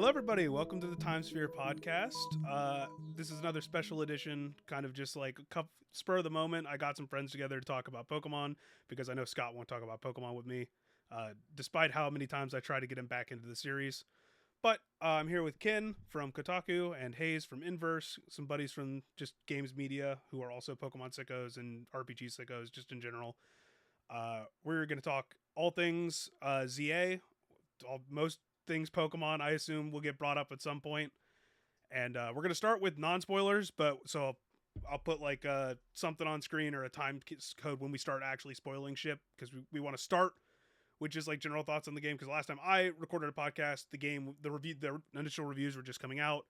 Hello, everybody. Welcome to the Timesphere podcast. This is another special edition, kind of just like spur of the moment. I got some friends together to talk about Pokemon because I know Scott won't talk about Pokemon with me, despite how many times I try to get him back into the series. But I'm here with Ken from Kotaku and Hayes from Inverse, some buddies from just games media who are also Pokemon sickos and RPG sickos, just in general. We're going to talk all things ZA, most things Pokemon, I assume, will get brought up at some point. And we're gonna start with non-spoilers, but so I'll put like something on screen or a time code when we start actually spoiling shit because we want to start with just like general thoughts on the game. Because last time I recorded a podcast, the initial reviews were just coming out.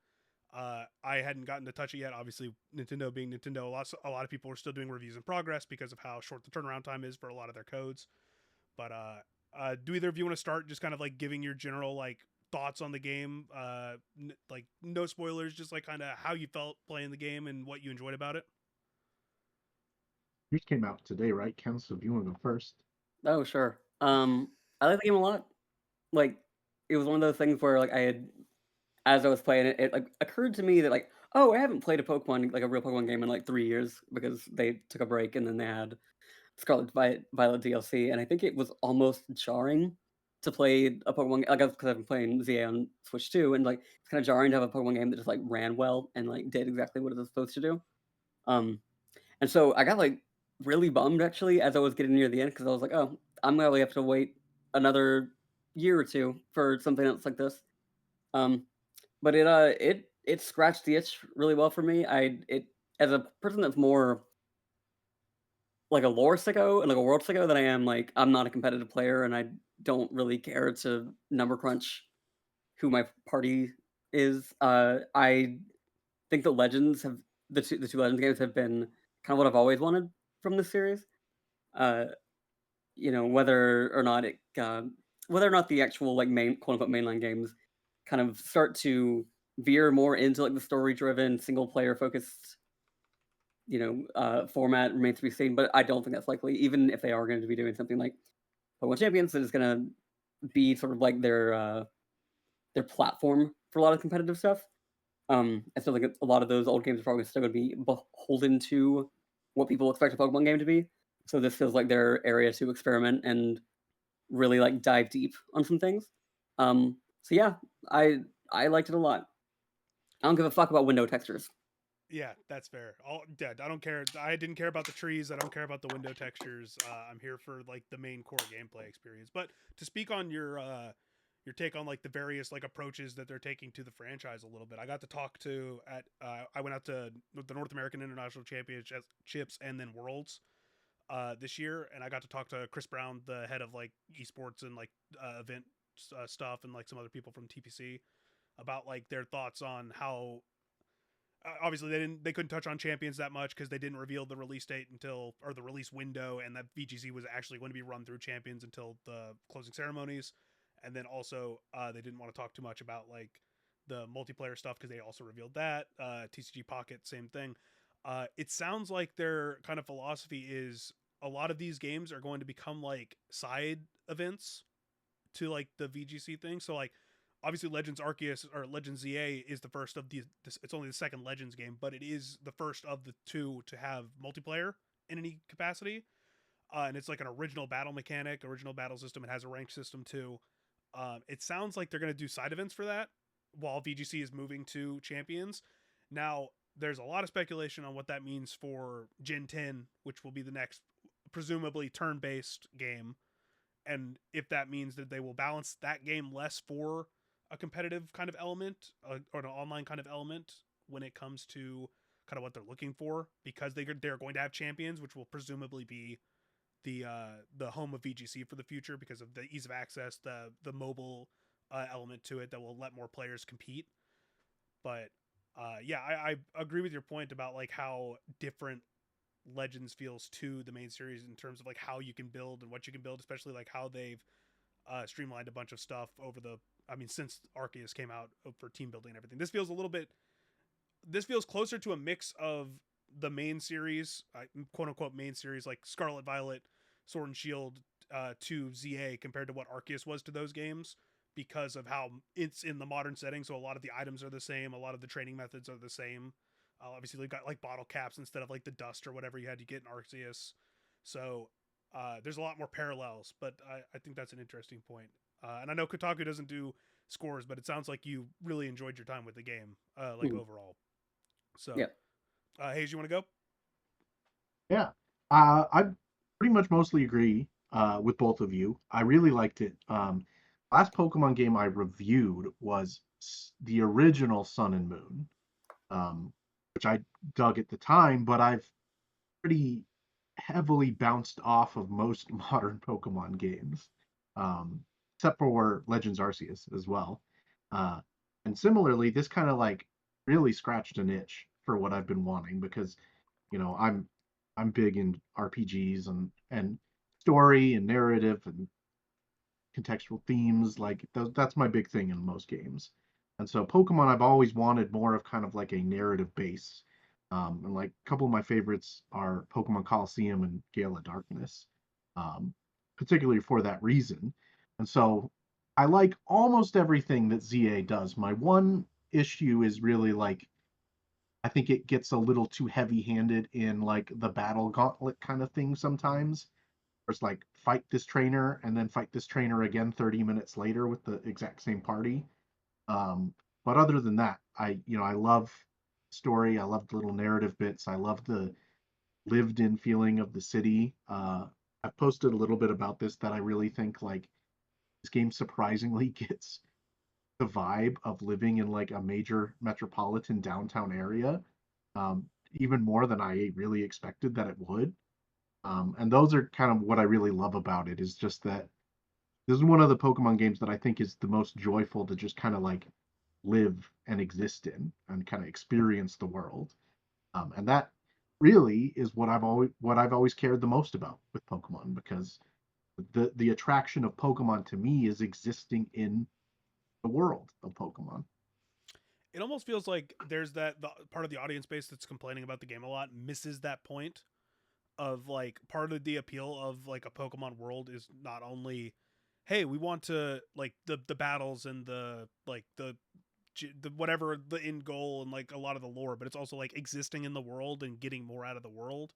I hadn't gotten to touch it yet. Obviously, Nintendo being Nintendo, a lot of people are still doing reviews in progress because of how short the turnaround time is for a lot of their codes. But do either of you want to start just kind of like giving your general like thoughts on the game? Like no spoilers, just like kind of how you felt playing the game and what you enjoyed about it. Yours came out today, right, Ken? So if you want to go first. Oh, sure. I like the game a lot. Like, it was one of those things where, like, as I was playing it, it like occurred to me that like, oh, I haven't played a Pokemon like a real Pokemon game in like 3 years because they took a break and then they had Violet DLC, and I think it was almost jarring to play a Pokemon like because I've been playing ZA on Switch too, and like it's kind of jarring to have a Pokemon game that just like ran well and like did exactly what it was supposed to do. Um, and so I got like really bummed actually as I was getting near the end because I was like, oh, I'm gonna have to wait another year or two for something else like this. Um, but it scratched the itch really well for me. I it As a person that's more like a lore sicko and like a world sicko than I am like I'm not a competitive player and I don't really care to number crunch who my party is. I think the Legends have the two Legends games have been kind of what I've always wanted from this series. Uh, whether or not whether or not the actual like main quote unquote mainline games kind of start to veer more into like the story driven single player focused format remains to be seen. But I don't think that's likely, even if they are going to be doing something like Pokemon Champions that is going to be sort of like their platform for a lot of competitive stuff. I still think a lot of those old games are probably still going to be beholden to what people expect a Pokemon game to be. So this feels like their area to experiment and really like dive deep on some things. So yeah, I I liked it a lot. I don't give a fuck about window textures. Yeah, that's fair. I don't care. I didn't care about the trees. I don't care about the window textures. I'm here for like the main core gameplay experience. But to speak on your take on like the various like approaches that they're taking to the franchise a little bit. I got to talk to at I went out to the North American International Championships and then Worlds this year, and I got to talk to Chris Brown, the head of like esports and like event stuff, and like some other people from TPC about like their thoughts on how obviously they couldn't touch on champions that much because they didn't reveal the release date until or the release window, and that VGC was actually going to be run through champions until the closing ceremonies. And then also they didn't want to talk too much about like the multiplayer stuff because they also revealed that TCG Pocket, same thing. It sounds like their kind of philosophy is a lot of these games are going to become like side events to like the VGC thing. So like obviously Legends Arceus or Legends ZA is the first of it's only the second Legends game, but it is the first of the two to have multiplayer in any capacity. And it's like an original battle mechanic, original battle system. It has a ranked system too. It sounds like they're going to do side events for that while VGC is moving to champions. Now, there's a lot of speculation on what that means for Gen 10, which will be the next presumably turn-based game, and if that means that they will balance that game less for a competitive kind of element or an online kind of element when it comes to kind of what they're looking for, because they're going to have champions, which will presumably be the home of VGC for the future because of the ease of access, the mobile element to it that will let more players compete. But yeah, I agree with your point about like how different Legends feels to the main series in terms of like how you can build and what you can build, especially like how they've streamlined a bunch of stuff over since Arceus came out for team building and everything. This feels closer to a mix of the main series, quote unquote main series, like Scarlet Violet, Sword and Shield to ZA compared to what Arceus was to those games, because of how it's in the modern setting. So a lot of the items are the same. A lot of the training methods are the same. Obviously, they've got like bottle caps instead of like the dust or whatever you had to get in Arceus. So there's a lot more parallels, but I think that's an interesting point. And I know Kotaku doesn't do scores, but it sounds like you really enjoyed your time with the game, like overall. So, Yeah. Hayes, you want to go? Yeah. I pretty much mostly agree with both of you. I really liked it. Last Pokemon game I reviewed was the original Sun and Moon, which I dug at the time, but I've pretty heavily bounced off of most modern Pokemon games, um, except for Legends Arceus as well. Uh, and similarly, this kind of like really scratched an itch for what I've been wanting because I'm big in RPGs and story and narrative and contextual themes. Like that's my big thing in most games. And so Pokemon, I've always wanted more of kind of like a narrative base. And like a couple of my favorites are Pokemon Coliseum and Gale of Darkness, particularly for that reason. And so I like almost everything that ZA does. My one issue is really like I think it gets a little too heavy-handed in like the battle gauntlet kind of thing sometimes. Where it's like fight this trainer and then fight this trainer again 30 minutes later with the exact same party. Um, but other than that, I love story. I love the little narrative bits. I love the lived-in feeling of the city. I've posted a little bit about this that I really think like this game surprisingly gets the vibe of living in like a major metropolitan downtown area, even more than I really expected that it would. And those are kind of what I really love about it is just that this is one of the Pokemon games that I think is the most joyful to just kind of like live and exist in and kind of experience the world. And that really is what I've always cared the most about with Pokemon because the attraction of Pokemon to me is existing in the world of Pokemon. It almost feels like there's the part of the audience base that's complaining about the game a lot misses that point of like part of the appeal of like a Pokemon world is not only hey, we want to like the battles and the like the whatever the end goal and like a lot of the lore, but it's also like existing in the world and getting more out of the world.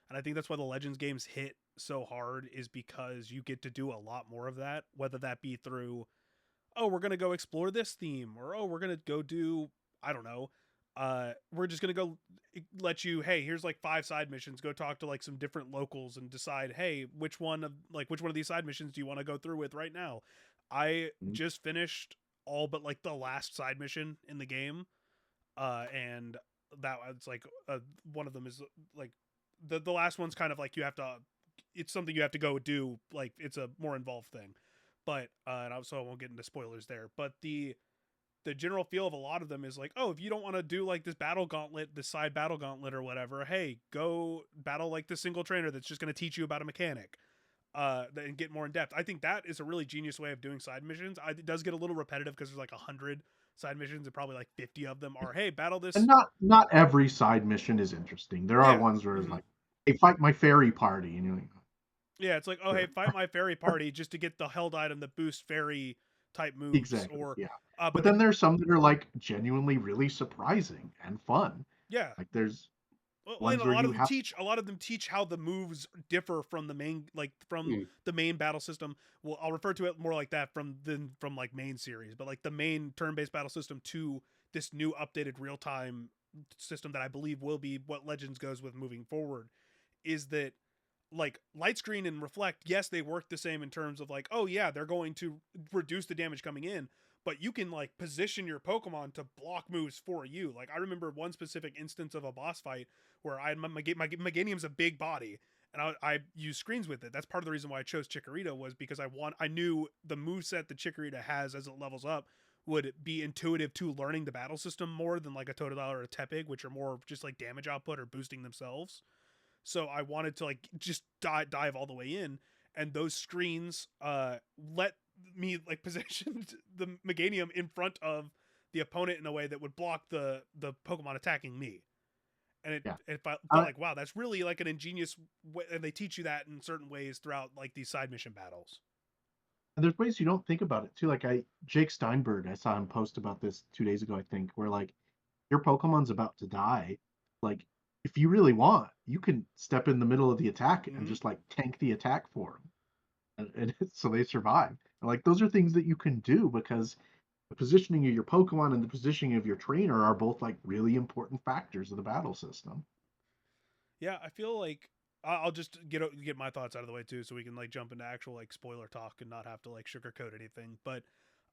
And I think that's why the Legends games hit so hard is because you get to do a lot more of that, whether that be through oh, we're going to go explore this theme or oh, we're going to go do I don't know. We're just going to go let you hey, here's like 5 side missions, go talk to like some different locals and decide hey, which one of these side missions do you want to go through with right now. I Mhm. just finished all but like the last side mission in the game, and that it's like one of them is like the last one's kind of like you have to it's something you have to go do like it's a more involved thing, but and also I won't get into spoilers there, but the general feel of a lot of them is like oh if you don't want to do like this battle gauntlet this side battle gauntlet or whatever hey go battle like the single trainer that's just going to teach you about a mechanic and get more in depth. I think that is a really genius way of doing side missions. It does get a little repetitive because there's like 100 side missions and probably like 50 of them are hey battle And this not every side mission is interesting. There are yeah ones where it's mm-hmm. like, "Hey, fight my fairy party," and you're like, Yeah it's like oh hey "Sure." fight my fairy party just to get the held item that boosts fairy type moves Exactly, or yeah. but But then then there's some that are like genuinely really surprising and fun. yeah. Like there's Well, and ones where you have a lot of them teach how the moves differ from the main like from Mm. the main battle system. Well, I'll refer to it more like that from like main series, but like the main turn-based battle system to this new updated real-time system that I believe will be what Legends goes with moving forward is that like light screen and reflect, yes, they work the same in terms of like, oh yeah, they're going to reduce the damage coming in, but you can like position your Pokemon to block moves for you. Like I remember one specific instance of a boss fight where my Meganium's a big body, and I use screens with it. That's part of the reason why I chose Chikorita was because I knew the move set that Chikorita has as it levels up would be intuitive to learning the battle system more than like a Totodile or a Tepig, which are more just like damage output or boosting themselves. So I wanted to like just dive all the way in, and those screens let me like position the Meganium in front of the opponent in a way that would block the Pokemon attacking me. And yeah. it felt Uh, like wow, that's really like an ingenious way, and they teach you that in certain ways throughout like these side mission battles. And there's ways you don't think about it too. Like Jake Steinberg, I saw him post about this 2 days ago, I think, where like your Pokemon's about to die. Like if you really want, you can step in the middle of the attack and just like tank the attack for them, and so they survive. And like those are things that you can do because the positioning of your Pokemon and the positioning of your trainer are both like really important factors of the battle system. Yeah, I feel like I'll just get my thoughts out of the way too, so we can like jump into actual like spoiler talk and not have to like sugarcoat anything. But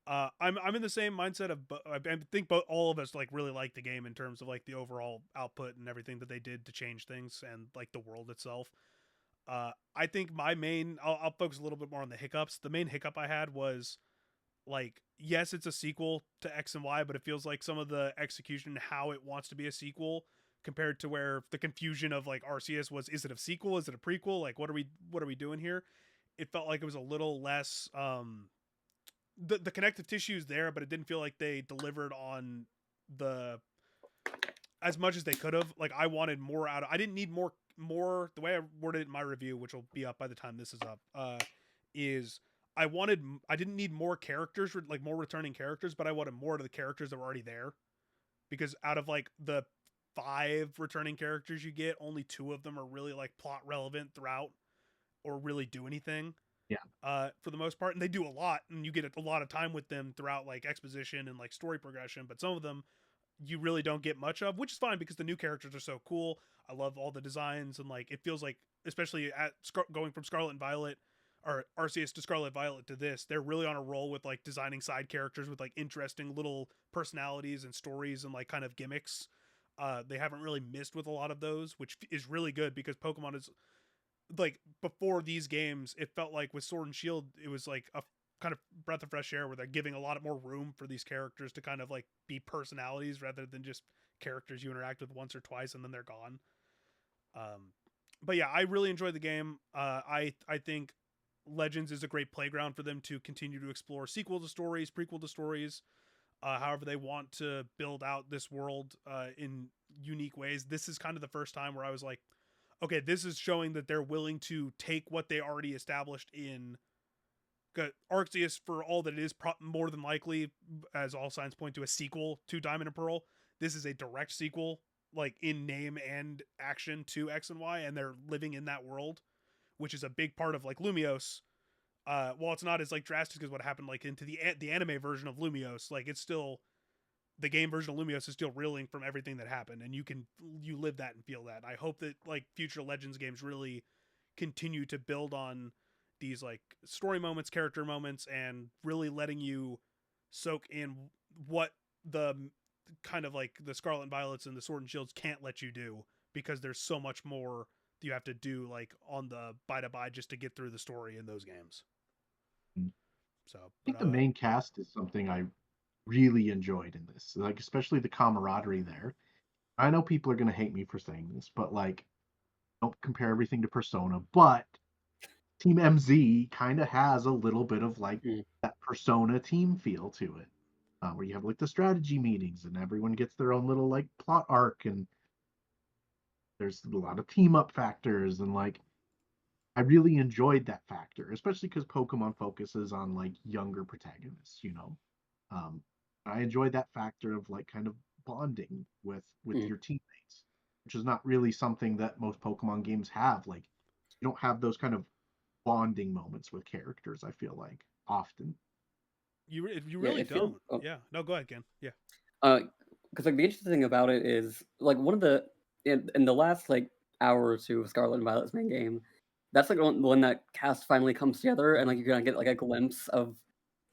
I'm in the same mindset of I think all of us like really like the game in terms of like the overall output and everything that they did to change things and like the world itself. I think I'll focus a little bit more on the hiccups. The main hiccup I had was like, yes, it's a sequel to X and Y, but it feels like some of the execution, how it wants to be a sequel, compared to where the confusion of like Arceus was, is it a sequel? Is it a prequel? Like, what are we doing here? It felt like it was a little less. The connective tissue is there, but it didn't feel like they delivered on the as much as they could have. Like, I wanted more out of. I didn't need more. The way I worded it in my review, which will be up by the time this is up, is I didn't need more characters, like more returning characters, but I wanted more to the characters that were already there. Because out of like the 5 returning characters you get, only 2 of them are really like plot relevant throughout or really do anything. Yeah. For the most part, and they do a lot, and you get a lot of time with them throughout like exposition and like story progression. But some of them you really don't get much of, which is fine because the new characters are so cool. I love all the designs, and like it feels like, especially at going from Scarlet and Violet or Arceus to Scarlet Violet to this, they're really on a roll with like designing side characters with like interesting little personalities and stories and like kind of gimmicks. They haven't really missed with a lot of those, which is really good because Pokemon is like, before these games, it felt like with Sword and Shield, it was like a kind of breath of fresh air where they're giving a lot more room for these characters to kind of like be personalities rather than just characters you interact with once or twice and then they're gone. But yeah, I really enjoyed the game. I think Legends is a great playground for them to continue to explore sequel to stories, prequel to stories, however they want to build out this world in unique ways. This is kind of the first time where I was like, okay, this is showing that they're willing to take what they already established in Arceus, for all that it is more than likely, as all signs point to, a sequel to Diamond and Pearl. This is a direct sequel, like in name and action, to X and Y, and they're living in that world, which is a big part of like Lumiose. While it's not as like drastic as what happened like into the anime version of Lumiose, like it's still the game version of Lumiose is still reeling from everything that happened, and you live that and feel that. I hope that like future Legends games really continue to build on these like story moments, character moments, and really letting you soak in what the kind of like the Scarlet and Violets and the Sword and Shields can't let you do, because there's so much more you have to do like on the bye to bye just to get through the story in those games. So, I think the main cast is something I really enjoyed in this, like especially the camaraderie there. I know people are going to hate me for saying this, but like, don't compare everything to Persona, but Team MZ kind of has a little bit of like that Persona team feel to it, where you have like the strategy meetings and everyone gets their own little like plot arc, and there's a lot of team up factors, and like I really enjoyed that factor, especially because Pokemon focuses on like younger protagonists, you know. Um, I enjoyed that factor of like kind of bonding with your teammates, which is not really something that most Pokemon games have. Like you don't have those kind of bonding moments with characters, I feel like, often. you really don't. Oh. Yeah. No, go ahead, Ken. Yeah. Because like the interesting thing about it is like one of the in the last like hour or two of Scarlet and Violet's main game, that's like the one that cast finally comes together, and like you're gonna get like a glimpse of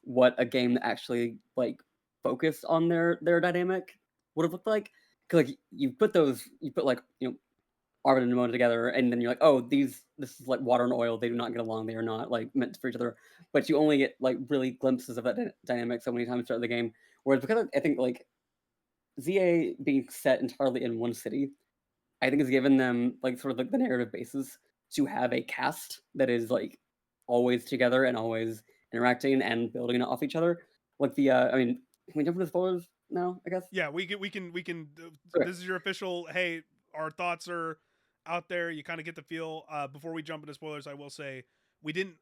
what a game that actually like focused on their dynamic would have looked like. Because like you put like Arvid and Nimona together, and then you're like, oh, this is like water and oil. They do not get along. They are not like meant for each other. But you only get like really glimpses of that dynamic so many times throughout the game. Whereas because I think like ZA being set entirely in one city, I think has given them like sort of like the narrative basis to have a cast that is like always together and always interacting and building off each other. Like I mean, can we jump into spoilers now? I guess. Yeah, we can. Okay. This is your official. Hey, our thoughts are out there. You kind of get the feel. Before we jump into spoilers, I will say we didn't.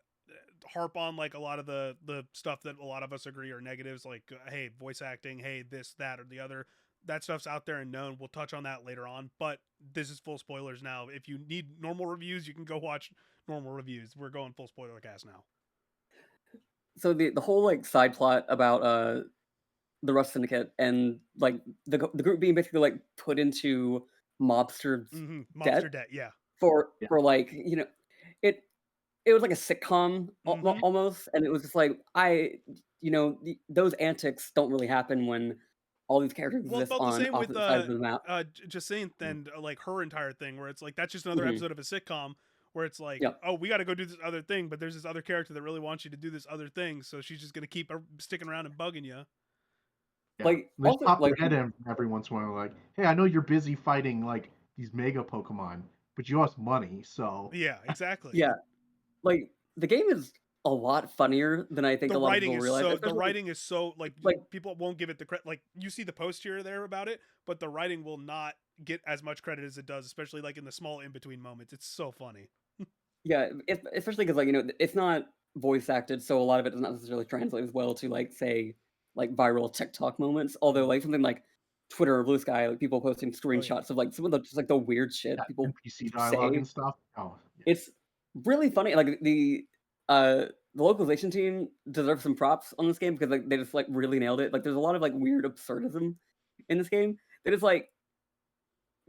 harp on like a lot of the stuff that a lot of us agree are negatives, like hey, voice acting, hey, this, that, or the other. That stuff's out there and known. We'll touch on that later on, but this is full spoilers now. If you need normal reviews, you can go watch normal reviews. We're going full spoiler cast now. So the whole like side plot about the Rust Syndicate and like the group being basically like put into mobsters' Monster debt debt, yeah. for like it was like a sitcom almost, and it was just like those antics don't really happen when all these characters Well, it exist felt the on same with opposite sides of the map. Jacinth and like her entire thing, where it's like that's just another episode of a sitcom where it's like, Yep. oh, we got to go do this other thing, but there's this other character that really wants you to do this other thing, so she's just gonna keep sticking around and bugging you. Yeah. Like They also pop their like head in every once in a while, like, hey, I know you're busy fighting like these mega Pokemon, but you owe us money, so Yeah, exactly. yeah, like the game is a lot funnier than I think The a lot of writing people is realize. so the especially- writing is so like like people won't give it the credit. Like you see the post here or there about it, but the writing will not get as much credit as it does, especially like in the small in between moments. It's so funny. yeah, especially because like it's not voice acted, so a lot of it does not necessarily translate as well to like say like viral TikTok moments. Although like something like Twitter or Blue Sky, like people posting screenshots of like some of the just like the weird shit yeah, people NPC dialogue say. and stuff. Oh, yeah. It's really funny. Like the localization team deserves some props on this game because like they just like really nailed it. Like there's a lot of like weird absurdism in this game that is like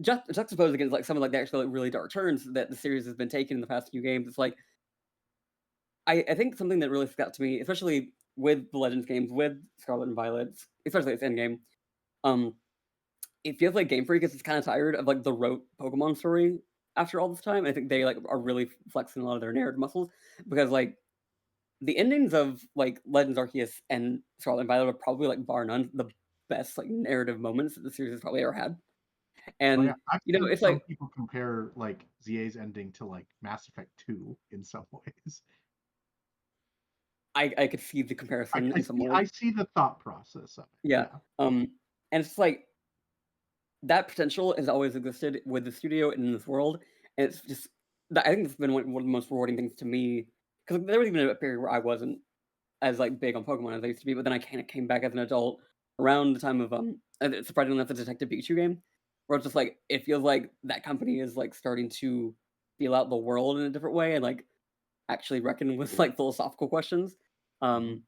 juxtaposed against like some of like the actual like, really dark turns that the series has been taking in the past few games. It's like I think something that really stuck out to me, especially with the Legends games, with Scarlet and Violet, especially its endgame, it feels like Game Freak is kind of tired of like the rote Pokemon story after all this time. I think they like are really flexing a lot of their narrative muscles because like the endings of like Legends Arceus and Scarlet and Violet are probably like bar none the best like narrative moments that the series has probably ever had. Oh, And yeah. I've seen it's some like people compare like ZA's ending to like Mass Effect 2 in some ways. I could see the comparison in some ways. I see the thought process of it. Yeah. Yeah. And it's like that potential has always existed with the studio and in this world. And it's just I think it's been one of the most rewarding things to me because there was even a period where I wasn't as like big on Pokemon as I used to be, but then I kind of came back as an adult around the time of surprisingly enough, the Detective Pikachu game, where it's just like it feels like that company is like starting to feel out the world in a different way and like actually reckon with like philosophical questions. Um,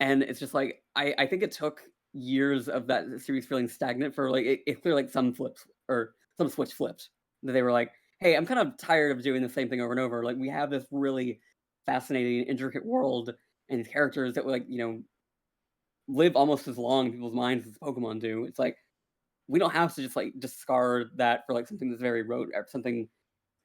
and it's just like I think it took years of that series feeling stagnant for like it clear like some flips or some switch flipped that they were like, hey, I'm kind of tired of doing the same thing over and over. Like we have this really fascinating, intricate world and characters that like live almost as long in people's minds as Pokemon do. It's like we don't have to just like discard that for like something that's very rote or something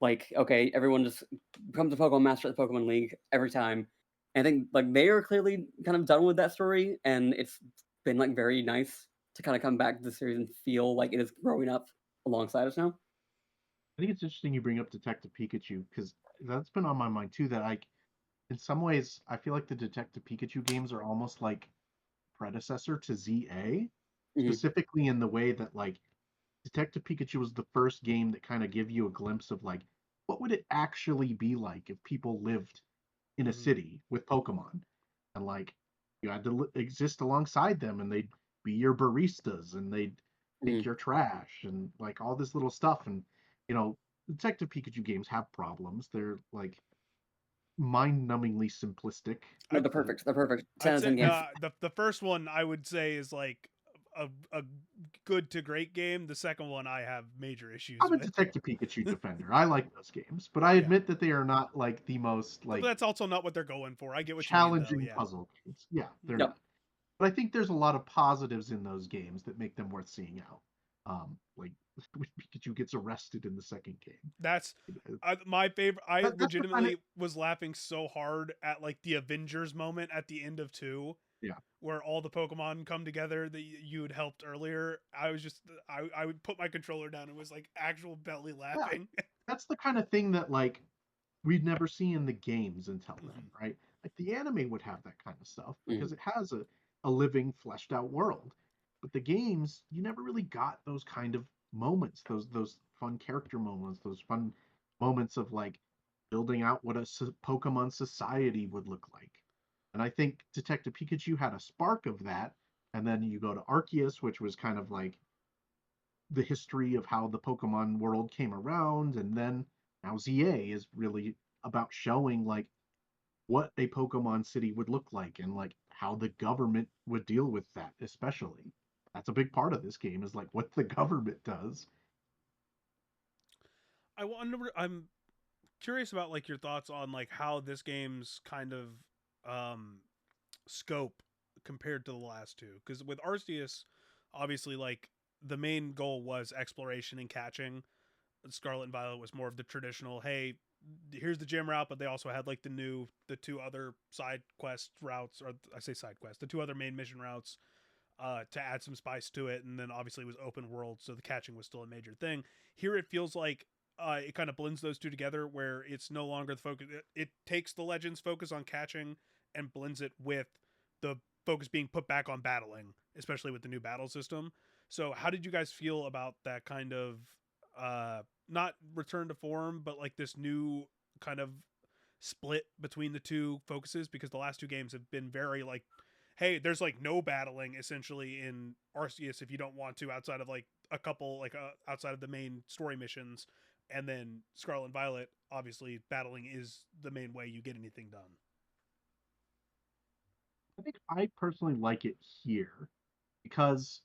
like okay, everyone just becomes a Pokemon master at the Pokemon League every time. And I think like they are clearly kind of done with that story, and it's been like very nice to kind of come back to the series and feel like it is growing up alongside us now. I think it's interesting you bring up Detective Pikachu because that's been on my mind too. That like in some ways I feel like the Detective Pikachu games are almost like predecessor to ZA, specifically in the way that like Detective Pikachu was the first game that kind of give you a glimpse of like what would it actually be like if people lived in a city with Pokemon, and like you had to exist alongside them, and they'd be your baristas, and they'd take your trash, and like all this little stuff. And Detective Pikachu games have problems. They're like mind-numbingly simplistic. No, they're perfect. They're perfect. 10 I'd out of say 10 games. the first one I would say is like a good to great game. The second one I have major issues I'm a with. Detective Pikachu defender. I like those games, but I admit that they are not like the most like. But that's also not what they're going for. I get what challenging you mean, though. Yeah. puzzle games. Yeah, they're Yep. not. But I think there's a lot of positives in those games that make them worth seeing out. Like when Pikachu gets arrested in the second game. That's my favorite. I That's legitimately was laughing so hard at like the Avengers moment at the end of 2. Yeah. Where all the Pokemon come together that you had helped earlier. I was just I would put my controller down and was like actual belly laughing. Yeah, that's the kind of thing that like we'd never see in the games until then, right? Like the anime would have that kind of stuff because it has a living, fleshed out world. But the games, you never really got those kind of moments, those fun character moments, those fun moments of like building out what a Pokemon society would look like. And I think Detective Pikachu had a spark of that. And then you go to Arceus, which was kind of like the history of how the Pokemon world came around. And then now ZA is really about showing like what a Pokemon city would look like and like how the government would deal with that, especially. That's a big part of this game is like what the government does. I'm curious about like your thoughts on like how this game's kind of um scope compared to the last two, because with Arceus, obviously like the main goal was exploration and catching. Scarlet and Violet was more of the traditional, hey, here's the gym route, but they also had like the two other side quest routes, or I say side quest, the two other main mission routes, to add some spice to it. And then obviously it was open world, so the catching was still a major thing. Here it feels like it kind of blends those two together, where it's no longer the focus. It takes the Legends focus on catching and blends it with the focus being put back on battling, especially with the new battle system. So, how did you guys feel about that kind of not return to form, but like this new kind of split between the two focuses? Because the last two games have been very like, hey, there's like no battling essentially in Arceus if you don't want to, outside of like a couple like outside of the main story missions. And then Scarlet and Violet, obviously battling is the main way you get anything done. I think I personally like it here because,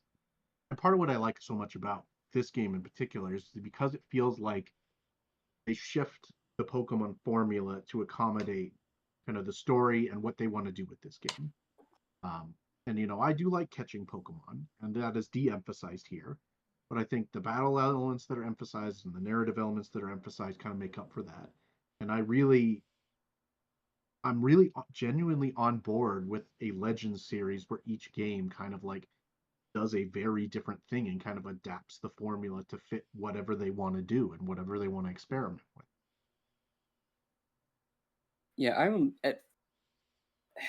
and part of what I like so much about this game in particular is because it feels like they shift the Pokemon formula to accommodate kind of the story and what they want to do with this game. Um, and I do like catching Pokemon, and that is de-emphasized here. But I think the battle elements that are emphasized and the narrative elements that are emphasized kind of make up for that. And I'm really genuinely on board with a Legends series where each game kind of like does a very different thing and kind of adapts the formula to fit whatever they want to do and whatever they want to experiment with. Yeah,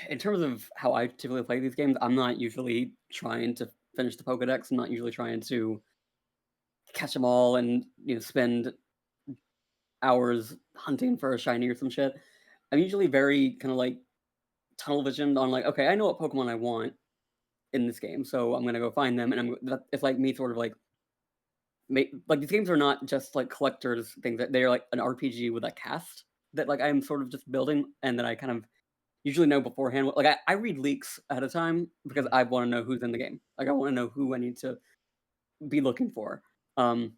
in terms of how I typically play these games, I'm not usually trying to finish the Pokedex. I'm not usually trying to catch them all and spend hours hunting for a shiny or some shit. I'm usually very kind of like tunnel visioned on like, okay, I know what Pokemon I want in this game, so I'm gonna go find them, and it's like me sort of like like these games are not just like collectors things; they are like an RPG with a cast that like I'm sort of just building, and that I kind of usually know beforehand. Like I read leaks ahead of time because Mm-hmm. I want to know who's in the game. Like I want to know who I need to be looking for. Um,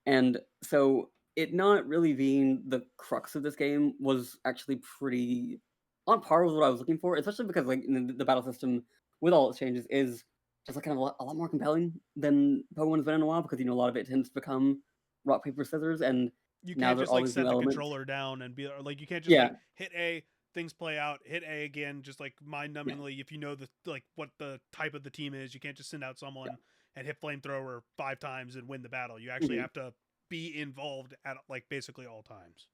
and so it not really being the crux of this game was actually pretty on par with what I was looking for, especially because like the battle system with all its changes is just like kind of a lot more compelling than Pokemon's been in a while, because a lot of it tends to become rock paper scissors, and You now can't there are just all like these new set the elements. controller down and be like, you can't just Yeah, like hit A, things play out, hit A again, just like mind yeah, numbingly. If you know the like what the type of the team is, you can't just send out yeah. someone and hit flamethrower 5 times and win the battle. You actually Mhm. have to be involved at like basically all times.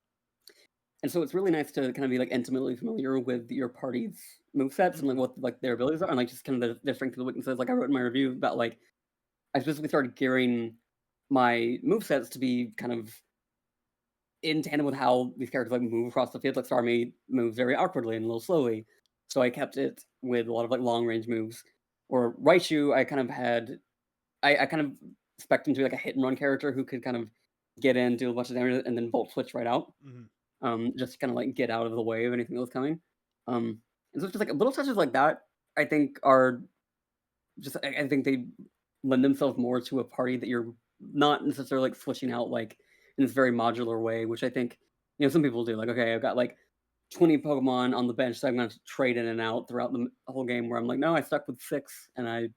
And so it's really nice to kind of be like intimately familiar with your party's movesets and like Mm-hmm. what like their abilities are, and like just kind of their strengths and weaknesses. Like I wrote in my review about like I specifically started gearing my movesets to be kind of in tandem with how these characters like move across the field. Like Starmie moves very awkwardly and a little slowly, so I kept it with a lot of like long range moves. Or Raichu, I kind of had I kind of spec'd him to be like a hit and run character who could kind of get in, do a bunch of damage, and then volt switch right out. Mm-hmm. Just to kind of like get out of the way of anything that was coming. And so it's just like little touches like that, I think are just I think they lend themselves more to a party that you're not necessarily like switching out like in this very modular way, which I think some people do. Like, okay, I've got like 20 Pokemon on the bench, so I'm going to trade in and out throughout the whole game. Where I'm like, no, I stuck with 6, and I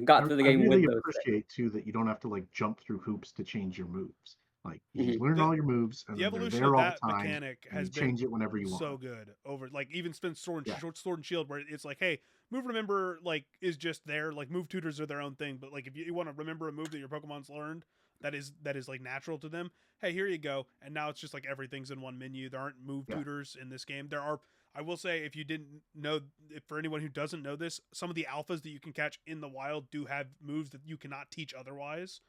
got through the I game really with those 6. appreciate too that you don't have to like jump through hoops to change your moves. Like you just Hmm. learn The all your moves and the then they're evolution of there all that the time mechanic and you has been change it whenever you so want. good over like even spin Yeah. sword and shield, where it's like, hey, move remember like is just there. Like move tutors are their own thing, but like if you want to remember a move that your Pokemon's learned that is like natural to them, hey, here you go. And now it's just like everything's in one menu. There aren't move Yeah. tutors in this game. There are, I will say, if you didn't know, if for anyone who doesn't know this, some of the alphas that you can catch in the wild do have moves that you cannot teach otherwise.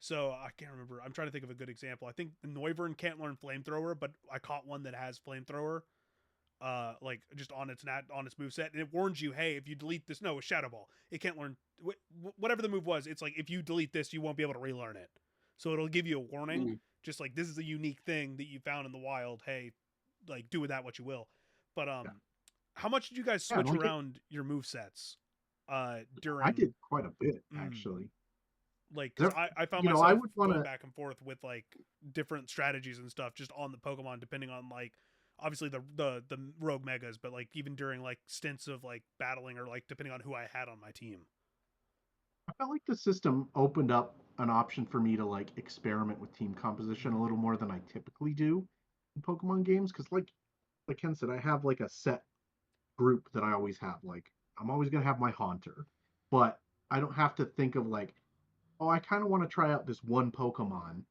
So I can't remember. I'm trying to think of a good example. I think Noivern can't learn flamethrower, but I caught one that has flamethrower, like just on its moveset, and it warns you, hey, if you delete this, no, it's Shadow Ball. It can't learn whatever the move was. It's like if you delete this, you won't be able to relearn it. So it'll give you a warning, just like this is a unique thing that you found in the wild. Hey, like do with that what you will. But how much did you guys switch around your move sets? During I did quite a bit actually. Like, cause I found myself I would wanna... going back and forth with like different strategies and stuff just on the Pokemon, depending on like obviously the rogue megas, but like even during like stints of like battling or like depending on who I had on my team. I felt like the system opened up an option for me to like experiment with team composition a little more than I typically do in Pokemon games. Because like Ken said, I have like a set group that I always have. Like I'm always gonna have my Haunter, but I don't have to think of like, oh, I kind of want to try out this one Pokemon,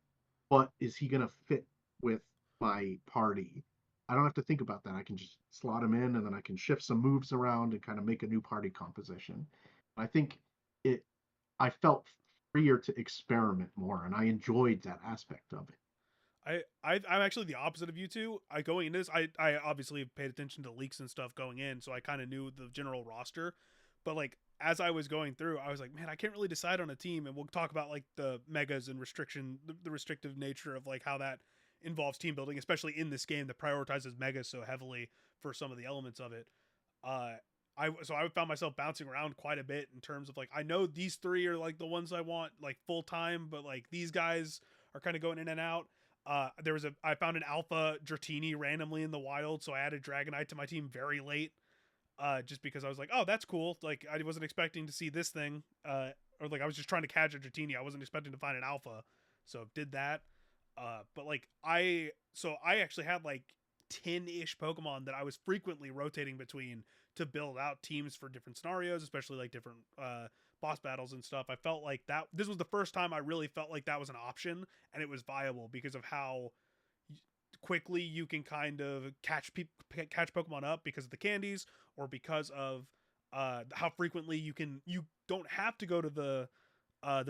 but is he gonna fit with my party? I don't have to think about that. I can just slot him in, and then I can shift some moves around and kind of make a new party composition. I think it I felt freer to experiment more, and I enjoyed that aspect of it. I'm actually the opposite of you two. I going into this, I obviously paid attention to leaks and stuff going in, so I kind of knew the general roster. But like as I was going through, I was like, man, I can't really decide on a team. And we'll talk about like the megas and the restrictive nature of like how that involves team building, especially in this game that prioritizes megas so heavily for some of the elements of it. Uh, I found myself bouncing around quite a bit in terms of like I know these three are like the ones I want like full time, but like these guys are kind of going in and out. I found an alpha Dratini randomly in the wild, so I added Dragonite to my team very late, just because I was like, oh, that's cool. Like I wasn't expecting to see this thing, or like I was just trying to catch a Dratini. I wasn't expecting to find an alpha, so did that. But like I actually had like 10-ish Pokemon that I was frequently rotating between to build out teams for different scenarios, especially like different boss battles and stuff. I felt like that this was the first time I really felt like that was an option and it was viable because of how quickly you can kind of catch Pokemon up because of the candies or because of how frequently you don't have to go to the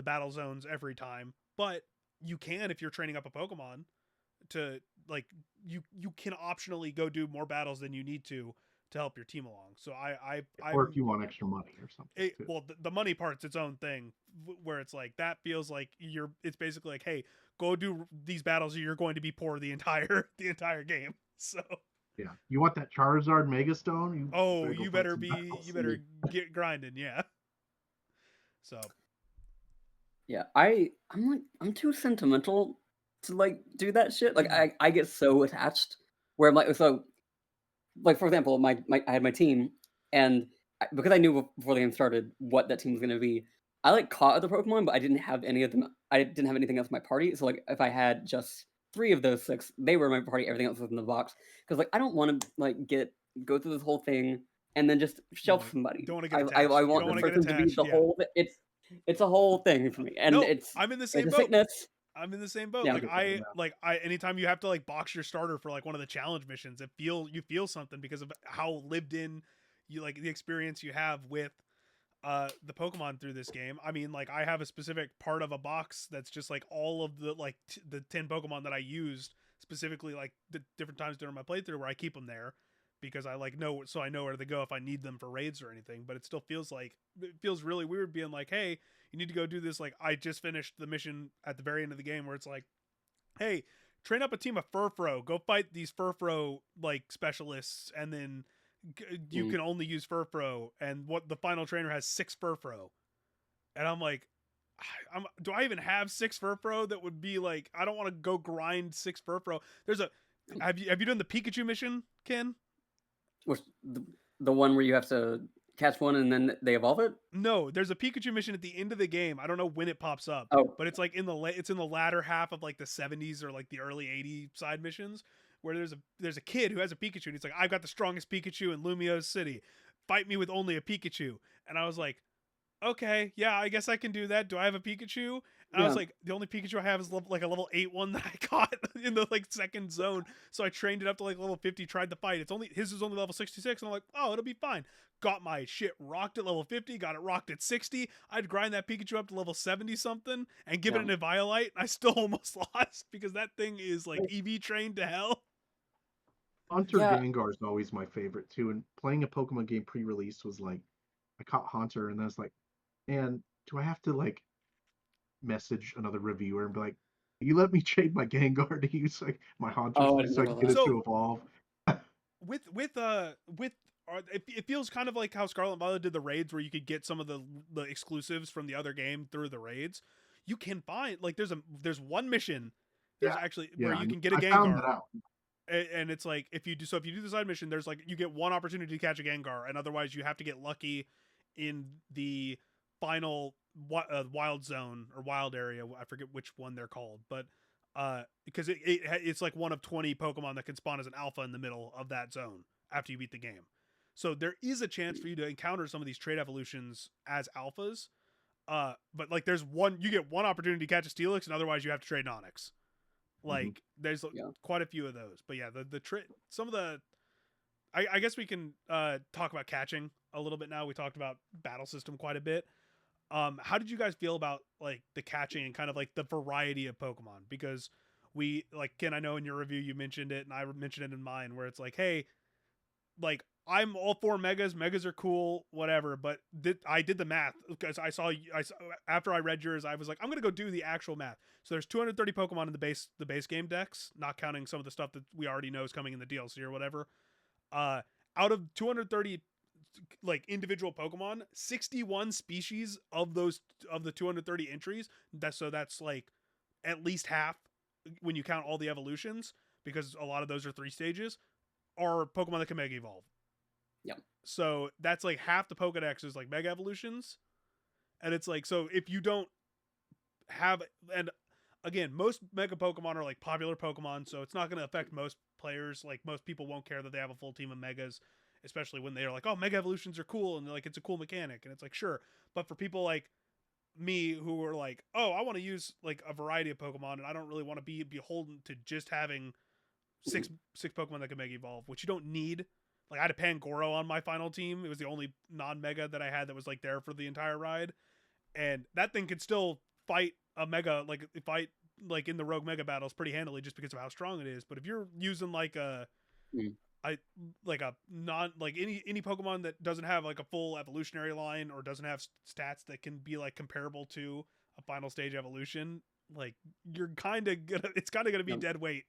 battle zones every time, but you can if you're training up a Pokemon to like you can optionally go do more battles than you need to help your team along. So or if you want extra money or something. Well, the money part's its own thing, where it's like that feels like it's basically like, hey, go do these battles, or you're going to be poor the entire game. So yeah, you want that Charizard Megastone? You better get grinding, yeah. So yeah, I'm too sentimental to like do that shit. Like I get so attached where I'm like, so like for example, I had my team, and because I knew before the game started what that team was gonna be, I like caught other Pokemon, but I didn't have any of them. I didn't have anything else in my party. So like if I had just 3 of those 6, they were my party. Everything else was in the box because like I don't want to like go through this whole thing and then just shelf somebody. Don't want to get attached. I want the person to be the whole. It's a whole thing for me, and I'm in the same boat. Sickness. I'm in the same boat. Yeah. Like I anytime you have to like box your starter for like one of the challenge missions, you feel something because of how lived in you like the experience you have with the Pokemon through this game. I mean, like I have a specific part of a box that's just like all of the like the 10 Pokemon that I used specifically like the different times during my playthrough where I keep them there because I like know so I know where to go if I need them for raids or anything. But it still feels really weird being like, hey, you need to go do this. Like I just finished the mission at the very end of the game where it's like, hey, train up a team of Furfro, go fight these Furfro like specialists, and then you can only use Furfro, and what the final trainer has 6 Furfro, and I'm like, do I even have 6 Furfro that would be like, I don't want to go grind 6 Furfro. Have you done the Pikachu mission, Ken? Which the one where you have to catch one and then they evolve it? No, there's a Pikachu mission at the end of the game. I don't know when it pops up, but it's like in the latter half of like the 70s or like the early 80s side missions where there's a kid who has a Pikachu and he's like, I've got the strongest Pikachu in Lumio's city. Fight me with only a Pikachu. And I was like, okay, yeah, I guess I can do that. Do I have a Pikachu? And I was like, the only Pikachu I have is like a level 8 one that I caught in the like second zone. So I trained it up to like level 50, tried to fight. His is only level 66, and I'm like, oh, it'll be fine. Got my shit rocked at level 50, got it rocked at 60. I'd grind that Pikachu up to level 70 something and give it an Eviolite, and I still almost lost because that thing is like EV trained to hell. Hunter Gengar is always my favorite too. And playing a Pokemon game pre-release was like, I caught Hunter, and I was like, man, do I have to like message another reviewer and be like, you let me trade my Gengar to use like my Hunter so I can get it to evolve? It feels kind of like how Scarlet and Violet did the raids, where you could get some of the exclusives from the other game through the raids. You can find like there's one mission where you can get a Gengar. I found that out. And it's like if you do the side mission, there's like you get one opportunity to catch a Gengar, and otherwise you have to get lucky in the final wild zone or wild area. I forget which one they're called, but because it's like one of 20 Pokemon that can spawn as an alpha in the middle of that zone after you beat the game. So there is a chance for you to encounter some of these trait evolutions as alphas. But like you get one opportunity to catch a Steelix, and otherwise you have to trade an Onix. Like there's quite a few of those. But yeah, some of the I guess we can talk about catching a little bit now. We talked about battle system quite a bit. How did you guys feel about like the catching and kind of like the variety of Pokemon? Because we like Ken, I know in your review you mentioned it, and I mentioned it in mine, where it's like, hey, like I'm all for megas. Megas are cool, whatever. But I did the math because I saw after I read yours, I was like, I'm gonna go do the actual math. So there's 230 Pokemon in the base game decks, not counting some of the stuff that we already know is coming in the DLC or whatever. Out of 230 like individual Pokemon, 61 species of the 230 entries. That's like at least half when you count all the evolutions, because a lot of those are 3 stages, are Pokemon that can Mega Evolve. Yep. So that's like half the Pokedex is like Mega Evolutions. And it's like, so if you don't have, and again, most Mega Pokemon are like popular Pokemon, so it's not going to affect most players. Like most people won't care that they have a full team of Megas, especially when they're like, oh, Mega Evolutions are cool, and like it's a cool mechanic. And it's like, sure. But for people like me who are like, oh, I want to use like a variety of Pokemon, and I don't really want to be beholden to just having six Pokemon that can Mega Evolve, which you don't need. Like I had a Pangoro on my final team. It was the only non-Mega that I had that was like there for the entire ride. And that thing could still fight a Mega, like fight like in the Rogue Mega battles pretty handily just because of how strong it is. But if you're using like any Pokemon that doesn't have like a full evolutionary line or doesn't have stats that can be like comparable to a final stage evolution, like you're it's kind of gonna be dead weight.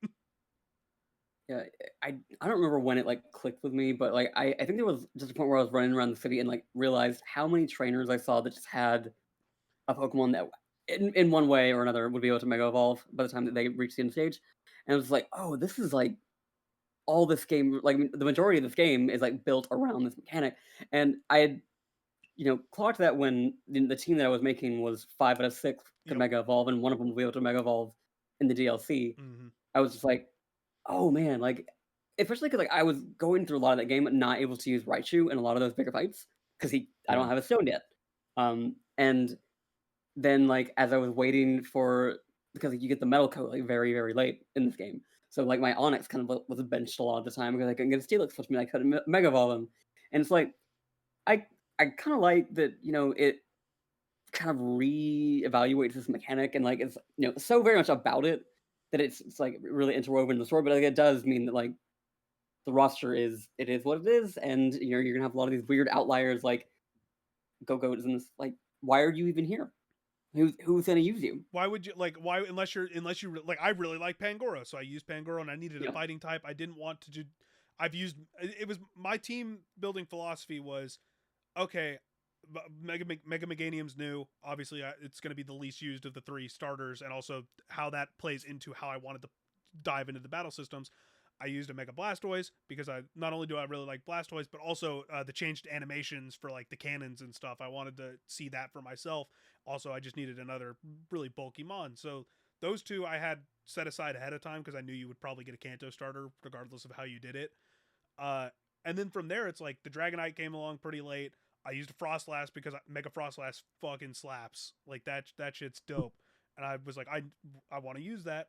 Yeah, I don't remember when it like clicked with me, but like I think there was just a point where I was running around the city and like realized how many trainers I saw that just had a Pokemon that in one way or another would be able to Mega Evolve by the time that they reached the end stage. And it was like, oh, this is like all this game, like the majority of this game is like built around this mechanic. And I had, clocked that when the team that I was making was 5 out of 6 could Mega Evolve, and one of them will be able to Mega Evolve in the DLC. Mm-hmm. I was just like, oh man, like especially because like I was going through a lot of that game not able to use Raichu in a lot of those bigger fights because I don't have a stone yet. And then like as I was waiting for, because like, you get the metal coat like very very late in this game, so like my Onix kind of was benched a lot of the time because I couldn't get a Steelix, which means I couldn't Mega Evolve him. And it's like I kind of like that, it kind of re-evaluates this mechanic and like it's so very much about it that it's like really interwoven in the story, but like it does mean that like the roster is what it is, and you're gonna have a lot of these weird outliers like Go-Go's and this, like, why are you even here? Who's gonna use you? Why would you like why unless you like, I really like Pangoro, so I used Pangoro and I needed a fighting type. I didn't want to do it was my team building philosophy was, okay, Mega Meganium's new. Obviously, it's going to be the least used of the 3 starters, and also how that plays into how I wanted to dive into the battle systems. I used a Mega Blastoise because not only do I really like Blastoise, but also the changed animations for like the cannons and stuff. I wanted to see that for myself. Also, I just needed another really bulky mon. So those 2 I had set aside ahead of time because I knew you would probably get a Kanto starter regardless of how you did it. And then from there, it's like the Dragonite came along pretty late. I used a Frostlass because Mega Frostlass fucking slaps. Like that shit's dope. and I was like, I want to use that,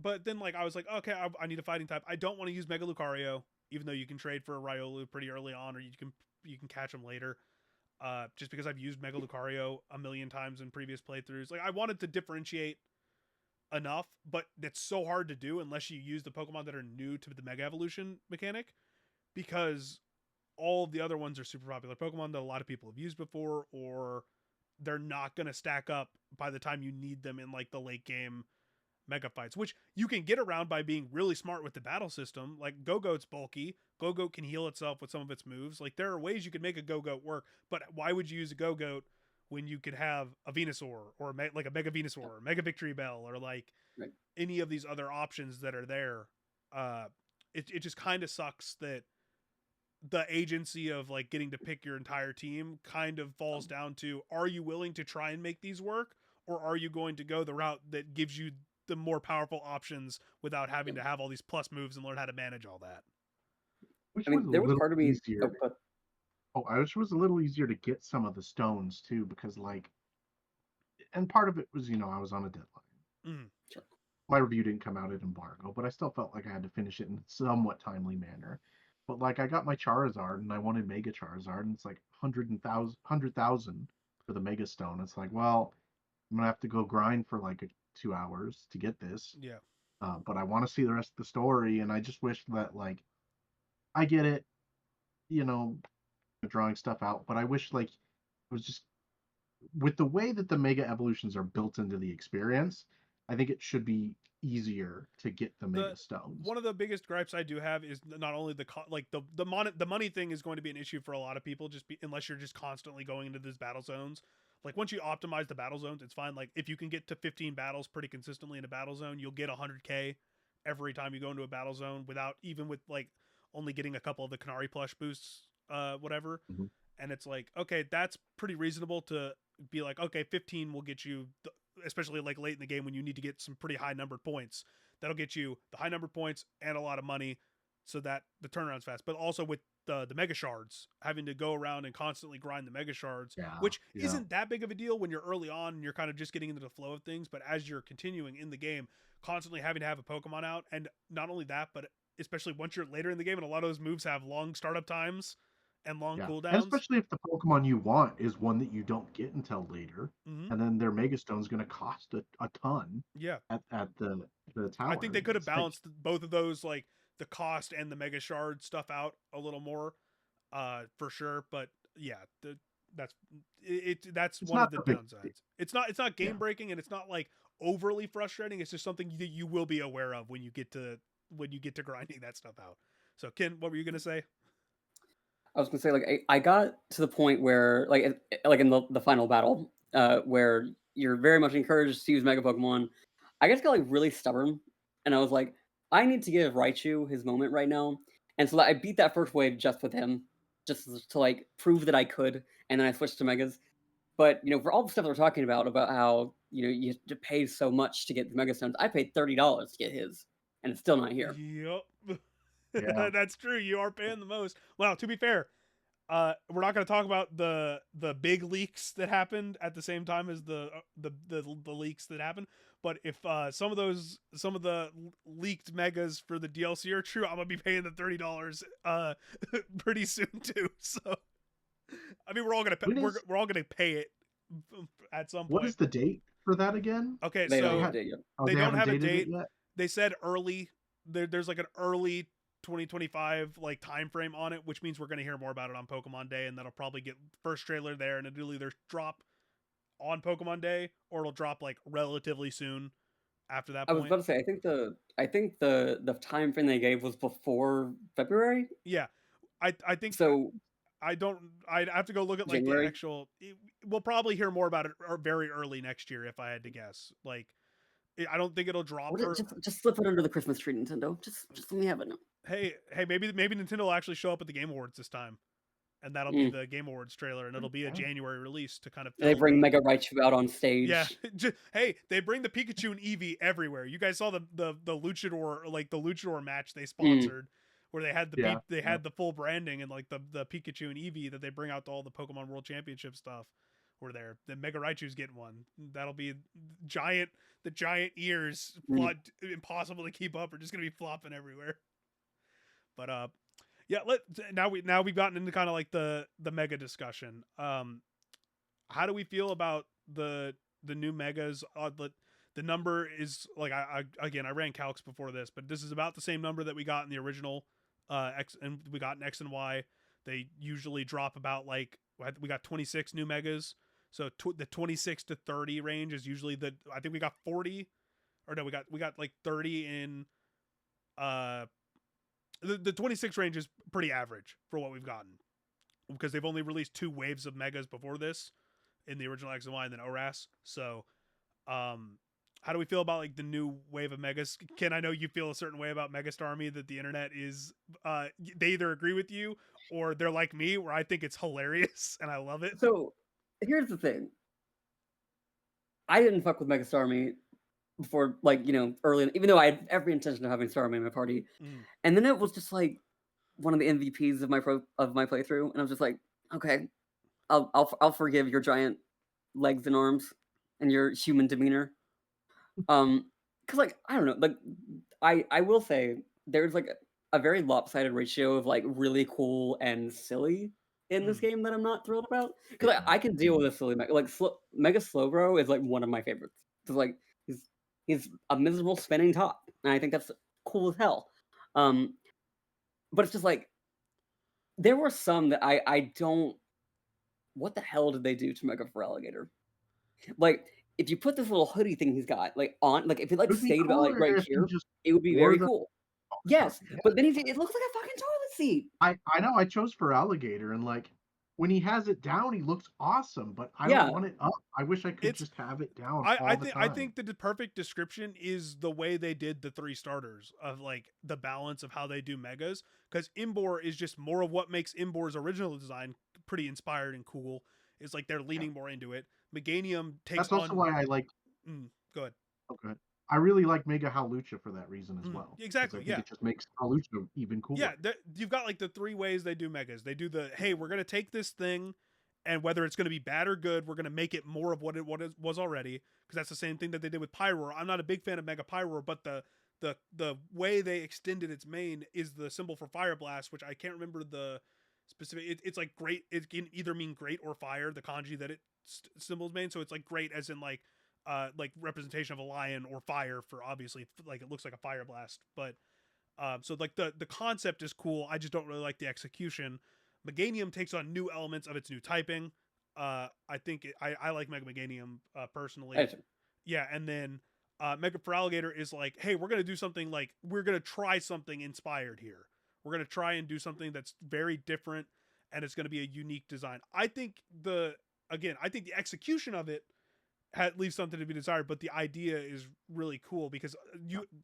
but then like I was like, okay, I need a fighting type. I don't want to use Mega Lucario, even though you can trade for a Riolu pretty early on, or you can catch him later. Just because I've used Mega Lucario a million times in previous playthroughs, like I wanted to differentiate enough, but it's so hard to do unless you use the Pokemon that are new to the Mega Evolution mechanic, because all of the other ones are super popular Pokemon that a lot of people have used before, or they're not going to stack up by the time you need them in like the late game mega fights, which you can get around by being really smart with the battle system. Like Go-Goat's bulky. Go-Goat can heal itself with some of its moves. Like there are ways you could make a Go-Goat work, but why would you use a Go-Goat when you could have a Venusaur or like a Mega Venusaur or Mega Victory Bell or like any of these other options that are there? It just kind of sucks that the agency of like getting to pick your entire team kind of falls down to, are you willing to try and make these work, or are you going to go the route that gives you the more powerful options without having to have all these plus moves and learn how to manage all that? Which I mean, there was little part of me. easier. I wish it was a little easier to get some of the stones too, because like, and part of it was, I was on a deadline. Sure. My review didn't come out at embargo, but I still felt like I had to finish it in a somewhat timely manner. But like, I got my Charizard and I wanted Mega Charizard, and it's like 100,000 for the Mega Stone. It's like, well, I'm gonna have to go grind for like 2 hours to get this. Yeah. But I want to see the rest of the story, and I just wish that like, I get it, drawing stuff out, but I wish like it was just with the way that the Mega Evolutions are built into the experience. I think it should be easier to get the Mega Stones. One of the biggest gripes I do have is not only the money thing is going to be an issue for a lot of people, unless you're just constantly going into these battle zones. Like once you optimize the battle zones, it's fine. Like if you can get to 15 battles pretty consistently in a battle zone, you'll get 100k every time you go into a battle zone without even with like only getting a couple of the Canary plush boosts, whatever. Mm-hmm. And it's like, okay, that's pretty reasonable to be like, okay, 15 will get you, especially like late in the game when you need to get some pretty high numbered points. That'll get you the high numbered points and a lot of money so that the turnaround's fast. But also with the Mega Shards, having to go around and constantly grind the Mega Shards, which isn't that big of a deal when you're early on and you're kind of just getting into the flow of things. But as you're continuing in the game, constantly having to have a Pokemon out, and not only that, but especially once you're later in the game, and a lot of those moves have long startup times and long cooldowns. And especially if the Pokemon you want is one that you don't get until later, and then their Mega Stone's going to cost a ton. Yeah. At the tower. I think they could have balanced both of those, like the cost and the Mega Shard stuff out a little more, for sure. But yeah, that's one of the downsides. It's not game breaking, and it's not like overly frustrating. It's just something that you will be aware of when you get to grinding that stuff out. So Ken, what were you gonna say? I was gonna say, like, I got to the point where, like in the final battle, where you're very much encouraged to use Mega Pokemon. I just got like really stubborn, and I was like, I need to give Raichu his moment right now, and so I beat that first wave just with him, just to like prove that I could, and then I switched to Megas. But for all the stuff they're talking about how you have to pay so much to get the Mega Stones, I paid $30 to get his, and it's still not here. Yep. Yeah. That's true. You are paying the most. Well, to be fair, we're not going to talk about the big leaks that happened at the same time as the leaks that happened. But if some of the leaked megas for the DLC are true, I'm gonna be paying the $30 pretty soon too. So, I mean, we're all gonna pay it at some point. What is the date for that again? Okay, they so don't have a date yet. They don't have a date. They said early. There's like an early 2025 like time frame on it, which means we're going to hear more about it on Pokemon Day, and that'll probably get first trailer there, and it'll either drop on Pokemon Day or it'll drop like relatively soon after that point. I was about to say, I think the time frame they gave was before February. Yeah, I think so. I'd have to go look at like January? the actual. We'll probably hear more about it very early next year if I had to guess. Like, I don't think it'll drop. Just slip it under the Christmas tree, Nintendo. Just let me have it now. Hey, maybe Nintendo will actually show up at the Game Awards this time, and that'll be the Game Awards trailer, and it'll be a January release to kind of. They bring Mega Raichu out on stage. Yeah, hey, they bring the Pikachu and Eevee everywhere. You guys saw the Luchador, like the Luchador match they sponsored, where they had the full branding and like the Pikachu and Eevee that they bring out to all the Pokemon World Championship stuff, were there. The Mega Raichu's getting one. That'll be the giant ears, impossible to keep up, are just gonna be flopping everywhere. But yeah. Now we've gotten into kind of like the mega discussion. How do we feel about the new megas? The number is like I ran calcs before this, but this is about the same number that we got in the original X, and we got in X and Y. They usually drop about like, we got 26 new megas. So the 26 to 30 range is usually I think we got 40, or no, we got like 30 in the 26 range is pretty average for what we've gotten, because they've only released 2 waves of megas before this in the original X and Y and then ORAS. So how do we feel about like the new wave of megas? Ken, I know you feel a certain way about Megastar Army, that the internet is they either agree with you or they're like me, where I think it's hilarious and I love it. So here's the thing. I didn't fuck with Megastar Army before, like, early, even though I had every intention of having Star Army in my party. And then it was just like one of the MVPs of my playthrough, and I was just like, okay, I'll forgive your giant legs and arms and your human demeanor. Because like, I don't know, like I will say there's like a very lopsided ratio of like really cool and silly in this game that I'm not thrilled about. Because I can deal with a silly Mega Slowbro is like one of my favorites. Because like he's a miserable spinning top, and I think that's cool as hell. But it's just like, there were some that I don't. What the hell did they do to Mega Feraligatr? Like, if you put this little hoodie thing he's got like on, like if it like stayed about like right here, it would be very cool. Yes, but then it looks like a fucking toilet seat. I know I chose Feraligatr, and like when he has it down, he looks awesome, but I don't want it up. I wish I could just have it down all the time. I think the perfect description is the way they did the 3 starters, of like the balance of how they do megas, because Imbor is just more of what makes Imbor's original design pretty inspired and cool. It's like they're leaning more into it. Meganium takes on... That's also why I like... Go ahead. Okay. I really like Mega Hawlucha for that reason as well. Exactly, I think it just makes Hawlucha even cooler. Yeah, you've got like the 3 ways they do megas. They do the, hey, we're going to take this thing, and whether it's going to be bad or good, we're going to make it more of what it was already, because that's the same thing that they did with Pyroar. I'm not a big fan of Mega Pyroar, but the way they extended its main is the symbol for Fire Blast, which I can't remember the specific... It's like great. It can either mean great or fire, the kanji that it symbols main. So it's like great as in like representation of a lion, or fire for obviously like it looks like a Fire Blast. But so like the concept is cool. I just don't really like the execution. Meganium takes on new elements of its new typing. I think I like Mega Meganium personally. Yeah, and then Mega Feraligatr is like, hey, we're gonna do something, like we're gonna try something inspired here. We're gonna try and do something that's very different, and it's gonna be a unique design. I think the execution of it leaves something to be desired, but the idea is really cool, because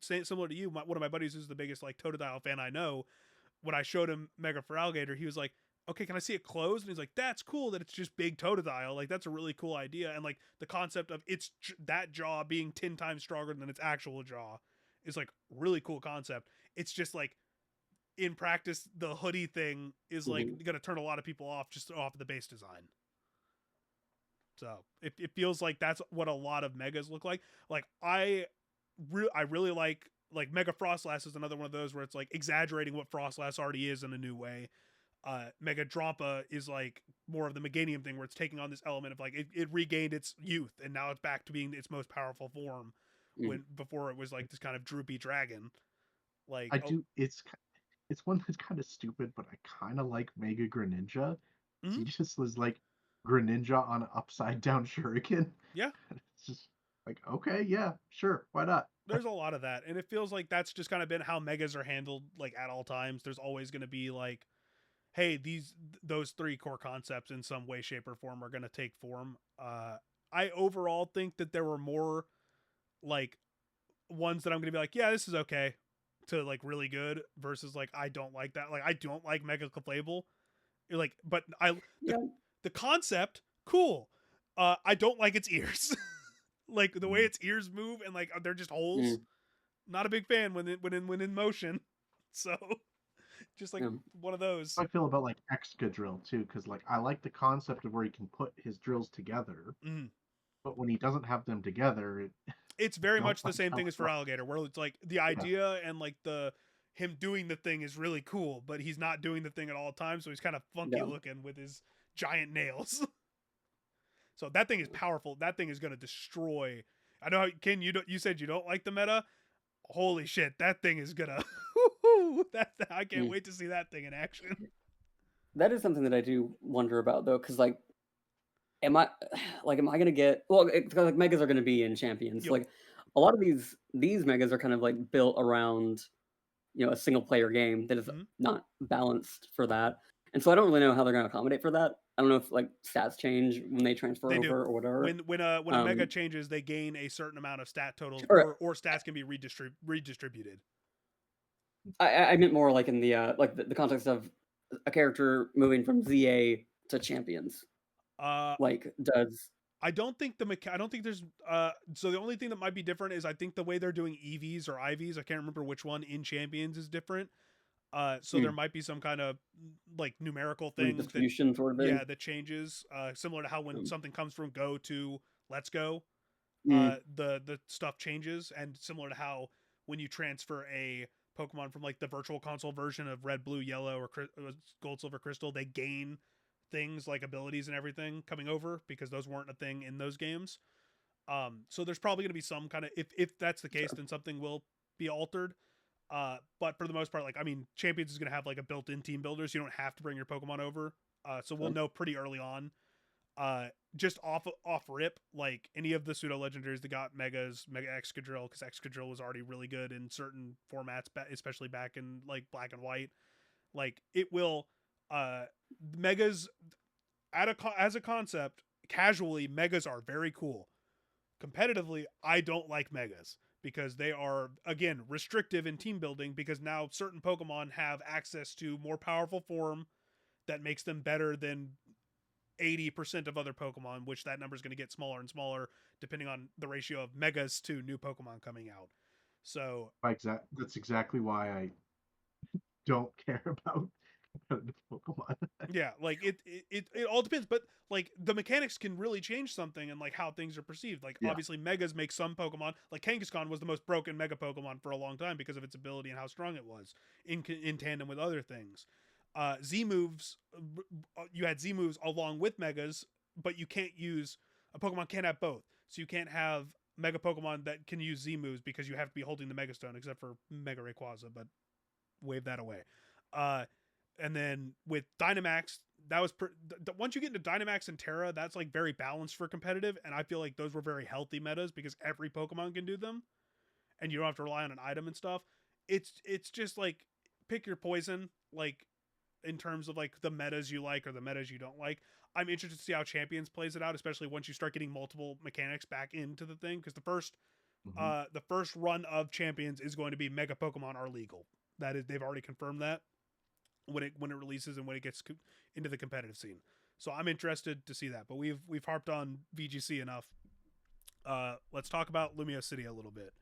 similar to you, one of my buddies who's the biggest like Totodile fan I know, when I showed him Mega Feraligatr, he was like, okay, can I see it closed? And he's like, that's cool that it's just big Totodile. Like, that's a really cool idea. And like the concept of that jaw being 10 times stronger than its actual jaw is like really cool concept. It's just like, in practice, the hoodie thing is like going to turn a lot of people off just off of the base design. So it feels like that's what a lot of megas look like. Like I really like Mega Frostlass is another one of those where it's like exaggerating what Frostlass already is in a new way. Mega Drampa is like more of the Meganium thing, where it's taking on this element of like it regained its youth, and now it's back to being its most powerful form, when before it was like this kind of droopy dragon. Like it's one that's kind of stupid, but I kind of like Mega Greninja. He just was like Greninja on an upside down shuriken. Yeah. It's just like, okay, yeah, sure, why not? There's a lot of that, and it feels like that's just kind of been how megas are handled, like at all times. There's always going to be like, hey, those 3 core concepts in some way, shape, or form are going to take form. I overall think that there were more like ones that I'm going to be like, yeah, this is okay, to like really good, versus like I don't like that. Like I don't like Mega Clefable. Like, but the concept, cool. I don't like its ears. Like the way its ears move, and like they're just holes. Not a big fan when in motion. So Just like Yeah. one of those. I feel about like Excadrill too, because like I like the concept of where he can put his drills together, Mhm. but when he doesn't have them together, It's I very don't much the like same how thing it as for looks. Alligator, where it's like the idea and like the him doing the thing is really cool, but he's not doing the thing at all times, so he's kind of funky Yeah. looking with his giant nails. So that thing is powerful. That thing is going to destroy. I know, Ken, you said you don't like the meta. Holy shit, that thing is gonna. That I can't Mm. wait to see that thing in action. That is something that I do wonder about though, because like, am I am I gonna get because like megas are gonna be in champions. Yep. Like a lot of these megas are kind of like built around a single player game that is Mhm. not balanced for that. And so I don't really know how they're gonna accommodate for that. I don't know if like stats change when they transfer They do. over or whatever. When a mega changes, they gain a certain amount of stat totals, Or or stats can be redistributed. I meant more like in the context of a character moving from ZA to champions. Uh, Like does I don't think I don't think there's so the only thing that might be different is I think the way they're doing EVs or IVs, I can't remember which one in champions is different. So there might be some kind of like numerical thing that redistribution sort of thing. that changes similar to how when something comes from go to let's go, Mm, the stuff changes, and similar to how when you transfer a Pokemon from like the virtual console version of red, blue, yellow, or gold, silver, crystal, they gain things like abilities and everything coming over because those weren't a thing in those games. So there's probably going to be some kind of if that's the case, sure. then something will be altered. But for the most part, like I mean, Champions is going to have like a built-in team builder, so you don't have to bring your Pokemon over. So we'll Sure. know pretty early on. Just off rip, like any of the pseudo legendaries that got Mega Excadrill, because Excadrill was already really good in certain formats, especially back in like Black and White. Like it will, Megas as a concept, casually Megas are very cool. Competitively, I don't like Megas because they are again restrictive in team building because now certain Pokemon have access to more powerful form that makes them better than 80% of other Pokemon, which that number is going to get smaller and smaller depending on the ratio of megas to new Pokemon coming out. So, That's exactly why I don't care about competitive Pokemon. yeah, like it all depends, but like the mechanics can really change something and like how things are perceived. Like Yeah, obviously megas make some Pokemon, like Kangaskhan was the most broken mega Pokemon for a long time because of its ability and how strong it was in tandem with other things. Z moves, you had Z moves along with megas, but you can't use a Pokemon can't have both. So you can't have Mega Pokemon that can use Z moves because you have to be holding the Mega Stone, except for Mega Rayquaza, but wave that away. Uh, and then with Dynamax, that was once you get into Dynamax and Terra, that's like very balanced for competitive, and I feel like those were very healthy metas because every Pokemon can do them, and you don't have to rely on an item and stuff. It's just like pick your poison, like in terms of like the metas you like or the metas you don't like. I'm interested to see how Champions plays it out, especially once you start getting multiple mechanics back into the thing. Because hmm the first run of Champions is going to be Mega Pokemon are legal. That is, they've already confirmed that when it releases and when it gets into the competitive scene. So I'm interested to see that. But we've harped on VGC enough. Let's talk about Lumio City a little bit.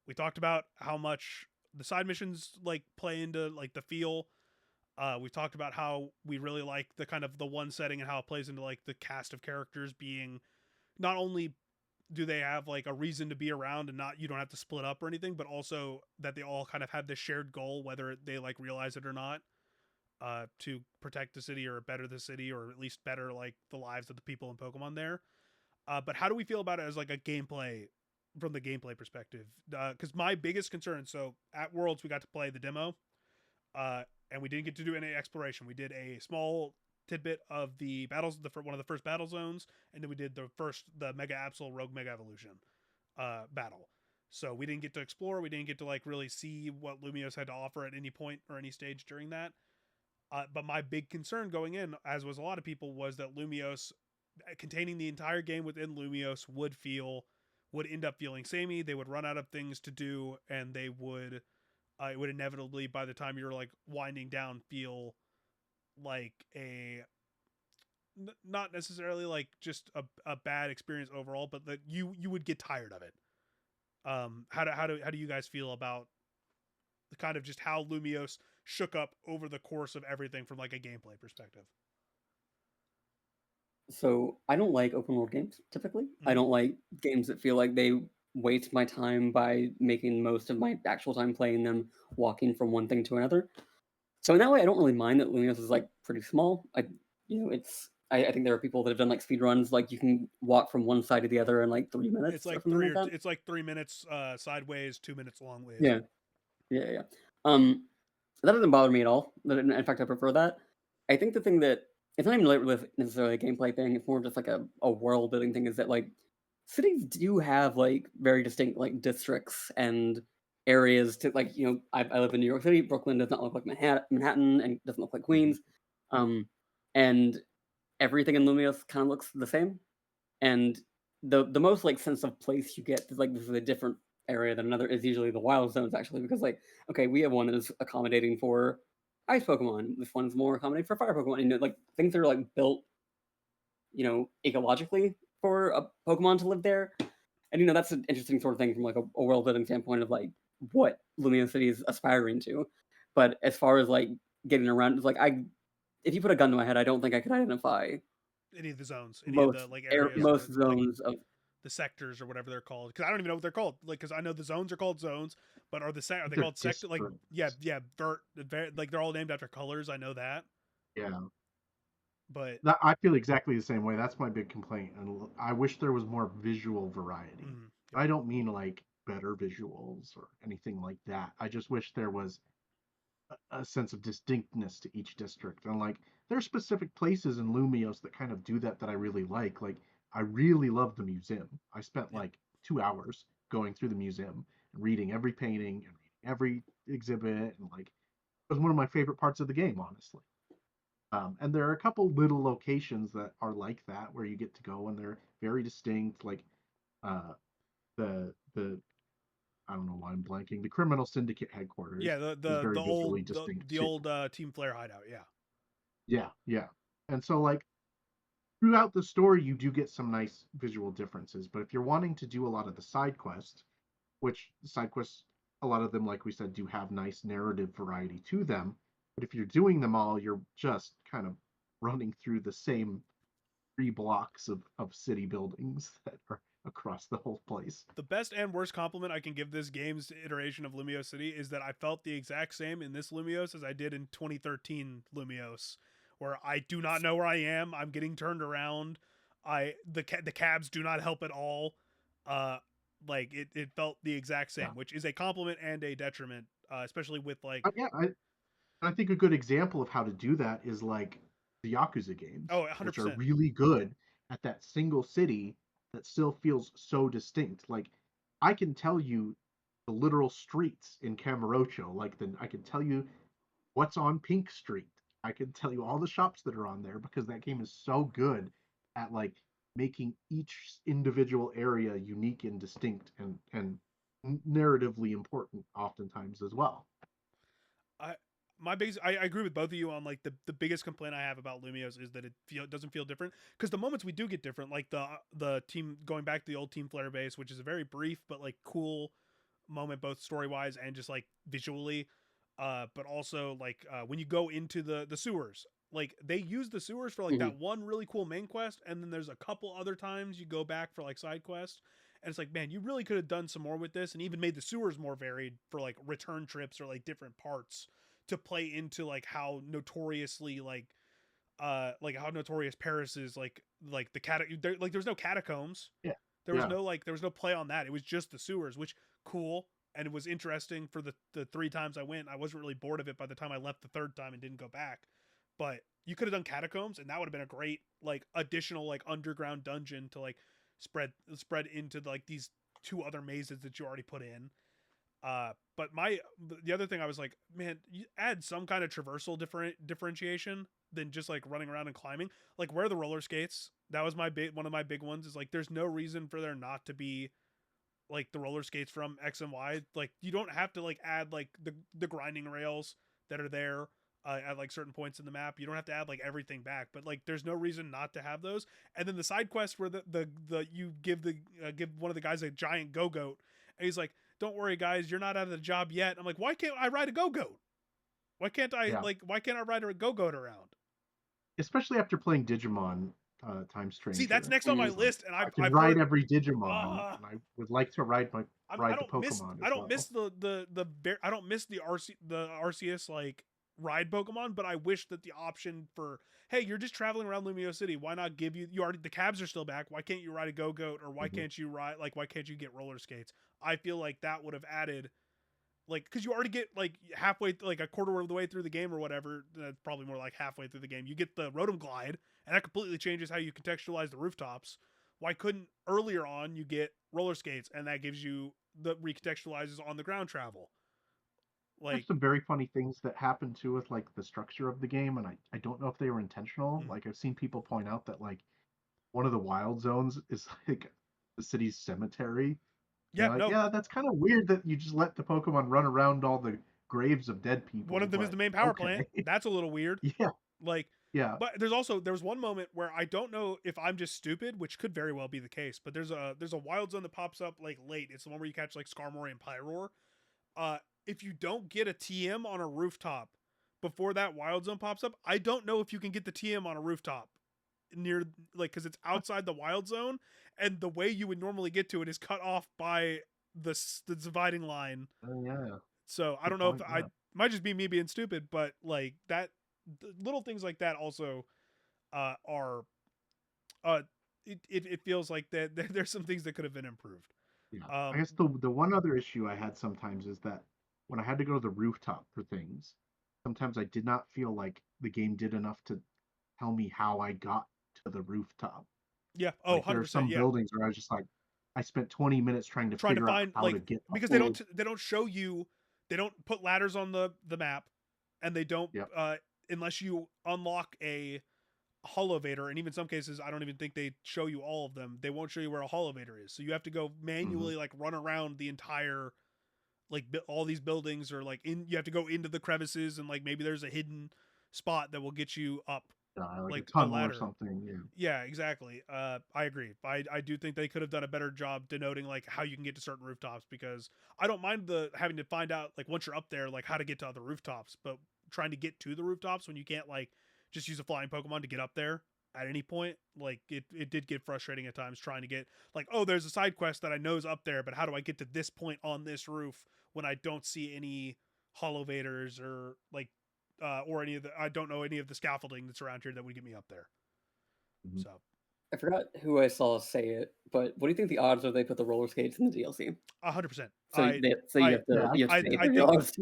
We talked about how much the side missions like play into like the feel. We've talked about how we really like the kind of the one setting and how it plays into like the cast of characters being not only do they have like a reason to be around and not you don't have to split up or anything, but also that they all kind of have this shared goal, whether they like realize it or not, to protect the city or better the city or at least better like the lives of the people in Pokemon there. But how do we feel about it as like a gameplay from the gameplay perspective? Because my biggest concern, so at Worlds we got to play the demo, and we didn't get to do any exploration. We did a small tidbit of the battles, one of the first battle zones, and then we did the Mega Absol Rogue Mega Evolution battle. So we didn't get to explore. We didn't get to like really see what Lumios had to offer at any point or any stage during that. But my big concern going in, as was a lot of people, was that Lumios, containing the entire game within Lumios, would end up feeling samey. They would run out of things to do, and they would it would inevitably, by the time you're like winding down, feel like not necessarily like just a bad experience overall, but that you would get tired of it. How do you guys feel about the kind of just how Lumios shook up over the course of everything from like a gameplay perspective? So I don't like open world games typically. I Mhm. don't like games that feel like they waste my time by making most of my actual time playing them walking from one thing to another. So in that way, I don't really mind that Lumios is like pretty small. I think there are people that have done like speed runs, like you can walk from one side to the other in like 3 minutes or something like that. It's like 3 minutes sideways, 2 minutes long ways. Yeah, yeah. Um, that doesn't bother me at all. In fact, I prefer that. I think the thing that it's not even really necessarily a gameplay thing. It's more just like a world building thing. Is that like cities do have like very distinct like districts and areas to like I live in New York City. Brooklyn does not look like Manhattan and doesn't look like Mhm. Queens. And everything in Lumios kind of looks the same. And the most like sense of place you get is like this is a different area than another is usually the wild zones actually because like okay we have one that is accommodating for ice Pokemon. This one's more accommodating for fire Pokemon. Like things are like built ecologically for a Pokemon to live there. And that's an interesting sort of thing from like a world building standpoint of like what Lumion City is aspiring to. But as far as like getting around, it's like if you put a gun to my head, I don't think I could identify Any of the zones, any of the most like areas, most like zones of the sectors or whatever they're called. Because I don't even know what they're called. Like, because I know the zones are called zones, but are I they think they're called sector? Like, yeah, districts. like they're all named after colors. I know that, Yeah. but I feel exactly the same way. That's my big complaint, and I wish there was more visual variety. yep. I don't mean like better visuals or anything like that. I just wish there was a sense of distinctness to each district. And like there are specific places in Lumios that kind of do that I really like. Like I really love the museum. I spent Yep. like 2 hours going through the museum and reading every painting and reading every exhibit, and like it was one of my favorite parts of the game, honestly. And there are a couple little locations that are like that where you get to go and they're very distinct. Like uh, the I don't know why I'm blanking. The criminal syndicate Yeah, headquarters is very visually distinct the too. old Team Flare hideout. Yeah. Yeah, yeah. And so like throughout the story, you do get some nice visual differences. But if you're wanting to do a lot of the side quests, which side quests, a lot of them, like we said, do have nice narrative variety to them. But if you're doing them all, you're just kind of running through the same 3 blocks of city buildings that are across the whole place. The best and worst compliment I can give this game's iteration of Lumios City is that I felt the exact same in this Lumios as I did in 2013 Lumios, where I do not know where I am. I'm getting turned around. The cabs do not help at all. Uh, like it felt the exact Yeah, same, which is a compliment and a detriment, especially with like yeah. I think a good example of how to do that is like the Yakuza games, 100 which are percent. really good at that single city that still feels so distinct. Like I can tell you the literal streets in Camarocho. I can tell you what's on Pink Street. I can tell you all the shops that are on there because that game is so good at like making each individual area unique and distinct and narratively important oftentimes as well. I I agree with both of you on like the biggest complaint I have about Lumios is that doesn't feel different, because the moments we do get different, like the team going back to the old Team Flare base, which is a very brief but like cool moment, both story wise and just like visually. But also like when you go into the sewers, like they use the sewers for like mhm. that one really cool main quest, and then there's a couple other times you go back for like side quests. And it's like, man, you really could have done some more with this, and even made the sewers more varied for like return trips or like different parts to play into like how notoriously like how notorious Paris is, like the like there's no catacombs. Yeah. There was Yeah. no there was no play on that. It was just the sewers, which cool, and it was interesting for the 3 times I went. I wasn't really bored of it by the time I left the third time and didn't go back. But you could have done catacombs, and that would have been a great like additional like underground dungeon to like spread into like these 2 other mazes that you already put in. But the other thing I was like, man, you add some kind of traversal differentiation than just like running around and climbing. Like where are the roller skates? That was one of my big ones. Is like there's no reason for there not to be like the roller skates from X and Y. Like you don't have to like add like the grinding rails that are there at like certain points in the map. You don't have to add like everything back, but like there's no reason not to have those. And then the side quest where the you give one of the guys a giant go goat, and he's like, "Don't worry, guys, you're not out of the job yet." I'm like, "Why can't I ride a go goat?" Why can't I Yeah. why can't I ride a go-goat around? Especially after playing Digimon Time See, that's Stranger. next on my It's like, list, and I can I've ride heard. every Digimon, Uh, and I would like to ride the Pokemon I as don't miss well. I don't miss the Arceus like ride Pokemon, but I wish that the option for, hey, you're just traveling around Lumio City, why not give you already, the cabs are still back, why can't you ride a go-goat, or why Mhm. can't you why can't you get roller skates? I feel like that would have added, like, because you already get like halfway, like a quarter of the way through the game or whatever, probably more like halfway through the game, you get the Rotom Glide, and that completely changes how you contextualize the rooftops. Why couldn't earlier on you get roller skates, and that gives you the recontextualizes on the ground travel? There's Like, some very funny things that happen too with like the structure of the game, and I don't know if they were intentional. mhm. Like I've seen people point out that like one of the wild zones is like the city's cemetery. They're Yeah, like, no, yeah, that's kind of weird that you just let the Pokemon run around all the graves of dead one people, of them is but the main power okay. plant. That's a little weird. Yeah, Like, yeah. but there was one moment where I don't know if I'm just stupid, which could very well be the case, but there's a wild zone that pops up like late. It's the one where you catch like Skarmory and Pyroar. Uh, if you don't get a TM on a rooftop before that wild zone pops up, I don't know if you can get the TM on a rooftop near, like, because it's outside the wild zone, and the way you would normally get to it is cut off by the dividing line. Oh yeah, So I good don't know if point. I Yeah, might just be me being stupid, but like that, little things like that also are uh it feels like that there's some things that could have been improved. yeah. I Um, guess the one other issue I had sometimes is that when I had to go to the rooftop for things, sometimes I did not feel like the game did enough to tell me how I got to the rooftop. yeah. Oh, Like there are 100%. some Yeah. buildings where I was just like, I spent 20 minutes trying to Trying to figure out find, how to like, get up because there. they don't show you, they don't put ladders on the map, and they don't Yep. unless you unlock a holovator, and even in some cases I don't even think they show you all of them. They won't show you where a holovator is, so you have to go Hmm. manually like run around the entire, like, all these buildings, or like you have to go into the crevices, and like maybe there's a hidden spot that will get you up Like a like a tunnel or ladder. something. Yeah. Yeah, exactly. I agree. I do think they could have done a better job denoting like how you can get to certain rooftops, because I don't mind the having to find out like once you're up there like how to get to other rooftops, but trying to get to the rooftops when you can't like just use a flying Pokemon to get up there at any point, like it did get frustrating at times trying to get, like, oh, there's a side quest that I know is up there, but how do I get to this point on this roof when I don't see any holovators, or like or any of the, I don't know any of the scaffolding that's around here that would get me up there. Mhm. So I forgot who I saw say it, but what do you think the odds are they put the roller skates in the DLC? 100%. So I Yeah, you have to I pay think $30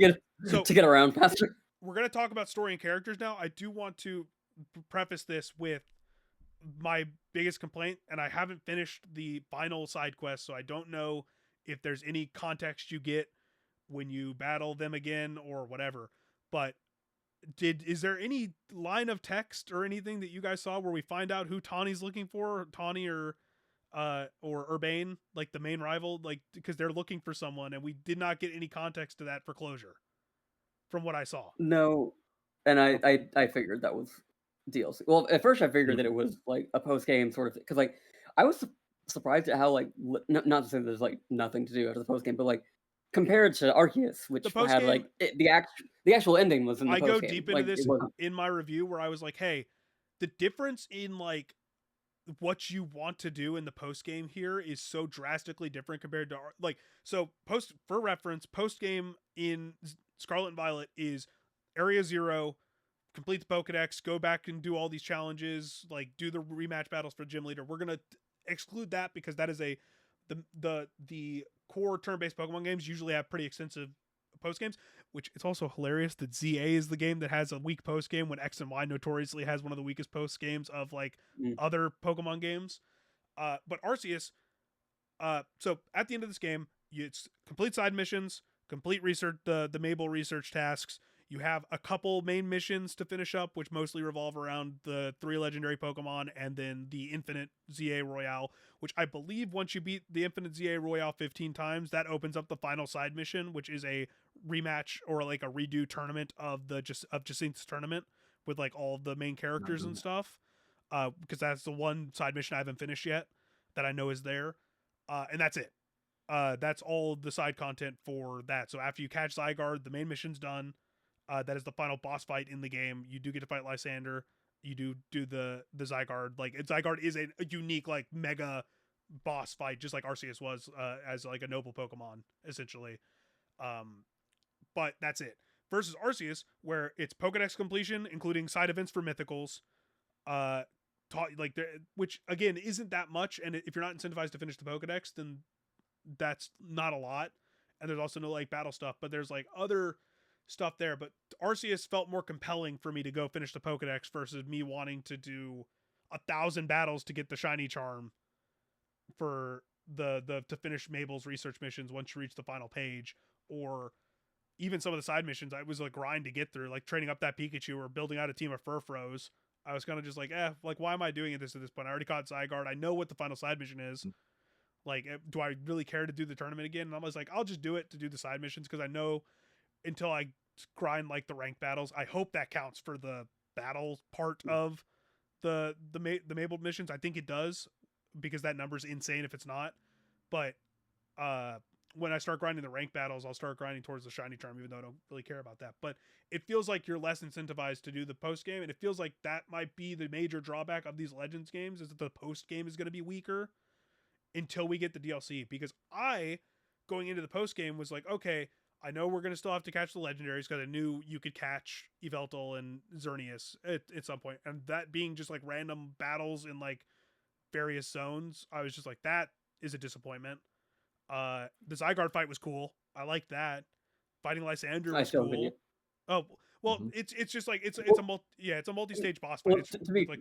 so. to get around faster. We're gonna talk about story and characters now. I do want to preface this with my biggest complaint, and I haven't finished the final side quest, so I don't know if there's any context you get when you battle them again or whatever. But is there any line of text or anything that you guys saw where we find out who Tawny's looking for, Tawny or Urbane, like the main rival, like, because they're looking for someone, and we did not get any context to that for closure from what I saw. No, and Okay. I figured that was DLC. Well, at first I figured Yeah. that it was like a post game sort of thing, because like I was surprised at how like not to say there's like nothing to do after the post game, but like compared to Arceus, The which post had game, like the actual ending was in the I go post game, deep into like it this wasn't. in my review where I was like, hey, the difference in like what you want to do in the post game here is so drastically different compared to like, so post, for reference, post game in Scarlet and Violet is Area 0, complete the Pokedex, go back and do all these challenges, like do the rematch battles for gym leader. We're gonna exclude that because that is a the core turn-based Pokemon games usually have pretty extensive post games, which it's also hilarious that ZA is the game that has a weak post game when X and Y notoriously has one of the weakest post games of like Mm. other Pokemon games. But Arceus, so at the end of this game, it's complete side missions, complete research, the Mabel research tasks. You have a couple main missions to finish up, which mostly revolve around the 3 legendary Pokemon and then the Infinite ZA Royale, which I believe once you beat the Infinite ZA Royale 15 times, that opens up the final side mission, which is a rematch or like a redo tournament of Jacinth's tournament with like all of the main Not characters doing and that. stuff. Because that's the one side mission I haven't finished yet that I know is there. And that's it. That's all the side content for that. So after you catch Zygarde, the main mission's done. That is the final boss fight in the game. You do get to fight Lysander. You do the Zygarde. Like Zygarde is a unique like mega boss fight, just like Arceus was as like a noble Pokemon essentially. But that's it. Versus Arceus, where it's Pokedex completion, including side events for mythicals, which again isn't that much. And if you're not incentivized to finish the Pokedex, then that's not a lot. And there's also no like battle stuff, but there's like other stuff there. But Arceus felt more compelling for me to go finish the Pokedex versus me wanting to do 1,000 battles to get the shiny charm for the to finish Mabel's research missions once you reach the final page, or even some of the side missions. I was like grind to get through, like training up that Pikachu or building out a team of Furfros. I was kind of just like, like why am I doing this at this point? I already caught Zygarde. I know what the final side mission is. Like, do I really care to do the tournament again? And I was like, I'll just do it to do the side missions because I know until I grind like the rank battles, I hope that counts for the battle part of the Mabel missions. I think it does because that number's insane if it's not. But when I start grinding the rank battles, I'll start grinding towards the shiny charm, even though I don't really care about that. But it feels like you're less incentivized to do the post game, and it feels like that might be the major drawback of these Legends games is that the post game is going to be weaker until we get the DLC. Because I, going into the post game, was like, okay, I know we're going to still have to catch the legendaries because I knew you could catch Yveltal and Xerneas at some point. And that being just like random battles in like various zones, I was just like, that is a disappointment. The Zygarde fight was cool. I liked that. Fighting Lysander was cool. Oh, well, it's just like it's a multi-stage boss fight. Well,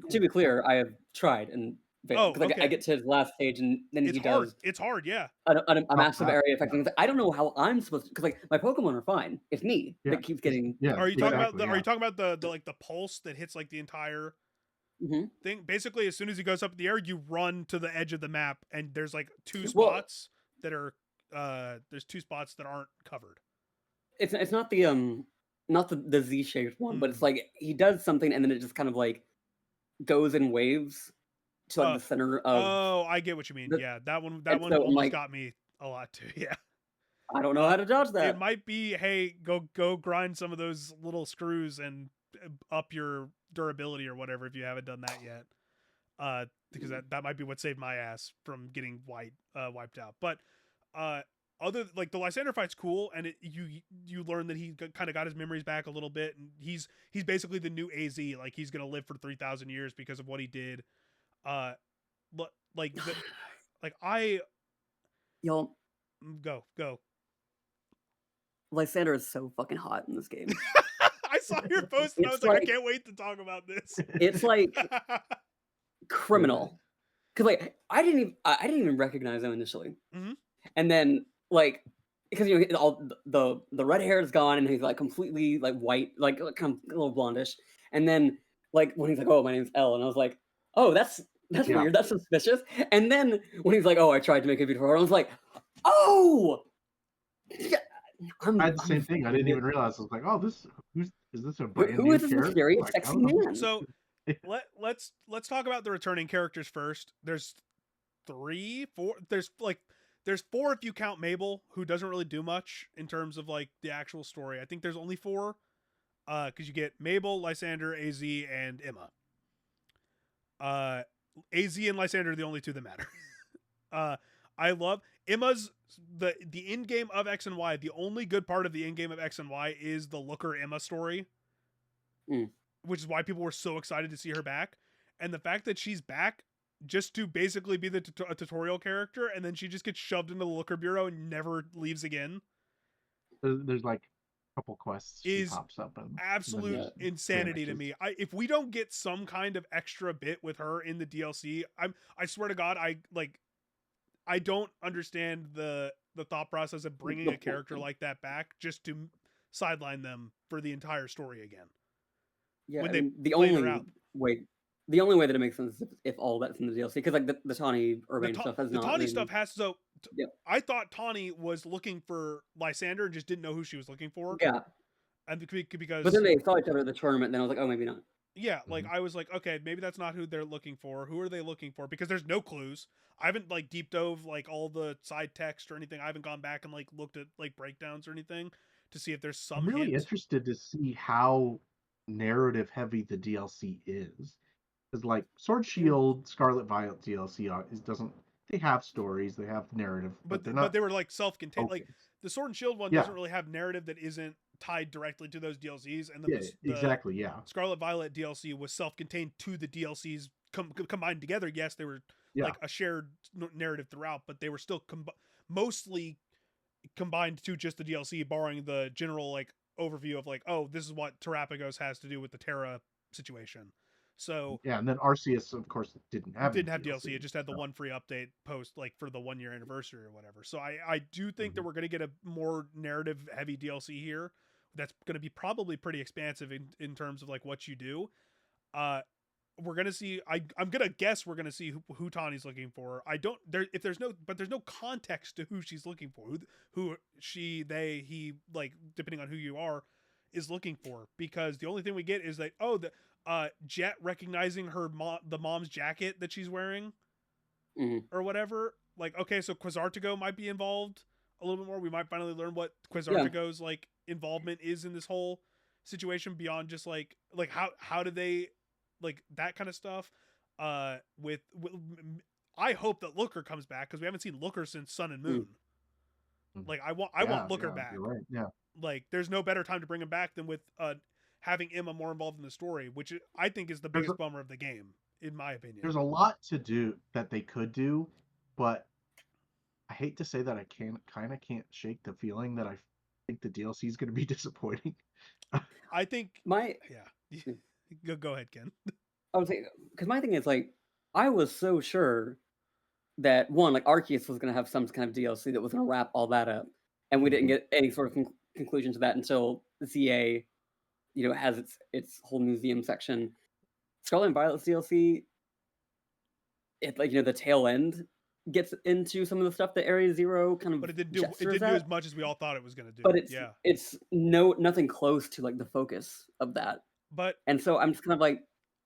to be clear, I have tried and I get to his last stage and then he does. It's hard, yeah. A massive area affecting. I don't know how I'm supposed to, because like my Pokemon are fine. It's me that keeps getting. Yeah. Are you talking about the like the pulse that hits like the entire thing? Basically, as soon as he goes up in the air, you run to the edge of the map, and there's like two spots that are there's two spots that aren't covered. It's not the Z-shaped one, but it's like he does something and then it just kind of like goes in waves to like the center of. Oh, I get what you mean. Yeah, that one almost got me a lot too. Yeah. I don't know how to dodge that. It might be, hey, go grind some of those little screws and up your durability or whatever if you haven't done that yet. Because that might be what saved my ass from getting wiped out. But other like the Lysander fight's cool, and you learn that he kind of got his memories back a little bit, and he's basically the new AZ. Like he's gonna live for 3,000 years because of what he did. Y'all go. Lysander is so fucking hot in this game. I saw your post and I was like, I can't wait to talk about this. It's like criminal, because like I didn't even recognize him initially, and then like because all the red hair is gone and he's like completely like white, like kind of a little blondish, and then like when he's like, oh, my name's Elle, and I was like, oh, that's weird, that's suspicious, and then when he's like, oh, I tried to make a beautiful heart, I was like, oh. Yeah, I had the same thing. I didn't even realize. I was like, "Oh, is this a brand who is this character?" mysterious sexy man? So let's talk about the returning characters first. There's 3, 4. There's 4 if you count Mabel, who doesn't really do much in terms of like the actual story. I think there's only 4, because you get Mabel, Lysander, AZ, and Emma. AZ and Lysander are the only 2 that matter. I love Emma's the end game of X and Y. The only good part of the end game of X and Y is the Looker Emma story, which is why people were so excited to see her back. And the fact that she's back just to basically be a tutorial character, and then she just gets shoved into the Looker Bureau and never leaves again. There's like a couple quests she pops up in. Absolute insanity to me. If we don't get some kind of extra bit with her in the DLC, I swear to God, I don't understand the thought process of bringing a character like that back just to sideline them for the entire story again. Yeah, the only way that it makes sense is if all that's in the DLC, because like the Tawny Urbane stuff has not. The Tawny stuff has I thought Tawny was looking for Lysander and just didn't know who she was looking for. Yeah, and because but then they saw each other at the tournament, and then I was like, oh, maybe not. Yeah, like I was like, okay, maybe that's not who they're looking for. Who are they looking for? Because there's no clues. I haven't like deep dove like all the side text or anything. I haven't gone back and like looked at like breakdowns or anything to see if there's I'm some really hint. interested to see how narrative heavy the DLC is. Because like Sword Shield, Scarlet Violet DLC doesn't they have stories, they have narrative, but they're But not they were like self-contained. Like focused. the Sword and Shield one Yeah, doesn't really have narrative that isn't tied directly to those DLCs, and then yeah, the exactly, yeah, Scarlet Violet DLC was self-contained to the DLCs combined together. Yes, they were yeah, like a shared narrative throughout, but they were still mostly combined to just the DLC, barring the general like overview of like, oh, this is what Terrapagos has to do with the Terra situation. So yeah. And then Arceus, of course, didn't have any didn't have DLC. It DLC. just had the So. one free update post like for the 1 year anniversary or whatever. So I do think that Mhm. we're going to get a more narrative heavy DLC here. That's going to be probably pretty expansive in terms of like what you do. Uh, we're gonna see. I'm gonna guess we're gonna see who Tawny's looking for. I don't there if there's no but there's no context to who she's looking for. Who she they he like depending on who you are is looking for, because the only thing we get is that the Jet recognizing the mom's jacket that she's wearing Mhm. or whatever. Like, okay, so Quasartigo might be involved a little bit more. We might finally learn what Yeah. Quasartigo's like involvement is in this whole situation beyond just like how did they like that kind of stuff. With I hope that Looker comes back, because we haven't seen Looker since Sun and Moon. Mm. Like I want Yeah, Looker yeah, back. you're right. Yeah, Like there's no better time to bring him back than with having Emma more involved in the story, which I think is the there's a, biggest bummer of the game, in my opinion. there's a lot to do that they could do, but I hate to say that I can't shake the feeling that I think the DLC is going to be disappointing. I think, My yeah. mm, Go ahead, Ken. I would say, because my thing is like, I was so sure that one, like Arceus was gonna have some kind of DLC that was gonna wrap all that up, and we didn't Mhm. get any sort of conclusion to that until ZA, has its whole museum section. Scarlet and Violet's DLC, it like the tail end gets into some of the stuff that Area Zero kind of But it gestures didn't do as at, much as we all thought it was going to do. but Yeah. it's nothing close to like the focus of that. But And so I'm just kind of like,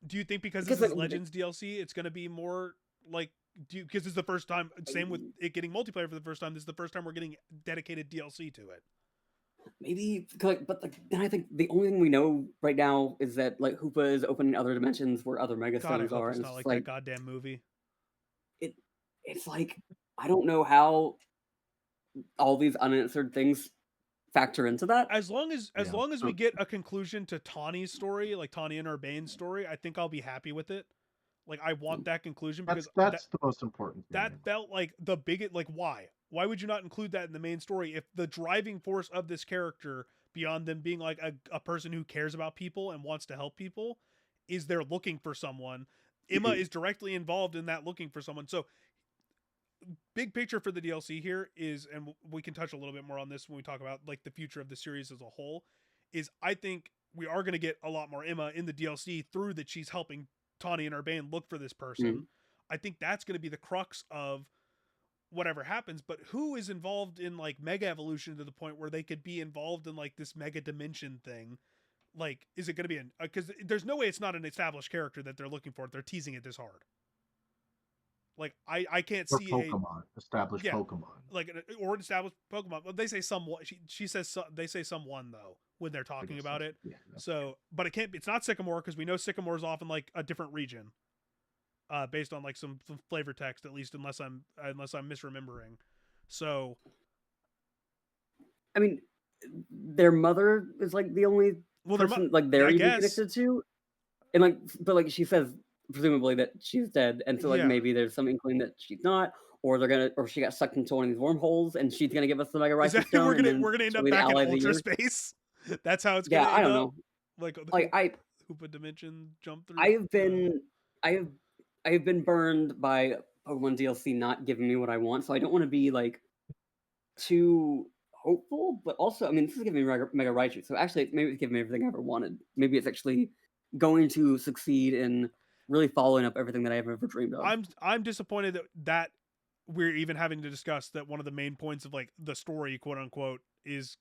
do you think because this because is Legends DLC, it's going to be more like because this is the first time, same with it getting multiplayer for the first time, this is the first time we're getting dedicated DLC to it. maybe, but like, then I think the only thing we know right now is that like Hoopa is opening other dimensions where other God, I megastones hope are, it's and not it's like like that goddamn movie. it's like I don't know how all these unanswered things factor into that. As long as Yeah. we get a conclusion to Tawny's story, like Tawny and Urbane's story, I think I'll be happy with it. Like I want that conclusion, because That's the most important thing. that felt like the biggest, like why would you not include that in the main story if the driving force of this character, beyond them being like a person who cares about people and wants to help people, is they're looking for someone. Emma is directly involved in that looking for someone. So big picture for the DLC here is, and we can touch a little bit more on this when we talk about like the future of the series as a whole, is I think we are going to get a lot more Emma in the DLC through that she's helping Tawny and Urbane look for this person. I think that's going to be the crux of whatever happens. But who is involved in like Mega Evolution to the point where they could be involved in like this Mega Dimension thing? Like, is it going to be because there's no way it's not an established character that they're looking for. They're teasing it this hard. Like I can't Or see Pokemon, established yeah, Pokemon. like or an established Pokemon. But they say someone. She says they say someone though when they're talking about it. Yeah. So, but it can't be. It's not Sycamore, because we know Sycamore is often like a different region, based on like some flavor text, at least, unless I'm misremembering. So, I mean, their mother is like the only person like they're I even guess. connected to, and like, but like she says presumably that she's dead, and so like Yeah. maybe there's some inkling that she's not, or she got sucked into one of these wormholes, and she's gonna give us the Mega Is Rising that Stone, we're and then gonna end she'll up be the back in ally of the Ultra year. Space? That's how it's Yeah, gonna I end don't up. know. Like Like Hoopa dimension jump through. I have been burned by Pokemon DLC not giving me what I want, so I don't want to be like too hopeful. But also, I mean, this is giving me Mega Raichu, so actually, maybe it's giving me everything I ever wanted. Maybe it's actually going to succeed in really following up everything that I've ever dreamed of. I'm disappointed that we're even having to discuss that one of the main points of like the story, quote unquote, is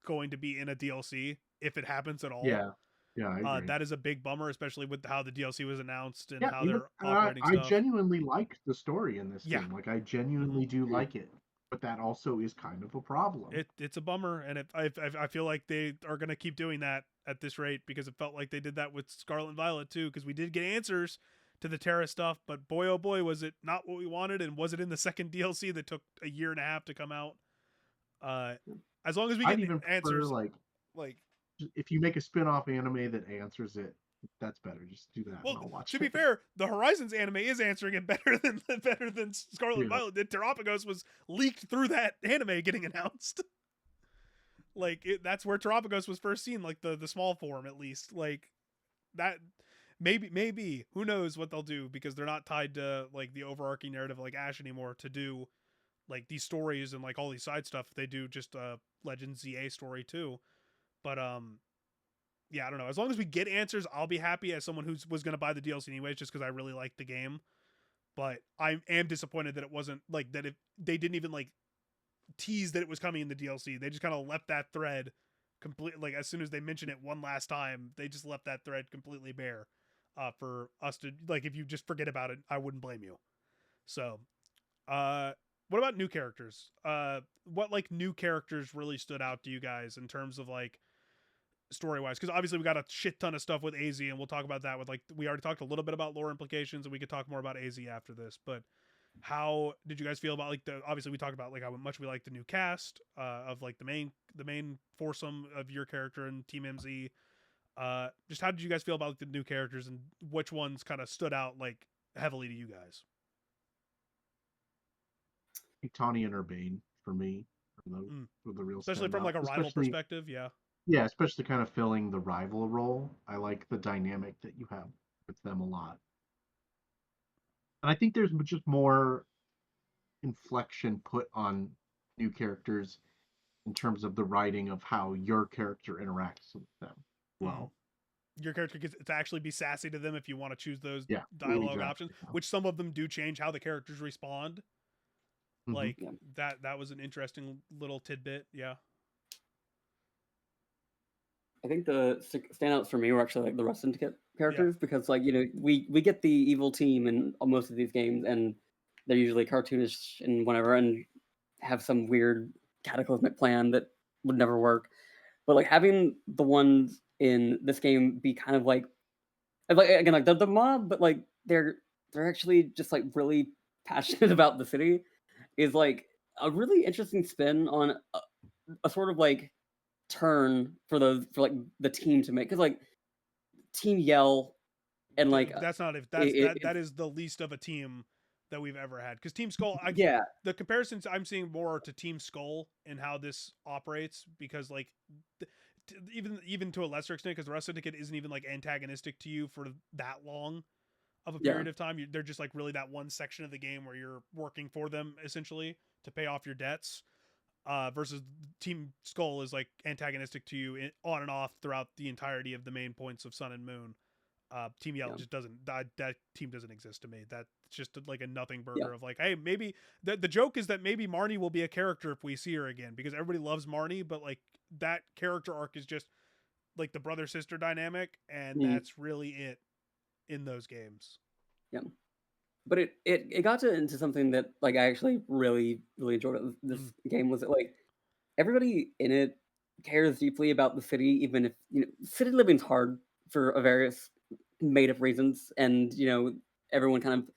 going to be in a DLC if it happens at all. Yeah, I agree. That is a big bummer, especially with how the DLC was announced and Yeah, how even they're operating I stuff. genuinely like the story in this Yeah. game. Like I genuinely do like it. but that also is kind of a problem. It's a bummer, and I feel like they are gonna keep doing that at this rate because it felt like they did that with Scarlet and Violet too. Because we did get answers to the Terra stuff, but boy oh boy was it not what we wanted, and was it in the second DLC that took a year and a half to come out. As long as we I'd get even prefer answers, like like if you make a spin-off anime that answers it, that's better. Just do that and well, I'll watch to be it. fair, the Horizons anime is answering it better than Scarlet and Yeah. Violet did. Terapagos was leaked through that anime getting announced. Like that's where Terapagos was first seen, like the small form at least. Like that maybe who knows what they'll do because they're not tied to like the overarching narrative like Ash anymore to do like these stories and like all these side stuff. They do just a Legends ZA story too. But yeah, I don't know. As long as we get answers, I'll be happy as someone who was going to buy the DLC anyways just cuz I really like the game. But I am disappointed that it wasn't like that if they didn't even like tease that it was coming in the DLC. They just kind of left that thread complete. Like as soon as they mention it one last time, they just left that thread completely bare for us to like. If you just forget about it, I wouldn't blame you. So, what about new characters? What like new characters really stood out to you guys in terms of like story wise? Because obviously we got a shit ton of stuff with AZ, and we'll talk about that with like we already talked a little bit about lore implications, and we could talk more about AZ after this, but how did you guys feel about like the obviously we talked about like how much we like the new cast of like the main foursome of your character and Team MZ. Just how did you guys feel about like, the new characters and which ones kind of stood out like heavily to you guys? Tawny and Urbane for me Mm. for the real Especially from standout. like a rival Especially perspective, yeah. yeah, especially kind of filling the rival role. I like the dynamic that you have with them a lot. And I think there's just more inflection put on new characters in terms of the writing of how your character interacts with them. Mm. Well, Your character gets to actually be sassy to them if you want to choose those yeah, dialogue exactly. options, which some of them do change how the characters respond. Mm-hmm. Like that was an interesting little tidbit, yeah. I think the standouts for me were actually like the Rust Syndicate characters because like we get the evil team in most of these games and they're usually cartoonish and whatever and have some weird cataclysmic plan that would never work. But like having the ones in this game be kind of like again like the mob, but like they're actually just like really passionate about the city is like a really interesting spin on a sort of like turn for like the team to make because like Team Yell and like That's not if that is the least of a team that we've ever had because Team Skull yeah the comparisons I'm seeing more to Team Skull and how this operates because like even to a lesser extent because the Rust Syndicate isn't even like antagonistic to you for that long of a period of time. They're just like really that one section of the game where you're working for them essentially to pay off your debts. Versus Team Skull is like antagonistic to you on and off throughout the entirety of the main points of Sun and Moon. Team Yell just doesn't that team doesn't exist to me. That's just like a nothing burger of like, hey, maybe the joke is that maybe Marnie will be a character if we see her again because everybody loves Marnie, but like that character arc is just like the brother sister dynamic, and that's really it in those games. Yeah. But it got into something that like I actually really enjoyed this game was that like everybody in it cares deeply about the city, even if city living's hard for a various made up reasons, and everyone kind of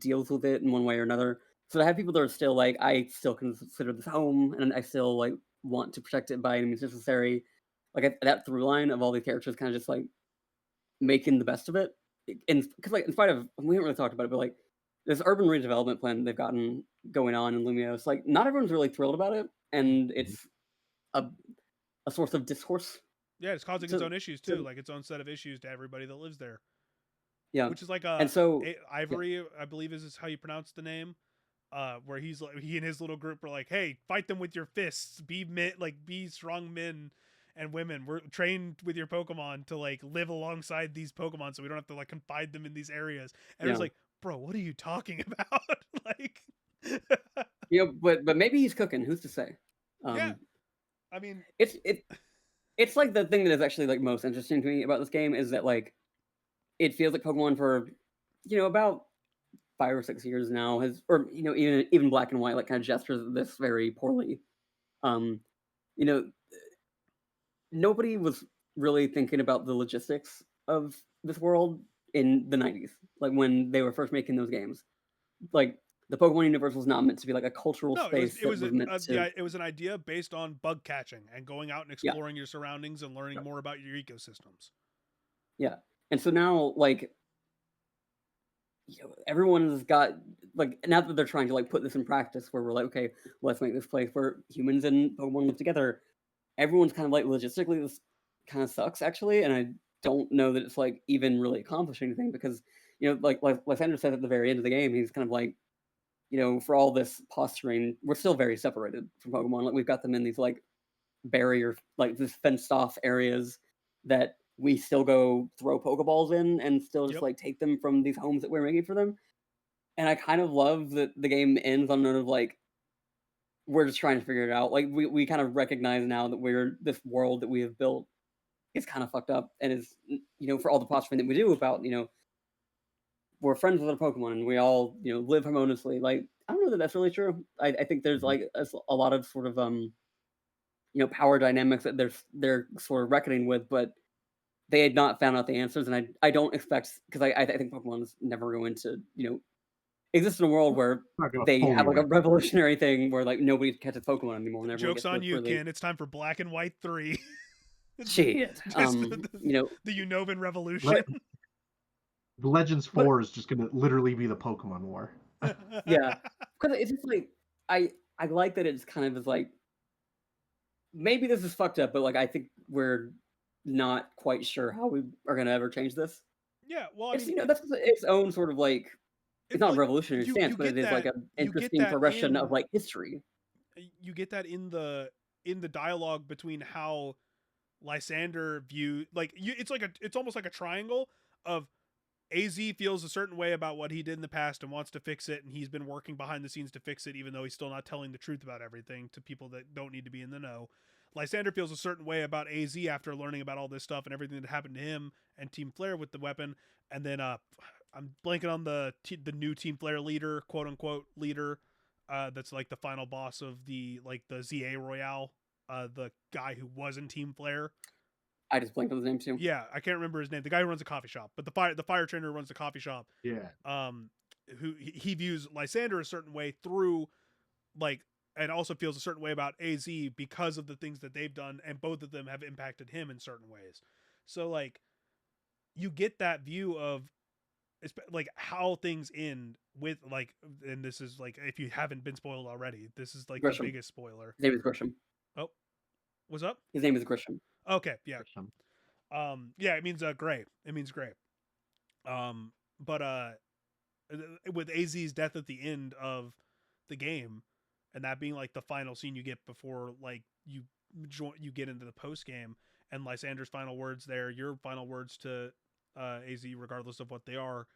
deals with it in one way or another. So to have people that are still like, I still consider this home, and I still like want to protect it by any means necessary. Like that through line of all these characters kind of just like making the best of it, and because like in spite of we haven't really talked about it, but like this urban redevelopment plan they've gotten going on in Lumios, like not everyone's really thrilled about it, and it's a source of discourse. Yeah, it's causing its own issues too, like its own set of issues to everybody that lives there. Yeah, which is like and so Ivory, I believe is how you pronounce the name. Where he's like he and his little group are like, hey, fight them with your fists, be strong men and women. We're trained with your Pokemon to like live alongside these Pokemon, so we don't have to like confide them in these areas. And it was like, bro, what are you talking about? Like, but maybe he's cooking. Who's to say? Yeah, I mean, it's like the thing that is actually like most interesting to me about this game is that like it feels like Pokemon for about 5 or 6 years now has, or even Black and White like kind of gestures at this very poorly. Um, you know, nobody was really thinking about the logistics of this world in the 90s, like when they were first making those games. Like the Pokemon universe was not meant to be like a cultural No, space that was meant to. it was an idea based on bug catching and going out and Yeah, exploring your surroundings and learning more about your ecosystems. yeah. And so now, like, everyone has got, like, now that they're trying to like put this in practice, where we're like, okay, let's make this place where humans and Pokemon live together. Everyone's kind of like, logistically, this kind of sucks actually, and I don't know that it's like even really accomplishing anything, because like Lysander said at the very end of the game, he's kind of like, for all this posturing, we're still very separated from Pokemon. Like we've got them in these like barrier, like this fenced off areas that we still go throw Pokeballs in and still just Yep. like take them from these homes that we're making for them. And I kind of love that the game ends on a note of like, we're just trying to figure it out. Like we kind of recognize now that we're this world that we have built is kind of fucked up, and is for all the posturing that we do about we're friends with our Pokemon and we all live harmoniously. Like I don't know that that's really true. I think there's like a lot of sort of power dynamics that they're sort of reckoning with, but they had not found out the answers, and I don't expect, because I think Pokemon is never going to exist in a world where Not gonna they fully have like a reckon. revolutionary thing where like nobody catches Pokemon anymore and everyone Joke's gets to on live you, freely. Ken. It's time for Black and White 3. Shit. Just the Unovan revolution. The Legends But 4 is just gonna literally be the Pokemon War. yeah, because it's just like I like that it's kind of is like, maybe this is fucked up, but like I think we're not quite sure how we are gonna ever change this. Yeah, well, I It's mean, that's its own sort of like, it's it not a like revolutionary stance, you but get it is like that an interesting progression of like history. you get that in the dialogue between how Lysander it's almost like a triangle of AZ feels a certain way about what he did in the past and wants to fix it, and he's been working behind the scenes to fix it, even though he's still not telling the truth about everything to people that don't need to be in the know. Lysander feels a certain way about AZ after learning about all this stuff and everything that happened to him and Team Flare with the weapon. And then I'm blanking on the new Team Flare leader, quote unquote leader, that's like the final boss of the ZA Royale, the guy who was in Team Flare. I just blanked on his name too. Yeah, I can't remember his name. The guy who runs a coffee shop, but the fire trainer who runs the coffee shop. Yeah. Who he views Lysander a certain way through, like, and also feels a certain way about AZ because of the things that they've done, and both of them have impacted him in certain ways. So like, you get that view of like how things end with like, and this is like, if you haven't been spoiled already, this is like Grisham. the biggest spoiler. His name is Grisham. Oh, what's up? His name is Grisham. Okay, yeah. Yeah, it means gray. It means gray. But with AZ's death at the end of the game, and that being like the final scene you get before like you get into the post game, and Lysander's final words there, your final words to AZ, regardless of what they are,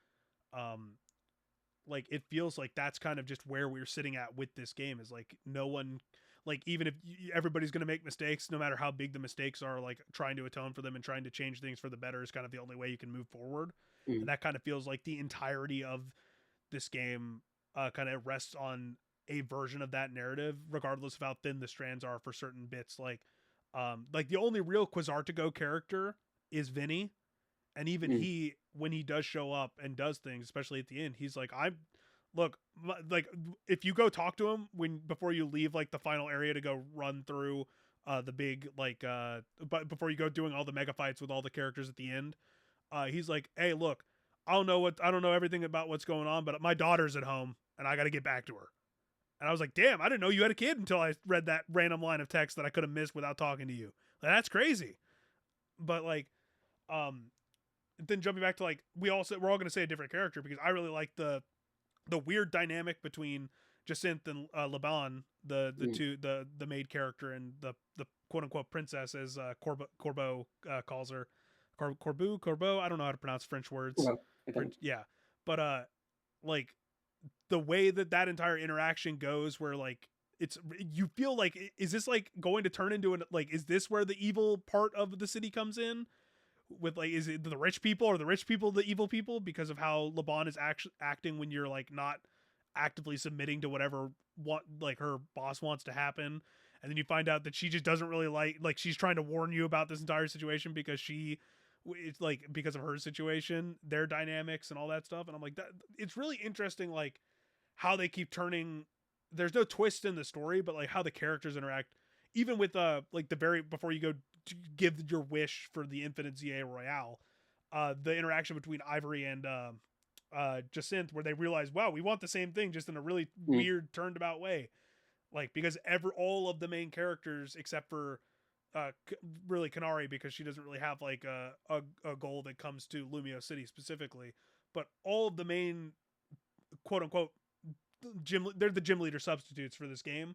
like it feels like that's kind of just where we're sitting at with this game, is like no one, like even if everybody's going to make mistakes, no matter how big the mistakes are, like trying to atone for them and trying to change things for the better is kind of the only way you can move forward. And that kind of feels like the entirety of this game kind of rests on a version of that narrative, regardless of how thin the strands are for certain bits. Like the only real Quasartigo character is Vinny, and even he, when he does show up and does things, especially at the end, he's like, like if you go talk to him before you leave like the final area to go run through the big but before you go doing all the mega fights with all the characters at the end, he's like, hey, look, I don't know everything about what's going on, but my daughter's at home and I got to get back to her. And I was like, damn, I didn't know you had a kid until I read that random line of text that I could have missed without talking to you. That's crazy. But like, then jumping back to like, we're all going to say a different character, because I really like the weird dynamic between Jacinth and Laban, the maid character, and the quote unquote princess, as Corbeau calls her. Corbeau. I don't know how to pronounce French words. Yeah, but like the way that entire interaction goes, where like you feel like, is this like going to turn into is this where the evil part of the city comes in? with like, is it the rich people or the rich people the evil people because of how LeBon is actually acting when you're like not actively submitting to whatever what like her boss wants to happen, and then you find out that she just doesn't really like she's trying to warn you about this entire situation because it's like because of her situation, their dynamics and all that stuff, and I'm like that it's really interesting like how they keep turning. There's no twist in the story, but like how the characters interact, even with like the very before you go to give your wish for the Infinite ZA Royale, the interaction between Ivory and Jacinth, where they realize, wow, we want the same thing, just in a really weird turned about way. Like because all of the main characters except for really Kanari, because she doesn't really have like a goal that comes to Lumio City specifically, but all of the main quote unquote they're the gym leader substitutes for this game.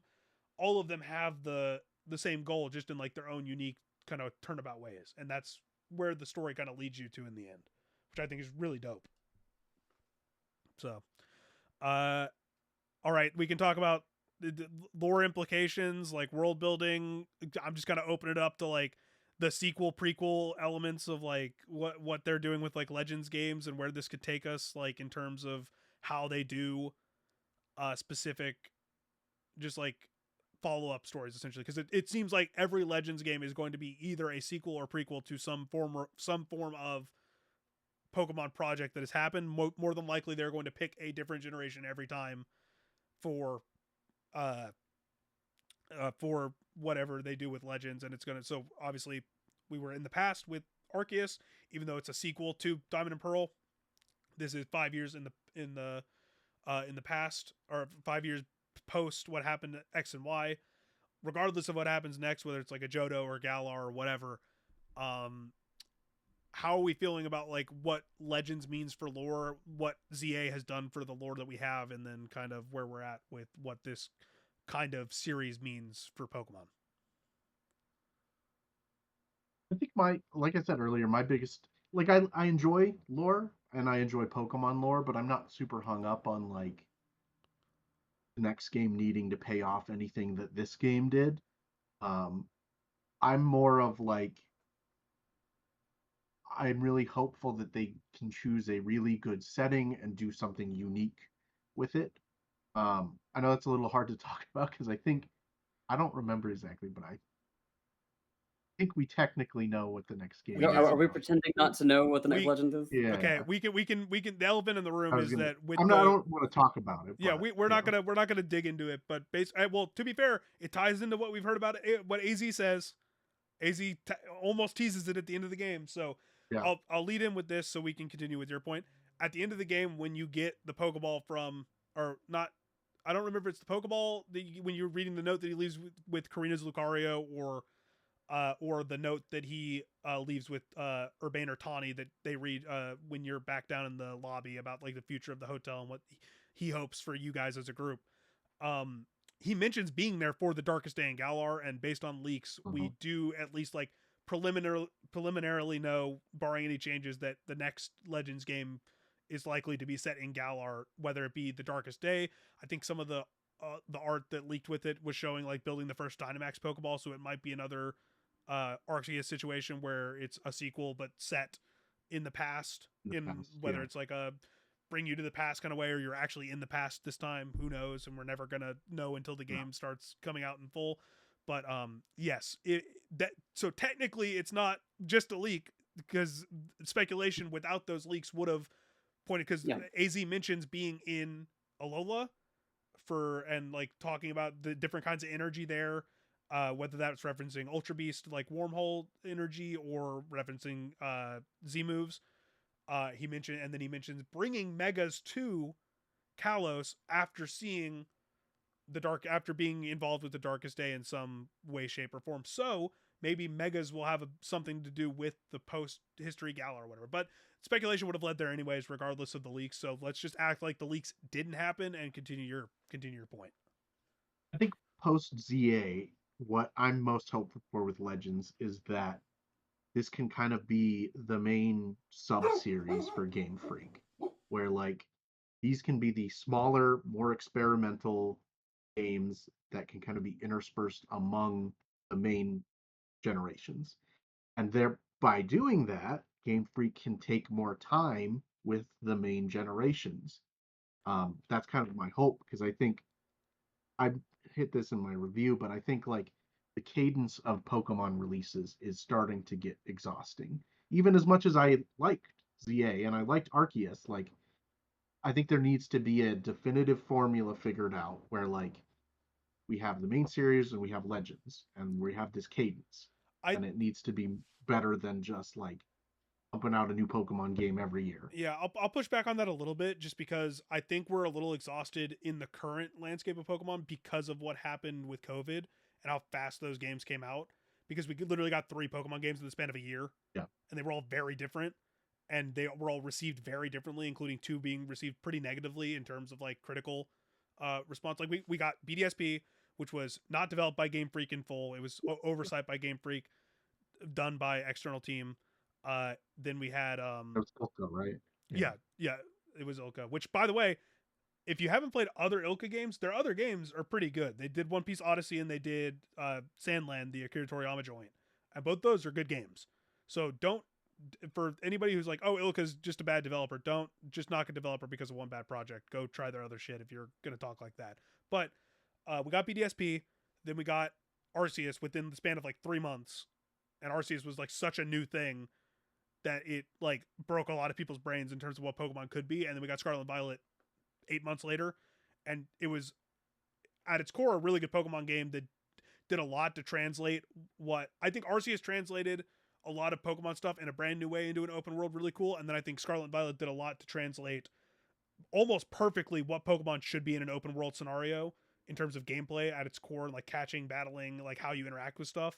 All of them have the same goal, just in like their own unique kind of turnabout ways, and that's where the story kind of leads you to in the end, which I think is really dope. So, all right, we can talk about the lore implications, like world building. I'm just gonna open it up to like the sequel prequel elements of like what they're doing with like Legends games and where this could take us, like in terms of how they do specific just like follow-up stories essentially, because it seems like every Legends game is going to be either a sequel or prequel to some form of Pokemon project that has happened. More than likely they're going to pick a different generation every time for for whatever they do with Legends, and it's gonna, so obviously we were in the past with Arceus, even though it's a sequel to Diamond and Pearl. This is 5 years in the past, or 5 years post what happened to X and Y. Regardless of what happens next, whether it's like a Johto or Galar or whatever, how are we feeling about like what Legends means for lore, what ZA has done for the lore that we have, and then kind of where we're at with what this kind of series means for Pokemon? I think like I said earlier, my biggest, like I enjoy lore and I enjoy Pokemon lore, but I'm not super hung up on like the next game needing to pay off anything that this game did. I'm more of like, I'm really hopeful that they can choose a really good setting and do something unique with it. I know that's a little hard to talk about because I don't remember exactly, but I think we technically know what the next game is. Are we pretending not to know what the next Legend is? Yeah. Okay, we can. The elephant in the room is that with I don't want to talk about it. Yeah, but, we're not gonna dig into it, but well, to be fair, it ties into what we've heard about it, what AZ says. AZ almost teases it at the end of the game, so yeah. I'll lead in with this so we can continue with your point. At the end of the game, when you get the Pokeball from, or not, I don't remember if it's the Pokeball when you're reading the note that he leaves with Karina's Lucario, or the note that he leaves with Urbane or Tawny that they read when you're back down in the lobby about like the future of the hotel and what he hopes for you guys as a group. He mentions being there for the Darkest Day in Galar, and based on leaks, we do at least like preliminarily know, barring any changes, that the next Legends game is likely to be set in Galar, whether it be the Darkest Day. I think some of the art that leaked with it was showing like building the first Dynamax Pokeball, so it might be another Arceus situation where it's a sequel but set in the past, whether it's like a bring you to the past kind of way, or you're actually in the past this time. Who knows? And we're never gonna know until the game starts coming out in full. But yes, so technically it's not just a leak, because speculation without those leaks would have pointed, because AZ mentions being in Alola and like talking about the different kinds of energy there, whether that's referencing Ultra Beast like wormhole energy or referencing Z moves. He mentioned, and then he mentions bringing Megas to Kalos after seeing after being involved with the Darkest Day in some way, shape, or form. So maybe Megas will have something to do with the post history Galar or whatever. But speculation would have led there anyways, regardless of the leaks. So let's just act like the leaks didn't happen and continue your point. I think post ZA, what I'm most hopeful for with Legends is that this can kind of be the main sub-series for Game Freak, where like these can be the smaller, more experimental games that can kind of be interspersed among the main generations. And by doing that, Game Freak can take more time with the main generations. That's kind of my hope, because I think I hit this in my review, but I think like the cadence of Pokemon releases is starting to get exhausting. Even as much as I liked ZA and I liked Arceus, like I think there needs to be a definitive formula figured out where like we have the main series and we have Legends and we have this cadence, I and it needs to be better than just like pumping out a new Pokemon game every year. Yeah, I'll push back on that a little bit just because I think we're a little exhausted in the current landscape of Pokemon because of what happened with COVID and how fast those games came out. Because we literally got 3 Pokemon games in the span of a year. Yeah. And they were all very different. And they were all received very differently, including 2 being received pretty negatively in terms of like critical response. Like we got BDSP, which was not developed by Game Freak in full. It was oversight by Game Freak, done by external team. Then we had That was Ilka, right? yeah, it was Ilka. Which, by the way, if you haven't played other Ilka games, their other games are pretty good. They did One Piece Odyssey and they did Sandland, the Akira Toriyama joint, and both those are good games. So don't, for anybody who's like, oh, Ilka's just a bad developer, don't just knock a developer because of one bad project. Go try their other shit if you're gonna talk like that. But we got BDSP, then we got Arceus within the span of like 3 months, and Arceus was like such a new thing that it like broke a lot of people's brains in terms of what Pokemon could be. And then we got Scarlet and Violet 8 months later, and it was at its core a really good Pokemon game that did a lot to translate what I think Arceus translated a lot of Pokemon stuff in a brand new way into an open world really cool. And then I think Scarlet and Violet did a lot to translate almost perfectly what Pokemon should be in an open world scenario in terms of gameplay at its core, like catching, battling, like how you interact with stuff.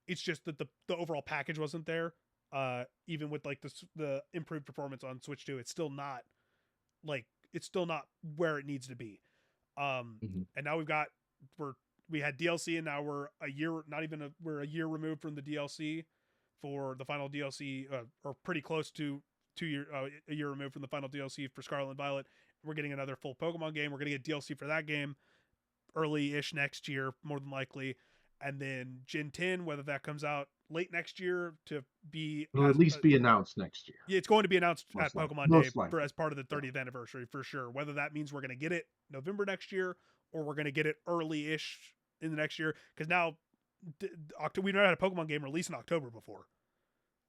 It's just that the overall package wasn't there. Even with like the improved performance on Switch 2, it's still not like where it needs to be. And now we had DLC, and now we're a year, we're a year removed from the DLC for the final DLC, or pretty close to a year removed from the final DLC for Scarlet and Violet. We're getting another full Pokemon game. We're gonna get DLC for that game early-ish next year, more than likely, and then Gen 10, whether that comes out late next year to be It'll at least be announced next year. Yeah, it's going to be announced at Pokemon Day as part of the 30th anniversary for sure. Whether that means we're going to get it November next year or we're going to get it early-ish in the next year, because now we never had a Pokemon game release in October before.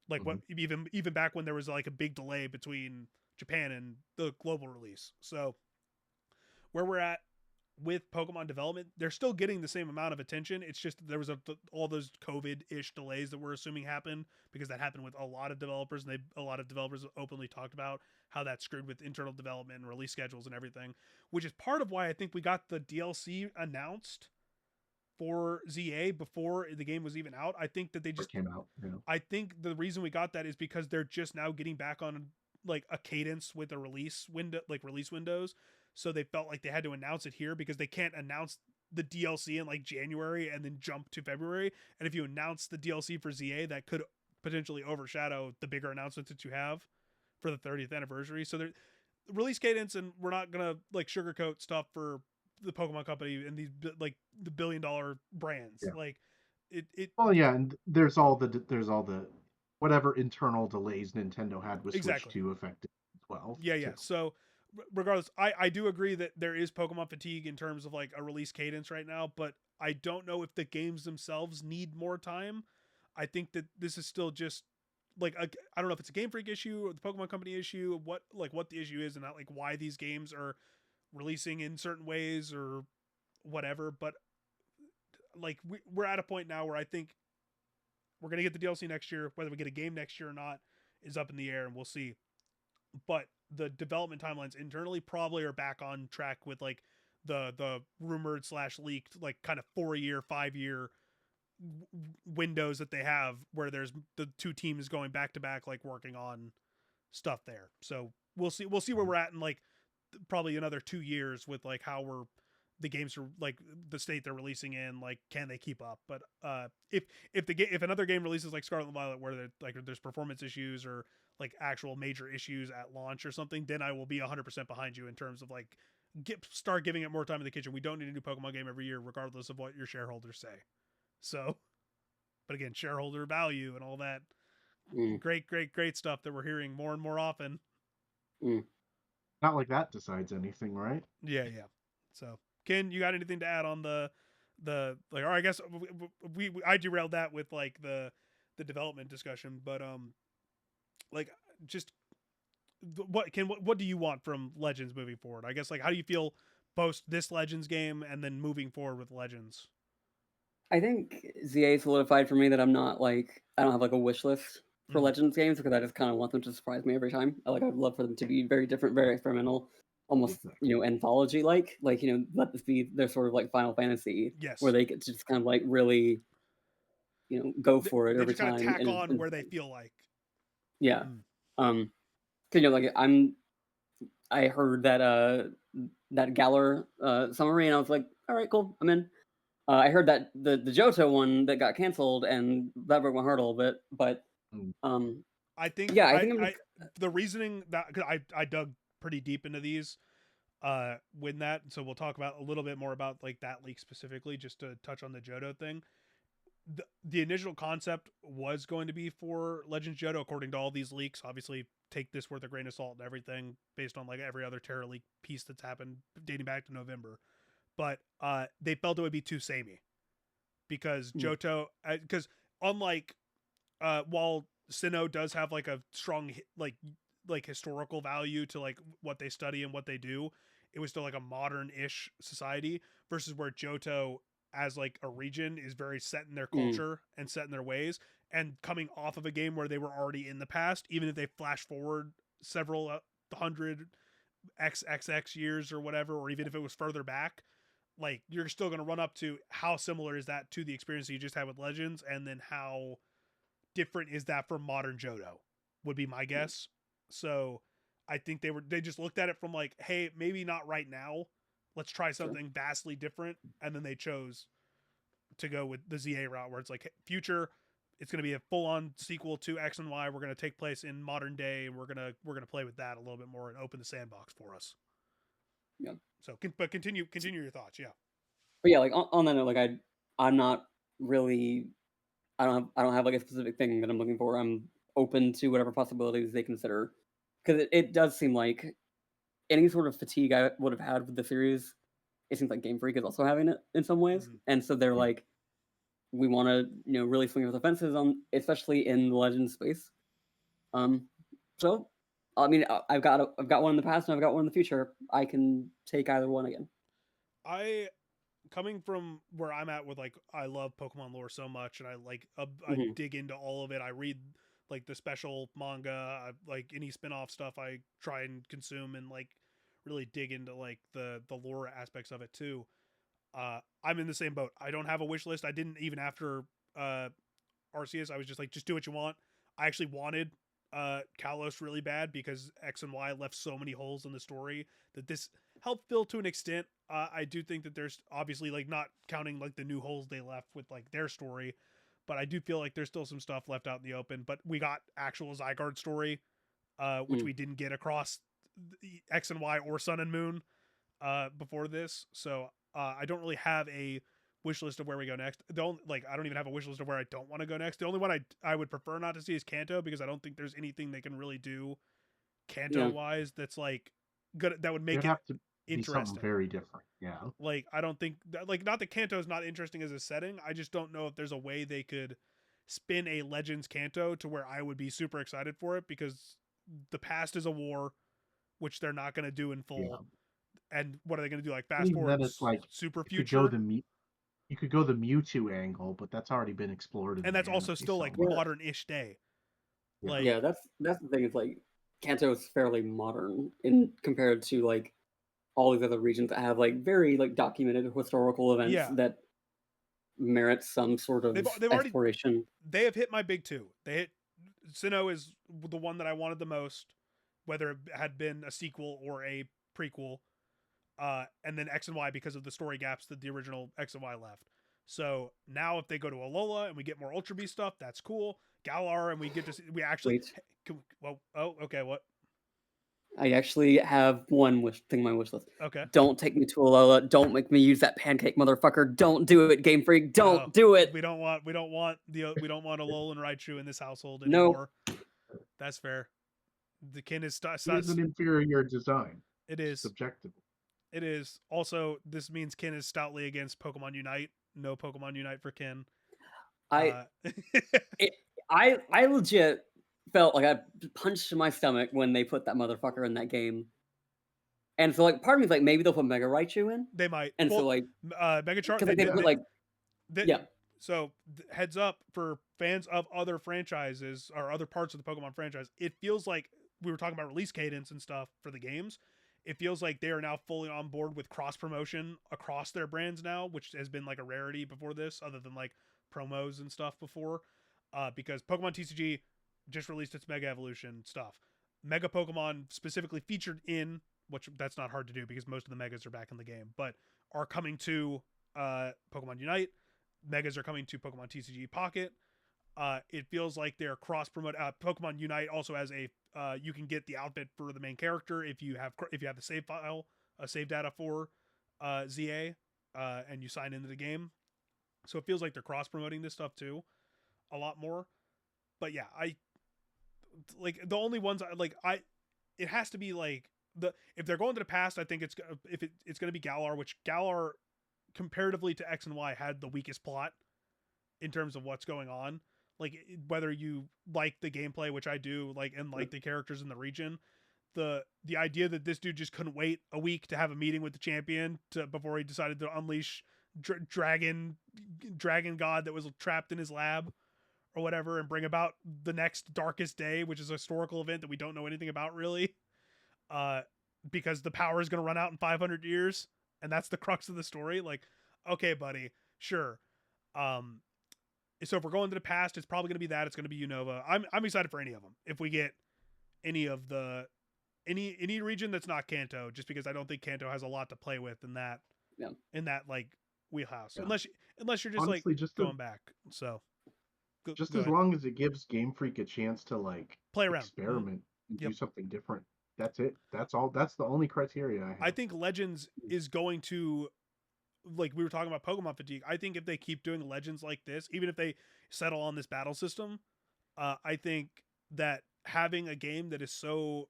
Like what even back when there was like a big delay between Japan and the global release. So where we're at with Pokemon development, they're still getting the same amount of attention. It's just that there was all those COVID-ish delays that we're assuming happened, because that happened with a lot of developers, and a lot of developers openly talked about how that screwed with internal development and release schedules and everything, which is part of why I think we got the DLC announced for ZA before the game was even out. I think that they just came out. Yeah. I think the reason we got that is because they're just now getting back on like a cadence with the release windows. So they felt like they had to announce it here, because they can't announce the DLC in like January and then jump to February. And if you announce the DLC for ZA, that could potentially overshadow the bigger announcements that you have for the 30th anniversary. So the release cadence, and we're not going to like sugarcoat stuff for the Pokemon Company and these like the $1 billion brands. Yeah. Like it. Well, yeah, and there's all the whatever internal delays Nintendo had with Switch 2 affected as well. Yeah, yeah. So regardless, I do agree that there is Pokemon fatigue in terms of like a release cadence right now, but I don't know if the games themselves need more time. I think that this is still just like I don't know if it's a Game Freak issue or the Pokemon Company issue, what the issue is, and not like why these games are releasing in certain ways or whatever. But like we're at a point now where I think we're gonna get the DLC next year. Whether we get a game next year or not is up in the air, and we'll see. But the development timelines internally probably are back on track with like the rumored / leaked like kind of 4-year, 5-year windows that they have, where there's the 2 teams going back to back, like working on stuff there. So we'll see where we're at in like probably another 2 years with like how the games are like the state they're releasing in, like can they keep up? But if another game releases like Scarlet and Violet where there's performance issues or like actual major issues at launch or something, then I will be 100% behind you in terms of like start giving it more time in the kitchen. We don't need a new Pokemon game every year, regardless of what your shareholders say. So, but again, shareholder value and all that Mm. Great stuff that we're hearing more and more often. Mm. Not like that decides anything, right? Yeah. So, Ken, you got anything to add on the like? Or I guess I derailed that with like the development discussion, but like just what do you want from Legends moving forward? I guess like how do you feel post this Legends game and then moving forward with Legends? I think ZA solidified for me that I'm not like I don't have like a wish list for Mhm. Legends games because I just kind of want them to surprise me every time. I'd love for them to be very different, very experimental, almost Exactly. anthology like let this be their sort of like Final Fantasy where Yes. they get to just kind of like really go They, for it they every just kind of time tack on where they feel like. yeah. Mm. 'Cause, like I heard that Galar summary and I was like, all right, cool, I'm in. I heard that the Johto one that got canceled and that broke my heart a little bit, but Mm. I think yeah, I think I'm just the reasoning that cause I dug pretty deep into these with that, so we'll talk about a little bit more about like that leak specifically, just to touch on the Johto thing. The initial concept was going to be for Legends Johto, according to all these leaks. Obviously, take this with a grain of salt and everything, based on like every other Terra leak piece that's happened dating back to November. But they felt it would be too samey because Johto, because unlike while Sinnoh does have like a strong like historical value to like what they study and what they do, it was still like a modern-ish society versus where Johto as like a region is very set in their culture and set in their ways, and coming off of a game where they were already in the past, even if they flash forward several hundred xxx years or whatever, or even if it was further back, like you're still going to run up to how similar is that to the experience that you just had with Legends, and then how different is that from modern Johto would be my guess. So I think they just looked at it from like, hey, maybe not right now, let's try something vastly different, and then they chose to go with the ZA route where it's like future, it's going to be a full-on sequel to X and Y. We're going to take place in modern day, and we're going to play with that a little bit more and open the sandbox for us. yeah. So but continue your thoughts. Yeah. But yeah, like on that note, like I'm not really I don't have like a specific thing that I'm looking for. I'm open to whatever possibilities they consider because it does seem like any sort of fatigue I would have had with the series, it seems like Game Freak is also having it in some ways, and so they're like, we want to really swing for the fences on, especially in the Legends space. So I mean, I've got one in the past and I've got one in the future. I can take either one again. I coming from where I'm at with like I love Pokemon lore so much, and I like I dig into all of it. I read like the special manga, like any spin-off stuff I try and consume and like really dig into like the lore aspects of it too. I'm in the same boat. I don't have a wish list. I didn't even after Arceus. I was just like, just do what you want. I actually wanted Kalos really bad because X and Y left so many holes in the story that this helped fill to an extent. I do think that there's obviously like not counting like the new holes they left with like their story, but I do feel like there's still some stuff left out in the open. But we got actual Zygarde story, which we didn't get across X and Y or Sun and Moon before this. So I don't really have a wish list of where we go next. I don't even have a wish list of where I don't want to go next. The only one I would prefer not to see is Kanto, because I don't think there's anything they can really do Kanto wise that's like good that would make it have to be interesting. something very different. Yeah. Like I don't think like not that Kanto is not interesting as a setting. I just don't know if there's a way they could spin a Legends Kanto to where I would be super excited for it, because the past is a war, which they're not going to do in full. Yeah. And what are they going to do? Like fast Even forward then, it's like super you future? you could go the Mewtwo angle, but that's already been explored. And that's also still like modern-ish day. Yeah. Like, yeah, that's the thing. It's like Kanto is fairly modern in compared to like all these other regions that have like very like documented historical events that merit some sort of exploration. They have hit my big two. They hit Sinnoh is the one that I wanted the most, whether it had been a sequel or a prequel. And then X and Y because of the story gaps that the original X and Y left. So now if they go to Alola and we get more Ultra Beast stuff, that's cool. Galar and we get to see, we actually okay, what? I actually have one thing on my wish list. Okay. Don't take me to Alola. Don't make me use that pancake, motherfucker. Don't do it, Game Freak. Don't do it. We don't want Alolan Raichu in this household anymore. That's fair. The kin is It is an inferior design. It is subjective. It is. Also, this means Kin is stoutly against Pokemon Unite. No Pokemon Unite for Kin. I legit felt like I punched my stomach when they put that motherfucker in that game. And so, like, part of me is like, maybe they'll put Mega Raichu in. They might. And so, like, Megachar. because they put like, yeah. So heads up for fans of other franchises or other parts of the Pokemon franchise. It feels like we were talking about release cadence and stuff for the games. It feels like they are now fully on board with cross promotion across their brands now, which has been like a rarity before this, other than like promos and stuff before. Because Pokemon TCG just released its Mega Evolution stuff. Mega Pokemon specifically featured in, which that's not hard to do because most of the Megas are back in the game, but are coming to Pokemon Unite. Megas are coming to Pokemon TCG Pocket. It feels like they're cross promote. Pokemon Unite also has a you can get the outfit for the main character if you have the save file, save data for ZA, and you sign into the game. So it feels like they're cross promoting this stuff too, a lot more. But yeah, I like the only ones it has to be like if they're going to the past, I think it's going to be Galar, which Galar comparatively to X and Y had the weakest plot in terms of what's going on. Like whether you like the gameplay, which I do, like and like the characters in the region, the idea that this dude just couldn't wait a week to have a meeting with the champion before he decided to unleash dragon god that was trapped in his lab or whatever and bring about the next Darkest Day, which is a historical event that we don't know anything about really, because the power is going to run out in 500 years. And that's the crux of the story. Like, okay, buddy, sure. So if we're going to the past, it's probably going to be that. It's going to be Unova. I'm excited for any of them. If we get any of the any region that's not Kanto, just because I don't think Kanto has a lot to play with in that like wheelhouse. Yeah. Unless you're just honestly, just going back. So just as long as it gives Game Freak a chance to like play around, experiment, and do something different. That's it. That's all. That's the only criteria I have. I think Legends is going to, like we were talking about Pokemon fatigue. I think if they keep doing Legends like this, even if they settle on this battle system, I think that having a game that is so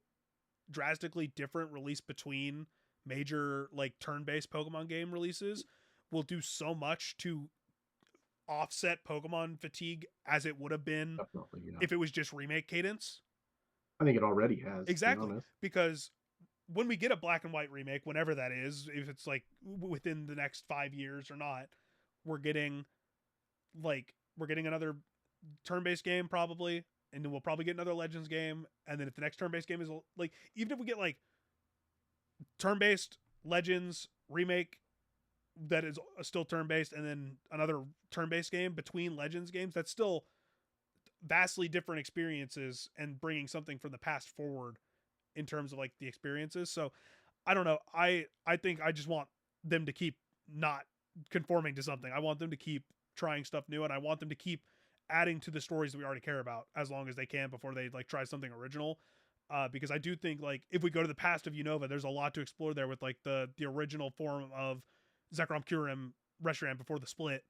drastically different released between major like turn-based Pokemon game releases will do so much to offset Pokemon fatigue as it would have been if it was just remake cadence. I think it already has. Exactly. Because when we get a Black and White remake, whenever that is, if it's like within the next 5 years or not, we're getting another turn-based game probably, and then we'll probably get another Legends game. And then if the next turn-based game is like, even if we get like turn-based Legends remake that is still turn-based and then another turn-based game between Legends games, that's still vastly different experiences and bringing something from the past forward in terms of like the experiences. So I don't know. I think I just want them to keep not conforming to something. I want them to keep trying stuff new, and I want them to keep adding to the stories that we already care about as long as they can before they like try something original. Because I do think like if we go to the past of Unova, there's a lot to explore there with like the original form of Zekrom, Kyurem, Reshiram before the split.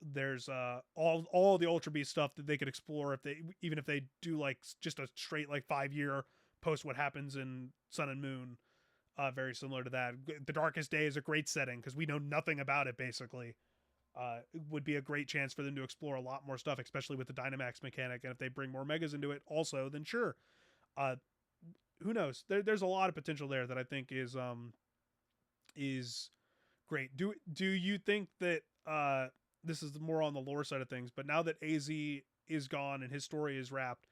There's all the Ultra Beast stuff that they could explore if they do like just a straight like 5-year post what happens in Sun and Moon. Very similar to that. The Darkest Day is a great setting because we know nothing about it basically. It would be a great chance for them to explore a lot more stuff, especially with the Dynamax mechanic. And if they bring more Megas into it also, then sure. Who knows? There's a lot of potential there that I think is great. Do you think that this is more on the lore side of things, but now that AZ is gone and his story is wrapped,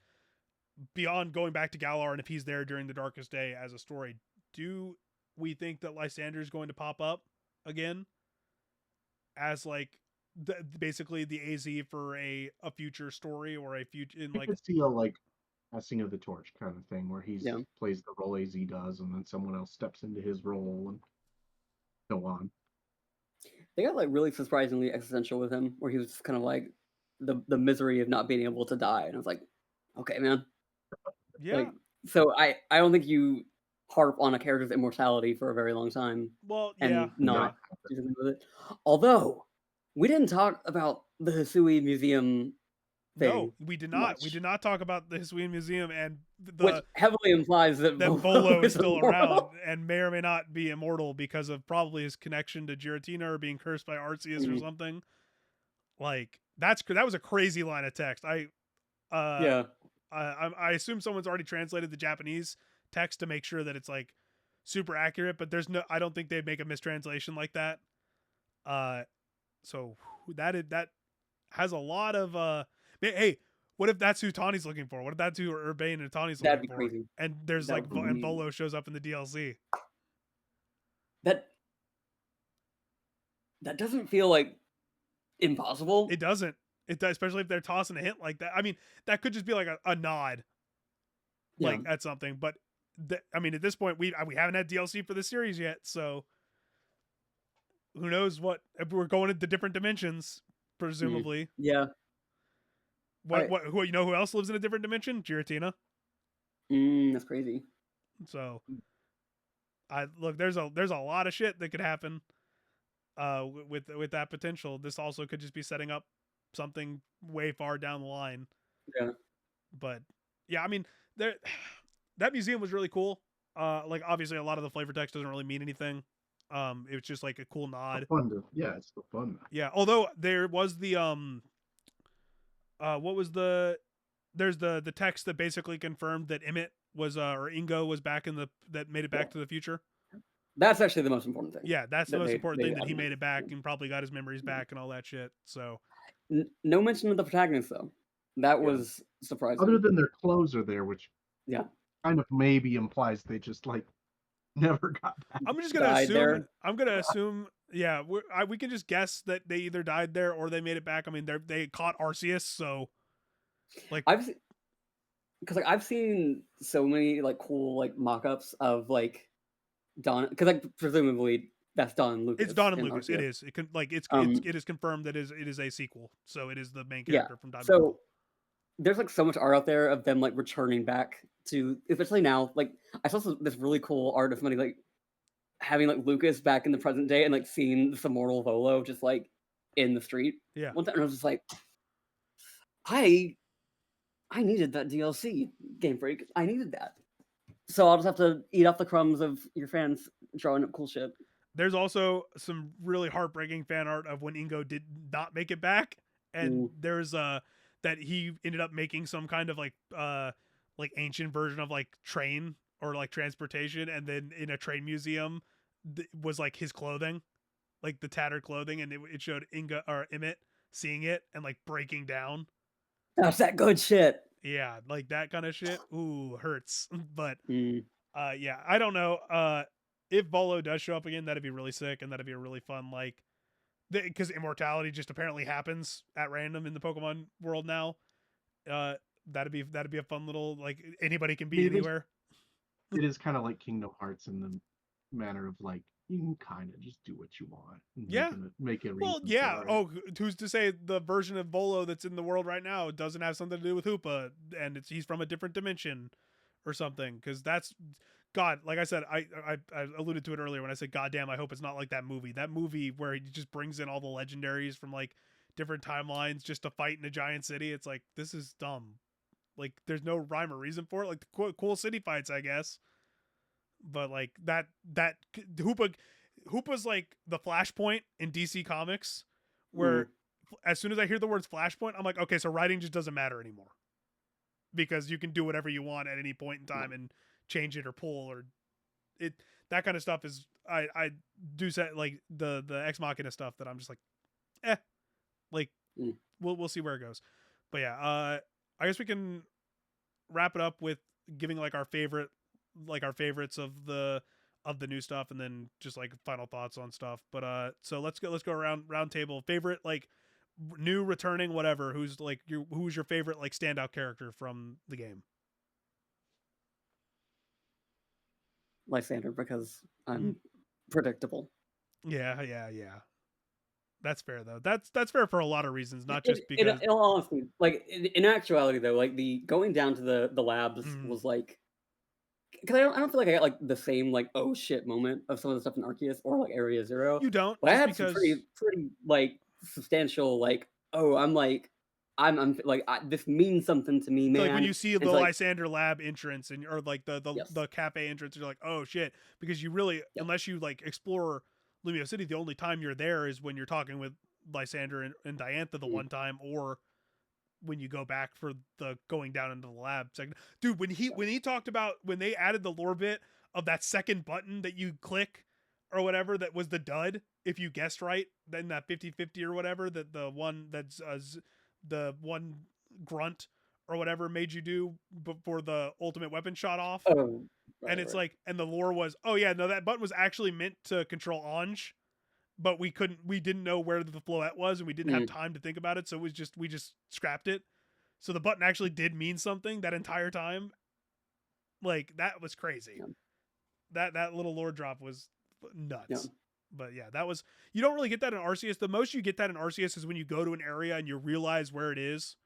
beyond going back to Galar and if he's there during the Darkest Day as a story, do we think that Lysander is going to pop up again as like basically the AZ for a future story or a future in like I could see a like passing of the torch kind of thing where he's plays the role AZ does and then someone else steps into his role and go on. They got like really surprisingly existential with him, where he was kind of like the misery of not being able to die, and I was like, okay, man. Yeah. Like, so I don't think you harp on a character's immortality for a very long time. Well, and not do something with it. Although we didn't talk about the Hisui Museum No, thing we did not. We much, did not talk about the Hisuian Museum and which the heavily implies that that Volo Volo is is still around immortal. and may or may not be immortal because of probably his connection to Giratina or being cursed by Arceus or something. Like that was a crazy line of text. Yeah. I assume someone's already translated the Japanese text to make sure that it's like super accurate, but I don't think they'd make a mistranslation like that. So that has a lot of hey, what if that's who Tawny's looking for? What if that's who Urbane and Tawny's That'd looking be for? crazy. And there's That like would be and neat. Volo shows up in the DLC. That doesn't feel like impossible. It doesn't. It does, especially if they're tossing a hint like that. I mean, that could just be like a nod, like at something. But I mean, at this point, we haven't had DLC for the series yet, so who knows what if we're going into different dimensions, presumably. Yeah. Who you know who else lives in a different dimension? Giratina. That's crazy. So, look. There's a lot of shit that could happen. With that potential, this also could just be setting up something way far down the line. Yeah. But yeah, I mean, that museum was really cool. Like obviously a lot of the flavor text doesn't really mean anything. It was just like a cool nod. It's still fun. Yeah, although there was the there's the text that basically confirmed that Emmett was or Ingo was back that made it back to the future. That's actually the most important thing. Yeah, that's the most important thing, that he made it back and probably got his memories back and all that shit. So no mention of the protagonist though. That was surprising. Other than their clothes are there, which kind of maybe implies they just like never got back. I'm just gonna assume. Yeah, we can just guess that they either died there or they made it back. I mean, they caught Arceus, so like I've seen so many like cool like mock-ups of like Don, because like presumably that's Don and Lucas. It's Don and Lucas. Arceus. It is. It can like it is confirmed that it is a sequel. So it is the main character from Diamond. So there's like so much art out there of them like returning back to, especially now. Like I saw this really cool art of somebody like having like Lucas back in the present day and like seeing this immortal Volo just like in the street. Yeah. One time, and I was just like, I needed that DLC, Game Freak. I needed that. So I'll just have to eat off the crumbs of your fans drawing up cool shit. There's also some really heartbreaking fan art of when Ingo did not make it back, and there's that he ended up making some kind of like ancient version of like train or like transportation, and then in a train museum was like his clothing, like the tattered clothing, and it showed Emmett seeing it and like breaking down. That's that good shit. Yeah, like that kind of shit. Ooh, hurts. But yeah, I don't know. If Volo does show up again, that'd be really sick, and that'd be a really fun like, because immortality just apparently happens at random in the Pokemon world now. That'd be a fun little like anybody can be anywhere. It is kind of like Kingdom Hearts in the manner of like you can kind of just do what you want. Make it. Well, yeah. Who's to say the version of Volo that's in the world right now doesn't have something to do with Hoopa, and he's from a different dimension or something? Because that's God. Like I said, I alluded to it earlier when I said, "God damn, I hope it's not like that movie." That movie where he just brings in all the legendaries from like different timelines just to fight in a giant city. It's like, this is dumb. Like, there's no rhyme or reason for it. Like the cool city fights, I guess. But like that Hoopa's like the Flashpoint in DC Comics, where as soon as I hear the words Flashpoint, I'm like, okay, so writing just doesn't matter anymore, because you can do whatever you want at any point in time and change it or pull or it. That kind of stuff is I do say like the Ex Machina stuff that I'm just like, like we'll see where it goes. But yeah, I guess we can wrap it up with giving like our favorites of the new stuff, and then just like final thoughts on stuff. But so let's go round table. Favorite like new, returning, whatever. Who's your favorite like standout character from the game? Lysander, because I'm predictable. Yeah. That's fair though. That's fair for a lot of reasons, not just because. In all honesty, like in actuality though, like the going down to the labs was like, because I don't feel like I got like the same like oh shit moment of some of the stuff in Arceus or like Area Zero. You don't. But I had some pretty like substantial like, oh, I'm like I'm like, this means something to me, Like when man. you see the It's like, Lysander Lab entrance and or like yes, the cafe entrance, you're like, oh shit, because you really, yep, unless you like explore Lumio City, the only time you're there is when you're talking with Lysander and Diantha the mm, one time, or when you go back for the going down into the lab segment. Dude, when he talked about when they added the lore bit of that second button that you click or whatever that was the dud if you guessed right, then that 50-50 or whatever, that the one that's the one grunt or whatever made you do before the ultimate weapon shot off. oh, And right, it's right, like, and the lore was, oh yeah, no, that button was actually meant to control Anj, but we didn't know where the floette was and we didn't have mm, time to think about it, so we just scrapped it. So the button actually did mean something that entire time. Like that was crazy. yeah, That little lore drop was yeah, nuts. But yeah, that was, you don't really get that in Arceus. The most you get that in Arceus is when you go to an area and you realize where it is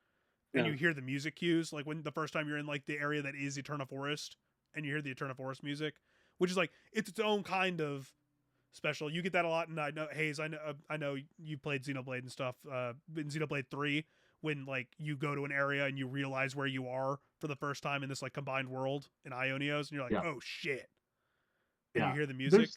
and yeah, you hear the music cues, like when the first time you're in like the area that is Eterna Forest and you hear the Eterna Forest music, which is like it's its own kind of special. You get that a lot, and I know Hayes. I know you played Xenoblade and stuff. In Xenoblade 3, when like you go to an area and you realize where you are for the first time in this like combined world in Ionios, and you're like, Yeah, oh shit, and you yeah. hear the music. There's,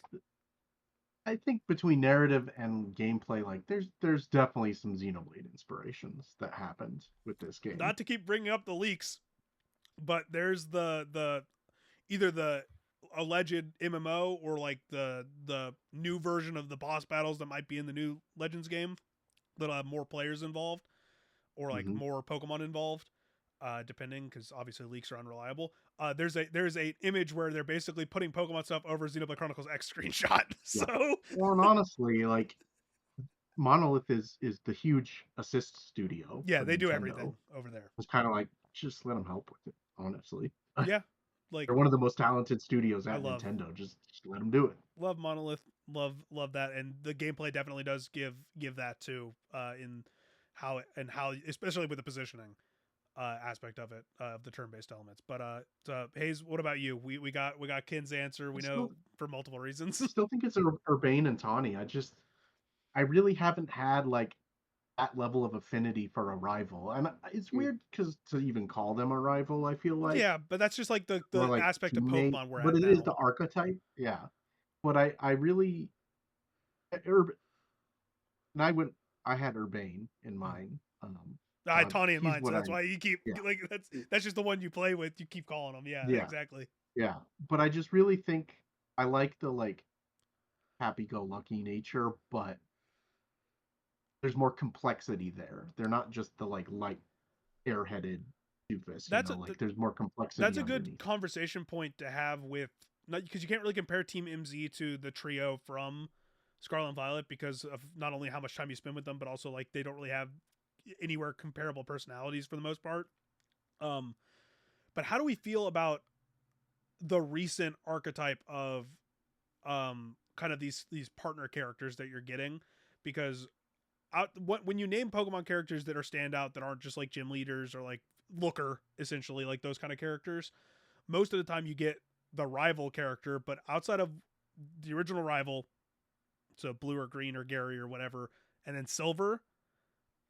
I think between narrative and gameplay, like there's definitely some Xenoblade inspirations that happened with this game. Not to keep bringing up the leaks, but there's the either the alleged MMO or like the new version of the boss battles that might be in the new Legends game that'll have more players involved or like Hmm. more Pokemon involved, depending, because obviously leaks are unreliable. There's a image where they're basically putting Pokemon stuff over Xenoblade Chronicles X screenshot. Yeah. So Well, and honestly, like Monolith is the huge assist studio yeah, for they do Nintendo. everything over there. It's kind of like just let them help with it. Honestly, Yeah, like they're one of the most talented studios I at love Nintendo. Just let them do it. Monolith, love that, and the gameplay definitely does give that too, in how especially with the positioning aspect of it, of the turn-based elements. But so Hayes, what about you? We got Ken's answer. I We know still for multiple reasons. I still think it's Urbane and Tawny. I really haven't had like that level of affinity for a rival, and it's mm, weird because to even call them a rival, I feel like Yeah, but that's just like or the like aspect of teammate, Pokemon we're but at it is now. the archetype. Yeah, but I really Urb and I had Urbane in Mm. mind. I had Tawny in He's mind, so what I that's why you keep yeah like mm, that's just the one you play with. You keep calling them. Yeah, yeah exactly. yeah. But I just really think I like the like happy-go-lucky nature, but there's more complexity there. They're not just the like light airheaded doofus, That's like there's more that's complexity a good underneath. conversation point to have with, not because you can't really compare Team MZ to the trio from Scarlet and Violet because of not only how much time you spend with them, but also like they don't really have anywhere comparable personalities for the most part. Um, but how do we feel about the recent archetype of kind of these partner characters that you're getting? Because when you name Pokemon characters that are standout that aren't just like gym leaders or like Looker, essentially like those kind of characters, most of the time you get the rival character, but outside of the original rival, so blue or green or Gary or whatever, and then silver,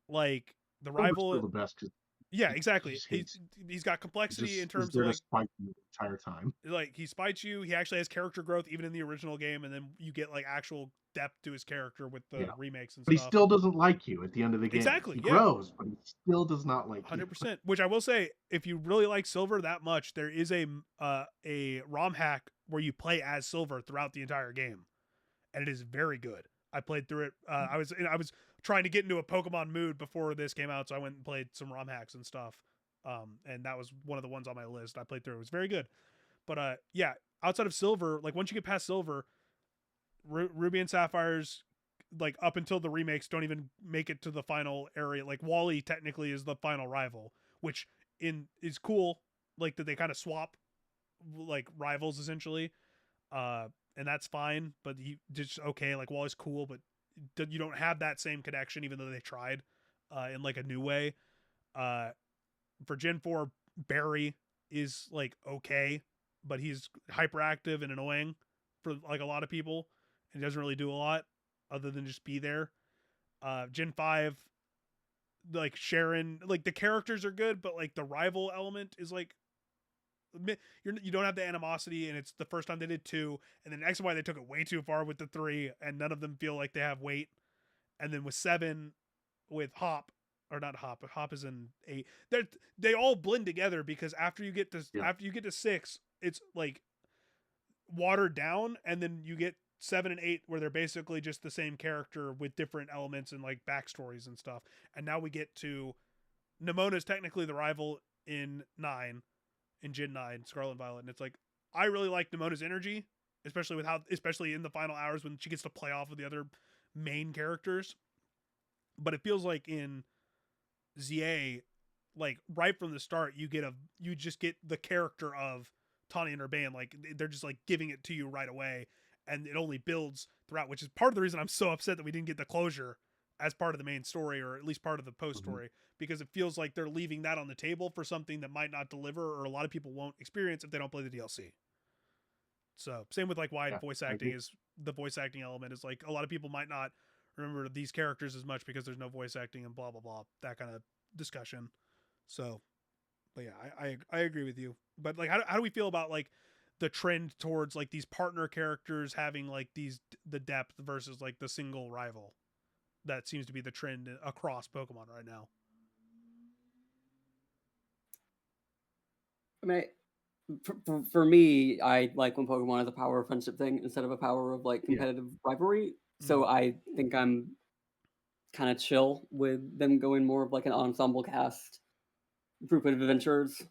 like the Silver's rival, still the best because yeah, he exactly. just hates. He's got He complexity in just is terms of there to like spite you the entire time. he spites you. He actually has character growth even in the original game, and then you get like actual depth to his character with the Yeah, remakes and but he stuff. still doesn't like you at the end of the game. Exactly, He yeah. grows, but he still does not like you. 100%. Which I will say, if you really like Silver that much, there is a ROM hack where you play as Silver throughout the entire game, and it is very good. I played through it. I was trying to get into a Pokemon mood before this came out, so I went and played some ROM hacks and stuff. And that was one of the ones on my list. I played through. It was very good. But yeah, outside of Silver, like once you get past Silver, Ruby and Sapphires, like up until the remakes, don't even make it to the final area. Like Wally technically is the final rival, which in is cool. Like that they kind of swap like rivals essentially, and that's fine. But he just okay. Like Wally's cool, but you don't have that same connection, even though they tried in like a new way. Uh, for Gen 4, Barry is like okay, but he's hyperactive and annoying for like a lot of people, and he doesn't really do a lot other than just be there. Gen 5, like Sharon, like the characters are good, but like the rival element is like you don't have the animosity, and it's the first time they did 2, and then X and Y they took it way too far with the 3, and none of them feel like they have weight. And then with 7, with Hop, or not Hop, but Hop is in 8. They all blend together because after you get to 6, it's like watered down, and then you get 7 and 8 where they're basically just the same character with different elements and like backstories and stuff. And now we get to Nemona's technically the rival in 9, in Gen 9, Scarlet and Violet, and it's like I really like Nemona's energy, especially in the final hours when she gets to play off of the other main characters. But it feels like in ZA, like right from the start, you just get the character of Tawny and her band, like they're just like giving it to you right away, and it only builds throughout, which is part of the reason I'm so upset that we didn't get the closure as part of the main story, or at least part of the post story, because it feels like they're leaving that on the table for something that might not deliver, or a lot of people won't experience if they don't play the DLC. So same with like why voice acting is the voice acting element is like a lot of people might not remember these characters as much because there's no voice acting and blah blah blah, that kind of discussion. So, but yeah, I agree with you. But like, how do we feel about like the trend towards like these partner characters having like the depth versus like the single rival? That seems to be the trend across Pokemon right now. I mean, for me, I like when Pokemon has a power of friendship thing instead of a power of like competitive rivalry. So I think I'm kind of chill with them going more of like an ensemble cast group of adventurers.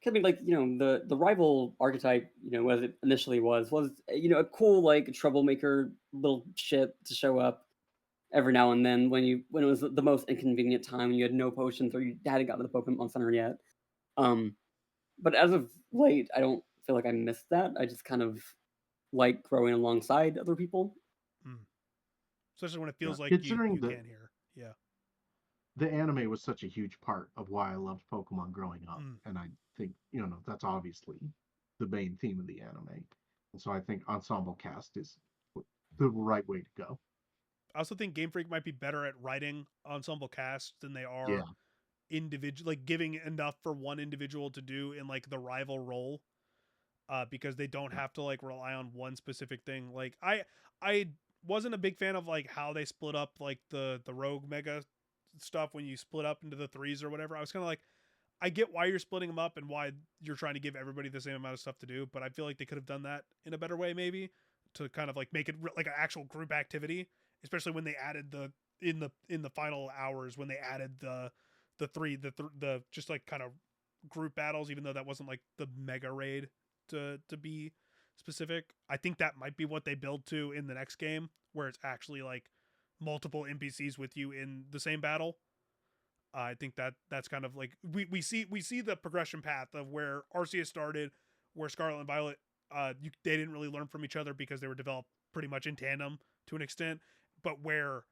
I mean, like, the rival archetype, as it initially was a cool like troublemaker little shit to show up every now and then when it was the most inconvenient time and you had no potions or you hadn't gotten to the Pokemon Center yet. But as of late, I don't feel like I missed that. I just kind of like growing alongside other people. Especially when it feels like you can hear. Yeah. The anime was such a huge part of why I loved Pokemon growing up. And I think, that's obviously the main theme of the anime. And so I think ensemble cast is the right way to go. I also think Game Freak might be better at writing ensemble casts than they are individual, like giving enough for one individual to do in like the rival role, because they don't have to like rely on one specific thing. Like I wasn't a big fan of like how they split up like the rogue mega stuff when you split up into the 3s or whatever. I was kind of like, I get why you're splitting them up and why you're trying to give everybody the same amount of stuff to do, but I feel like they could have done that in a better way, maybe, to kind of like make it like an actual group activity, especially when they added in the final hours when they added the just like kind of group battles, even though that wasn't like the mega raid to be specific. I think that might be what they build to in the next game, where it's actually like multiple NPCs with you in the same battle. I think that's kind of like we see the progression path of where Arceus started, where Scarlet and Violet they didn't really learn from each other because they were developed pretty much in tandem to an extent, but where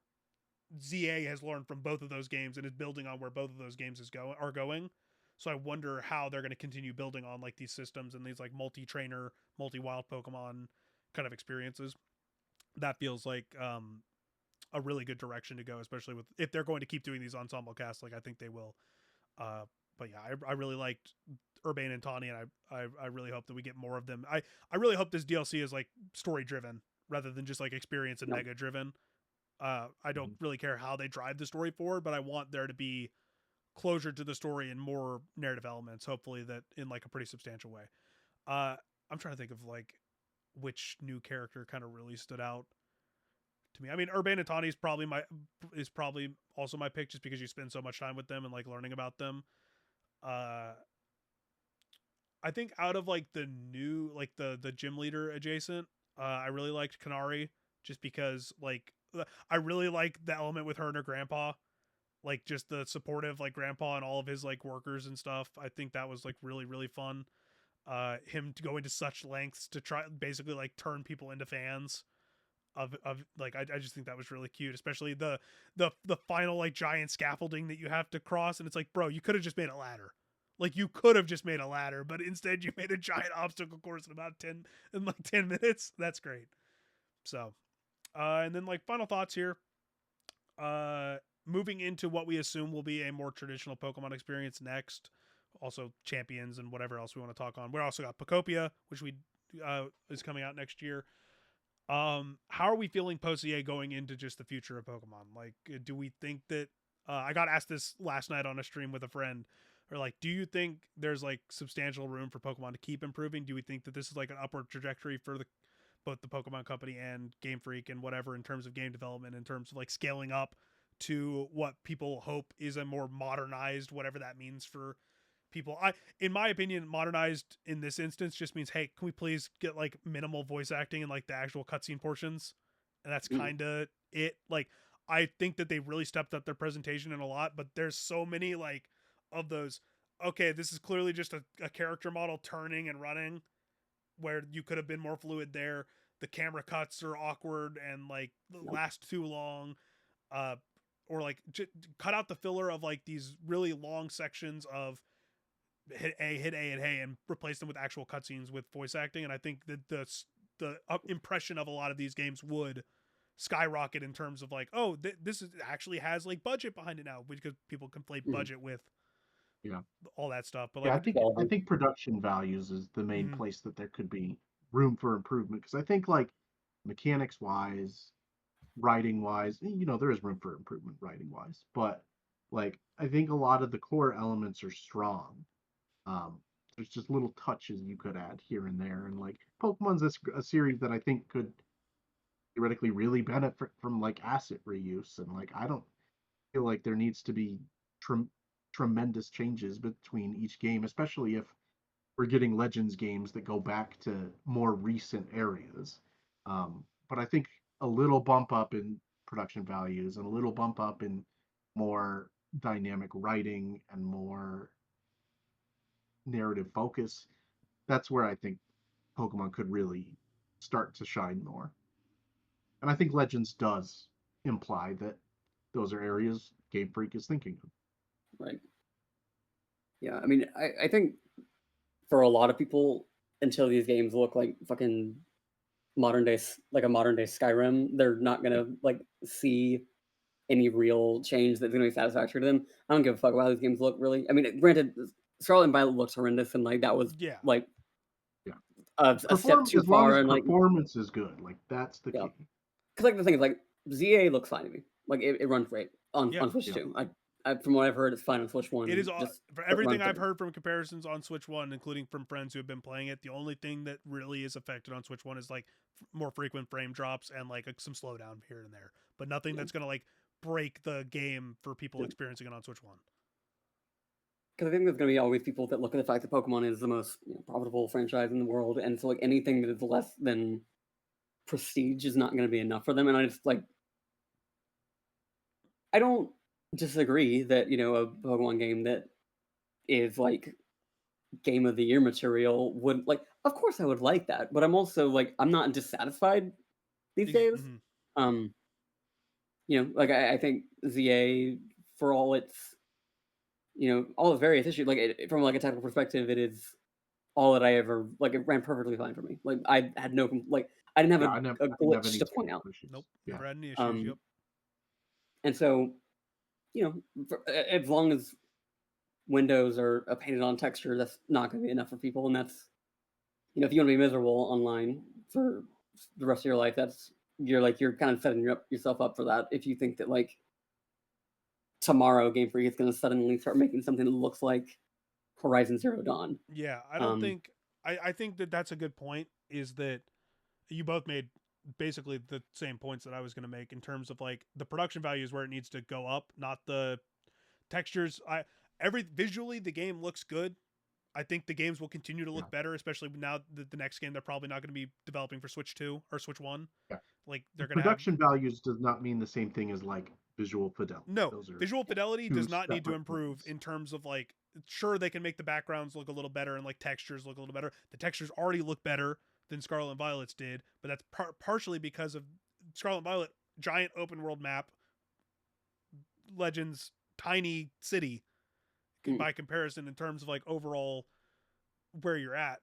ZA has learned from both of those games and is building on where both of those games are going. So I wonder how they're going to continue building on like these systems and these like multi-trainer, multi-wild Pokemon kind of experiences. That feels like a really good direction to go, especially with if they're going to keep doing these ensemble casts, like I think they will. But yeah, I really liked Urbane and Tawny, and I really hope that we get more of them. I really hope this DLC is like story driven rather than just like experience and mega driven. I don't really care how they drive the story forward, but I want there to be closure to the story and more narrative elements, hopefully that in like a pretty substantial way. I'm trying to think of like which new character kind of really stood out to me. I mean, Urbane and Tawny is probably also my pick just because you spend so much time with them and like learning about them. I think out of like the new, like the gym leader adjacent, I really liked Kanari just because like I really like the element with her and her grandpa, like just the supportive like grandpa and all of his like workers and stuff. I think that was like really, really fun. Him to go into such lengths to try basically like turn people into fans of like I just think that was really cute, especially the final like giant scaffolding that you have to cross, and it's like, bro, you could have just made a ladder. Like you could have just made a ladder, but instead you made a giant obstacle course in about 10 minutes. That's great. So and then like final thoughts here. moving into what we assume will be a more traditional Pokemon experience next. Also, champions and whatever else we want to talk on. We also got Pokopia, which is coming out next year. How are we feeling post EA going into just the future of Pokemon? Like, do we think that I got asked this last night on a stream with a friend, or like, do you think there's like substantial room for Pokemon to keep improving? Do we think that this is like an upward trajectory for both the Pokemon Company and Game Freak and whatever in terms of game development, in terms of like scaling up to what people hope is a more modernized, whatever that means for people? In my opinion, modernized in this instance just means, hey, can we please get like minimal voice acting and like the actual cutscene portions? And that's kind of it. Like, I think that they really stepped up their presentation in a lot, but there's so many like of those. Okay, this is clearly just a character model turning and running, where you could have been more fluid there. The camera cuts are awkward and like last too long. Or like cut out the filler of like these really long sections of hit A, and hey, and replace them with actual cutscenes with voice acting. And I think that the impression of a lot of these games would skyrocket in terms of like, oh, this actually has like budget behind it now, because people conflate budget with all that stuff. But like, I think production values is the main place that there could be room for improvement, because I think like mechanics wise, writing wise, there is room for improvement writing wise, but like I think a lot of the core elements are strong. There's just little touches you could add here and there, and like Pokemon's a series that I think could theoretically really benefit from like asset reuse, and like I don't feel like there needs to be tremendous changes between each game, especially if we're getting Legends games that go back to more recent areas. But I think a little bump up in production values and a little bump up in more dynamic writing and more narrative focus, that's where I think Pokemon could really start to shine more. And I think Legends does imply that those are areas Game Freak is thinking of. Right. Yeah, I mean, I think for a lot of people, until these games look like fucking modern day, like a modern day Skyrim, they're not gonna like see any real change that's gonna be satisfactory to them. I don't give a fuck about how these games look, really. I mean, granted, Scarlet and Violet looks horrendous, and like that was like a step too as long far. as And like performance is good, like that's the key. Because like the thing is, like ZA looks fine to me. Like it runs great on Switch 2. From what I've heard, it's fine on Switch 1. It is for everything I've heard from comparisons on Switch 1, including from friends who have been playing it. The only thing that really is affected on Switch 1 is like more frequent frame drops and like some slowdown here and there, but nothing that's gonna like break the game for people experiencing it on Switch 1. Because I think there's gonna be always people that look at the fact that Pokemon is the most profitable franchise in the world, and so like anything that is less than prestige is not gonna be enough for them. And I just like, I don't disagree that a Pokemon game that is like game of the year material would, like, of course I would like that, but I'm also like, I'm not dissatisfied these days. Like I think ZA, for all its all its various issues, like from like a technical perspective, it is all that I ever like. It ran perfectly fine for me. Like I had no like I didn't have a glitch to point out. Nope, never had any issues. Yep. And so as long as windows are a painted on texture, that's not going to be enough for people. And that's if you want to be miserable online for the rest of your life, you're kind of setting yourself up for that. If you think that like tomorrow Game Freak is going to suddenly start making something that looks like Horizon Zero Dawn. Yeah, I don't think I think that that's a good point. Is that you both made basically the same points that I was going to make in terms of like the production value is where it needs to go up, not the textures. Visually the game looks good. I think the games will continue to look better, especially now that the next game they're probably not going to be developing for Switch 2 or Switch 1. Yeah. Like they're going to production values does not mean the same thing as like visual fidelity. No, visual fidelity does not need to improve in terms of like, sure, they can make the backgrounds look a little better and like textures look a little better. The textures already look better than Scarlet and Violet's did, but that's partially because of Scarlet and Violet, giant open world map, Legends, tiny city by comparison in terms of like overall where you're at.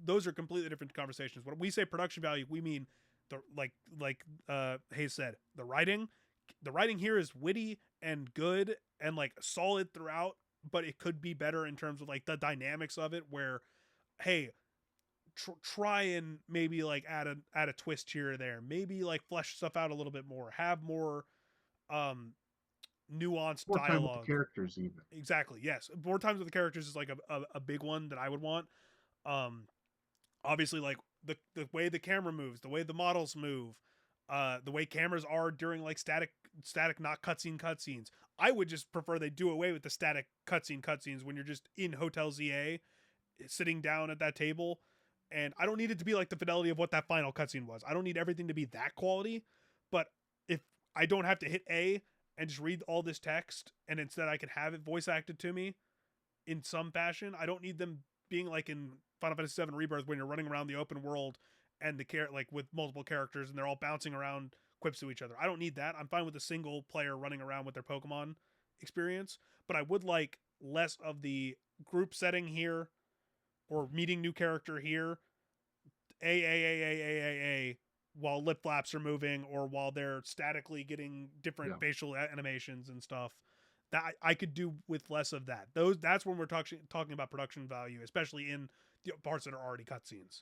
Those are completely different conversations. When we say production value, we mean the like Hayes said, the writing, the writing here is witty and good and like solid throughout, but it could be better in terms of like the dynamics of it. Where, hey, try and maybe like add a twist here or there. Maybe like flesh stuff out a little bit more. Have more um nuanced More time with the dialogue. characters, even. Exactly. Yes, more times with the characters is like a big one that I would want. Um, obviously, like the way the camera moves, the way the models move, the way cameras are during like static not cutscenes. I would just prefer they do away with the static cutscenes when you're just in Hotel ZA, sitting down at that table. And I don't need it to be like the fidelity of what that final cutscene was. I don't need everything to be that quality, but if I don't have to hit A and just read all this text, and instead I can have it voice acted to me in some fashion. I don't need them being like in Final Fantasy VII Rebirth when you're running around the open world and like with multiple characters and they're all bouncing around quips to each other. I don't need that. I'm fine with a single player running around with their Pokemon experience, but I would like less of the group setting here or meeting new character here. A while lip flaps are moving or while they're statically getting different facial animations and stuff. That I could do with less of that. That's when we're talking about production value, especially in the parts that are already cutscenes.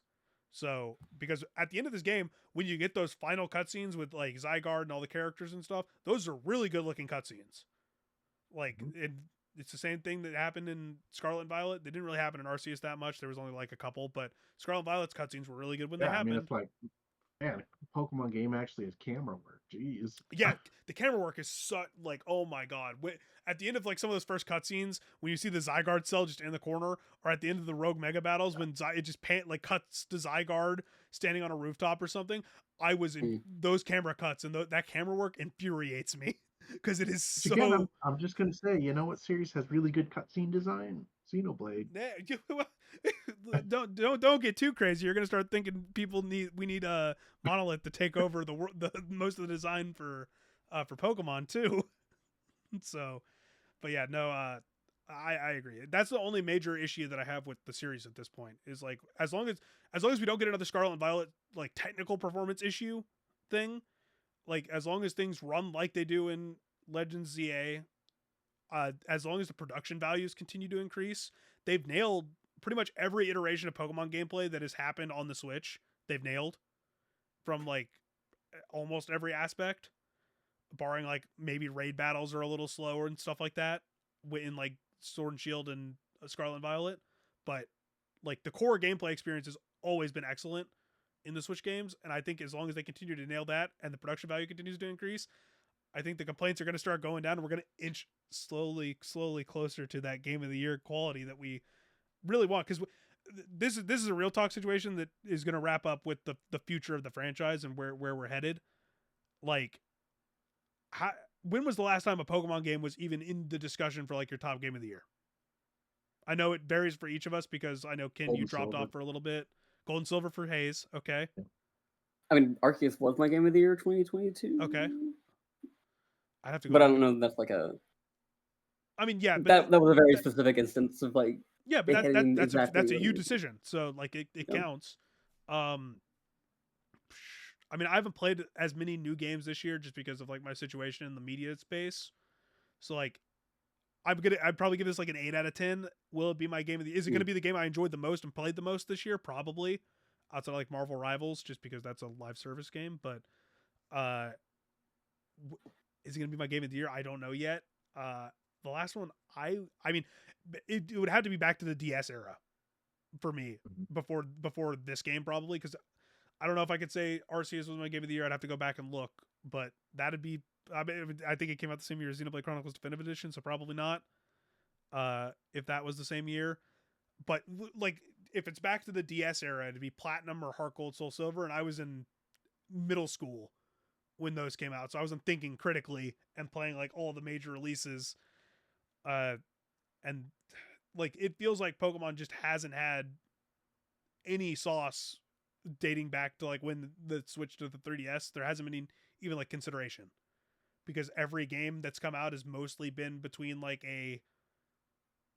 So, because at the end of this game, when you get those final cutscenes with like Zygarde and all the characters and stuff, those are really good looking cutscenes. Like, it's the same thing that happened in Scarlet and Violet. They didn't really happen in Arceus that much. There was only like a couple, but Scarlet and Violet's cutscenes were really good when they happened. I mean, it's like, man, a Pokemon game actually has camera work. Jeez. Yeah, the camera work is so like, oh my god. At the end of like some of those first cutscenes, when you see the Zygarde cell just in the corner, or at the end of the Rogue Mega Battles when it just cuts to Zygarde standing on a rooftop or something, I was in those camera cuts, and that camera work infuriates me because it is so. Again, I'm just gonna say, you know what series has really good cutscene design? Xenoblade. Don't get too crazy. You're gonna start thinking we need a Monolith to take over the most of the design for Pokemon too. So, but yeah, no, I agree. That's the only major issue that I have with the series at this point is like as long as we don't get another Scarlet and Violet like technical performance issue thing, like as long as things run like they do in Legends ZA. As long as the production values continue to increase, they've nailed pretty much every iteration of Pokemon gameplay that has happened on the Switch. They've nailed from like almost every aspect, barring like maybe raid battles are a little slower and stuff like that in like Sword and Shield and Scarlet and Violet. But like the core gameplay experience has always been excellent in the Switch games. And I think as long as they continue to nail that and the production value continues to increase, I think the complaints are going to start going down and we're going to inch slowly closer to that Game of the Year quality that we really want. Because this is a real talk situation that is going to wrap up with the future of the franchise and where we're headed. Like, when was the last time a Pokemon game was even in the discussion for like your top Game of the Year? I know it varies for each of us because I know Ken, you dropped off for a little bit. Gold and Silver for Hayes. Okay. I mean, Arceus was my Game of the Year 2022. Okay. I'd have to go. But I don't know. That's like a. I mean, yeah, but that was a very specific instance of like. Yeah, but that's a you decision, so like it counts. I mean, I haven't played as many new games this year just because of like my situation in the media space. So like, I'd probably give this like an 8 out of 10. Will it be my game of the? Is it going to be the game I enjoyed the most and played the most this year? Probably, outside of like Marvel Rivals, just because that's a live service game. But is it going to be my game of the year? I don't know yet. The last one, I mean, it would have to be back to the DS era for me before this game probably, because I don't know if I could say Arceus was my game of the year. I'd have to go back and look, but that'd be. I think it came out the same year as Xenoblade Chronicles Definitive Edition, so probably not. If that was the same year, but like if it's back to the DS era, it'd be Platinum or Heart Gold Soul Silver, and I was in middle school when those came out, so I wasn't thinking critically and playing like all the major releases. And like it feels like Pokemon just hasn't had any sauce dating back to like when the switch to the 3DS. There hasn't been even like consideration, because every game that's come out has mostly been between like a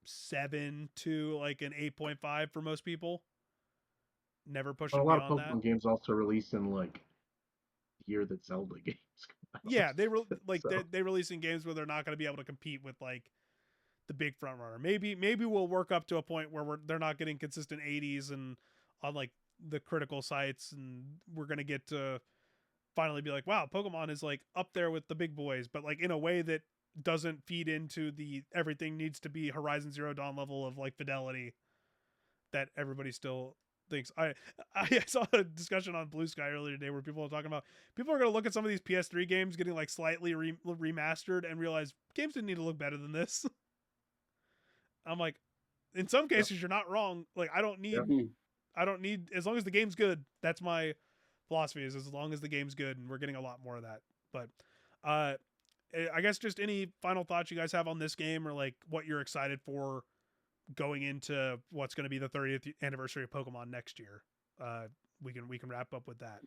7 to like an 8.5 for most people. Never pushing a lot of beyond Pokemon that. games also release in like year that Zelda games come out. Yeah, like So, they releasing games where they're not going to be able to compete with like the big front runner. Maybe we'll work up to a point where they're not getting consistent 80s and on like the critical sites, and we're going to get to finally be like, wow, Pokemon is like up there with the big boys, but like in a way that doesn't feed into the everything needs to be Horizon Zero Dawn level of like fidelity that everybody still thinks. I saw a discussion on Blue Sky earlier today where people are talking about people are going to look at some of these PS3 games getting like slightly remastered and realize games didn't need to look better than this. I'm like, in some cases you're not wrong. Like I don't need as long as the game's good. That's my philosophy, is as long as the game's good, and we're getting a lot more of that. But I guess just any final thoughts you guys have on this game, or like what you're excited for going into what's going to be the 30th anniversary of Pokemon next year. We can wrap up with that.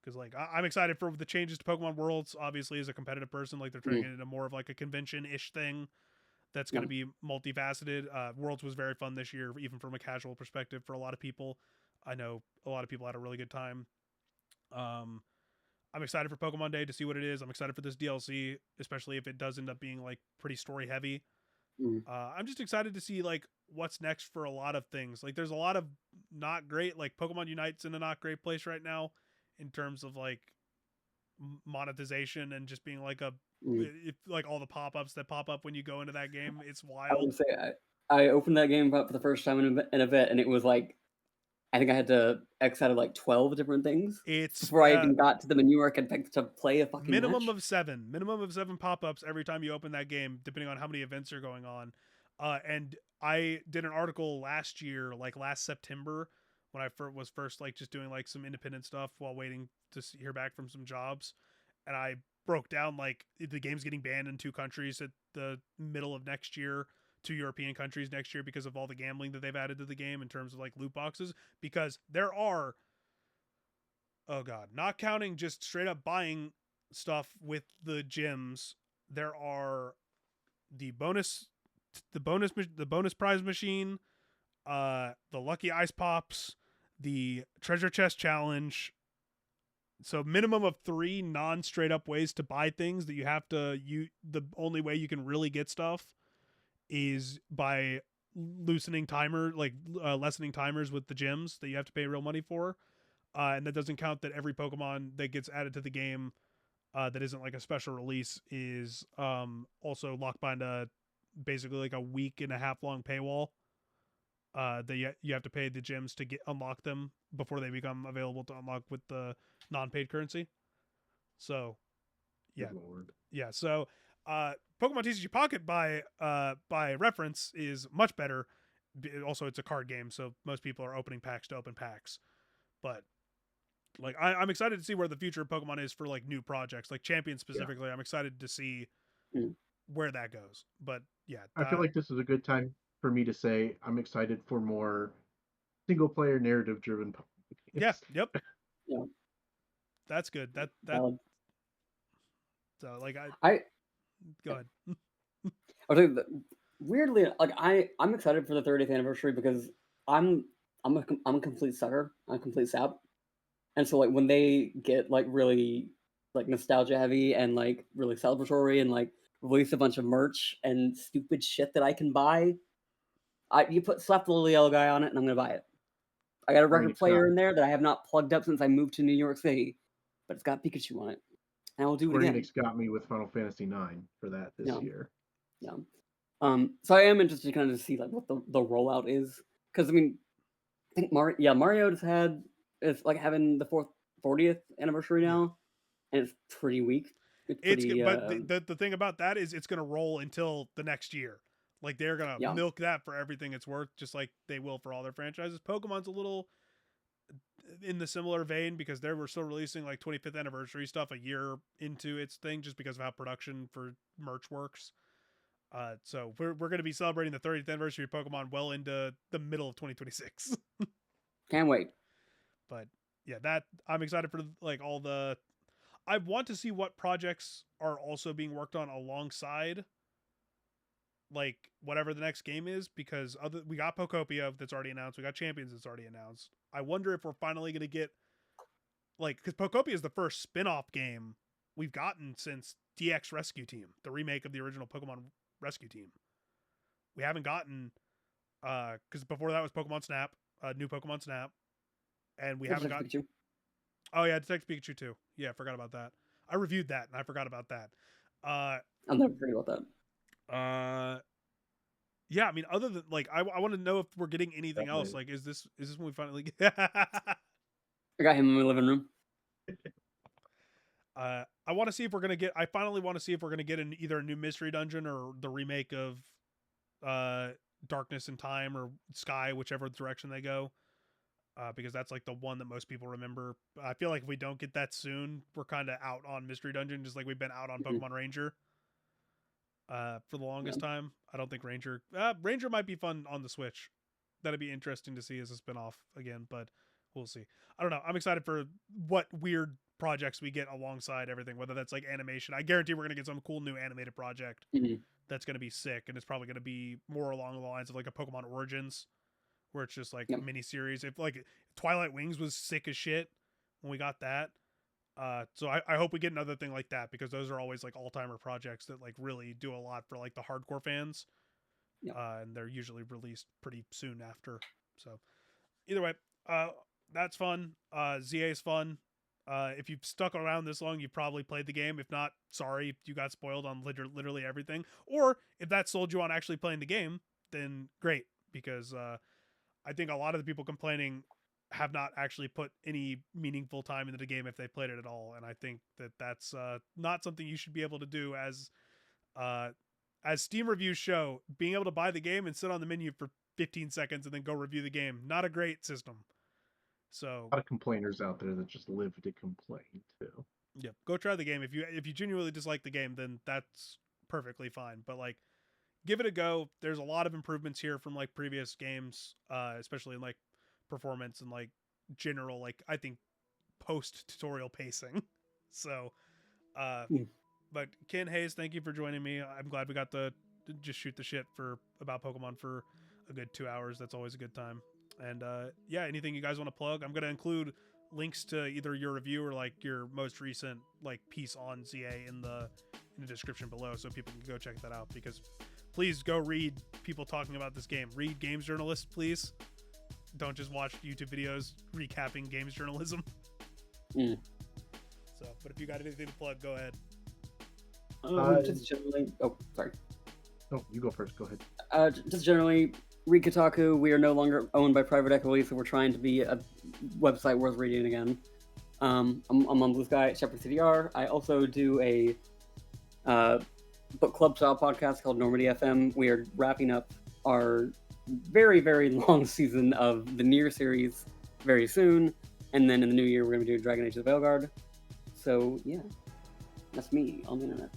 Because like I'm excited for the changes to Pokemon Worlds. Obviously, as a competitive person, like they're turning it into more of like a convention-ish thing that's going to be multifaceted. Worlds was very fun this year, even from a casual perspective for a lot of people. I know a lot of people had a really good time. I'm excited for Pokemon Day to see what it is. I'm excited for this DLC, especially if it does end up being like pretty story heavy. I'm just excited to see like what's next for a lot of things. Like there's a lot of not great, like Pokemon Unite's in a not great place right now in terms of like monetization and just being like like all the pop-ups that pop up when you go into that game. It's I wild. would say I opened that game up for the first time in a vet, and it was like I think I had to X out of like 12 different things It's before I even got to the menu where I could pick to play a fucking minimum match. of seven pop-ups every time you open that game, depending on how many events are going on. And I did an article last year, like last September, when I was first like just doing like some independent stuff while waiting to hear back from some jobs, and I broke down like the game's getting banned in 2 countries at the middle of next year, 2 European countries next year, because of all the gambling that they've added to the game in terms of like loot boxes. Because there are, oh god, not counting just straight up buying stuff with the gyms, there are the bonus prize machine, the lucky ice pops, the treasure chest challenge. So minimum of 3 non straight up ways to buy things that you have to the only way you can really get stuff is by lessening timers with the gyms that you have to pay real money for. And that doesn't count that every Pokemon that gets added to the game that isn't like a special release is also locked behind basically like a week and a half long paywall. That you have to pay the gyms to unlock them before they become available to unlock with the non-paid currency. So, yeah, yeah. So, Pokemon TCG Pocket by reference is much better. Also, it's a card game, so most people are opening packs to open packs. But like, I'm excited to see where the future of Pokemon is for like new projects, like Champion specifically. Yeah. I'm excited to see where that goes. But yeah, I feel like this is a good time for me to say I'm excited for more single player narrative driven Pokemon games. Yeah. Yep. Yeah. That's good. That so like I go ahead. I think weirdly, like I'm excited for the 30th anniversary because I'm a complete sucker. I'm a complete sap. And so like when they get like really like nostalgia heavy and like really celebratory and like release a bunch of merch and stupid shit that I can buy, you slap the little yellow guy on it and I'm gonna buy it. I got a record player in there that I have not plugged up since I moved to New York City, but it's got Pikachu on it. And I will do it again. Enix got me with Final Fantasy IX for that this year. Yeah. So I am interested kind of to see like what the rollout is, because I mean, I think Mario is like having the 40th anniversary now, and it's pretty weak. But the thing about that is it's gonna roll until the next year. Like they're gonna milk that for everything it's worth, just like they will for all their franchises. Pokemon's a little in the similar vein because they were still releasing like 25th anniversary stuff a year into its thing, just because of how production for merch works. So we're going to be celebrating the 30th anniversary of Pokemon well into the middle of 2026. Can't wait. But yeah, that I'm excited for like all the. I want to see what projects are also being worked on alongside like whatever the next game is, because we got Pokopia that's already announced, we got Champions that's already announced. I wonder if we're finally going to get like, because Pokopia is the first spin-off game we've gotten since DX Rescue Team, the remake of the original Pokemon Rescue Team. We haven't gotten, because before that was Pokemon Snap, new Pokemon Snap, and we haven't gotten. Oh yeah, Detective Pikachu too. Yeah, I forgot about that. I reviewed that and I forgot about that. I'll never forget about that. Yeah, I mean, other than like, I want to know if we're getting anything else. Like, is this when we finally get? I got him in my living room. I want to see if we're gonna get. I finally want to see if we're gonna get either a new mystery dungeon or the remake of Darkness and Time or Sky, whichever direction they go. Because that's like the one that most people remember. I feel like if we don't get that soon, we're kind of out on Mystery Dungeon, just like we've been out on Pokemon Ranger. For the longest time, I don't think Ranger might be fun on the Switch. That'd be interesting to see as a spinoff again, but we'll see. I don't know. I'm excited for what weird projects we get alongside everything, whether that's like animation. I guarantee we're gonna get some cool new animated project that's gonna be sick, and it's probably gonna be more along the lines of like a Pokemon Origins, where it's just like a mini series. If like Twilight Wings was sick as shit when we got that. So I hope we get another thing like that, because those are always like all-timer projects that like really do a lot for like the hardcore fans. And they're usually released pretty soon after. So either way, that's fun. ZA is fun. If you've stuck around this long, you've probably played the game. If not, sorry, you got spoiled on literally everything. Or if that sold you on actually playing the game, then great, because I think a lot of the people complaining have not actually put any meaningful time into the game if they played it at all, and I think that that's not something you should be able to do as Steam reviews show. Being able to buy the game and sit on the menu for 15 seconds and then go review the game, not a great system. So a lot of complainers out there that just live to complain too. Yeah, go try the game. If you genuinely dislike the game, then that's perfectly fine. But like, give it a go. There's a lot of improvements here from like previous games, especially in like performance and like general, like, I think post tutorial pacing. So but Ken Hayes, thank you for joining me. I'm glad we got to just shoot the shit about Pokemon for a good 2 hours. That's always a good time. And yeah, anything you guys want to plug? I'm gonna include links to either your review or like your most recent like piece on ZA in the description below, so people can go check that out. Because please go read people talking about this game. Read games journalists, please. Don't just watch YouTube videos recapping games journalism. So, but if you got anything to plug, go ahead. Just generally, sorry. No, you go first. Go ahead. Just generally, read Kotaku. We are no longer owned by private equity, so we're trying to be a website worth reading again. I'm on Blue Sky at Shepard CDR. I also do a book club style podcast called Normandy FM. We are wrapping up our very, very long season of the Nier series very soon, and then in the new year we're going to be doing Dragon Age of the Veilguard. So yeah, that's me on the internet.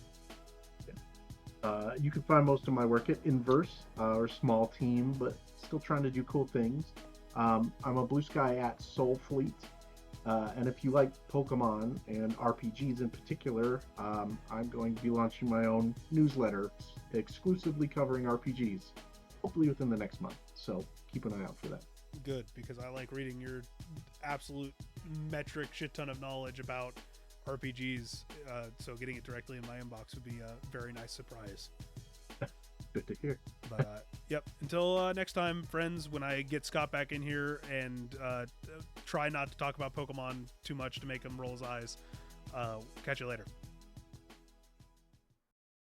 You can find most of my work at Inverse, or small team, but still trying to do cool things. I'm a Blue Sky at Soulfleet, and if you like Pokemon and RPGs in particular, I'm going to be launching my own newsletter exclusively covering RPGs, hopefully within the next month. So keep an eye out for that. Good, because I like reading your absolute metric shit ton of knowledge about RPGs, so getting it directly in my inbox would be a very nice surprise. Good to hear. But yep, until next time, friends, when I get Scott back in here and try not to talk about Pokemon too much to make him roll his eyes. Catch you later.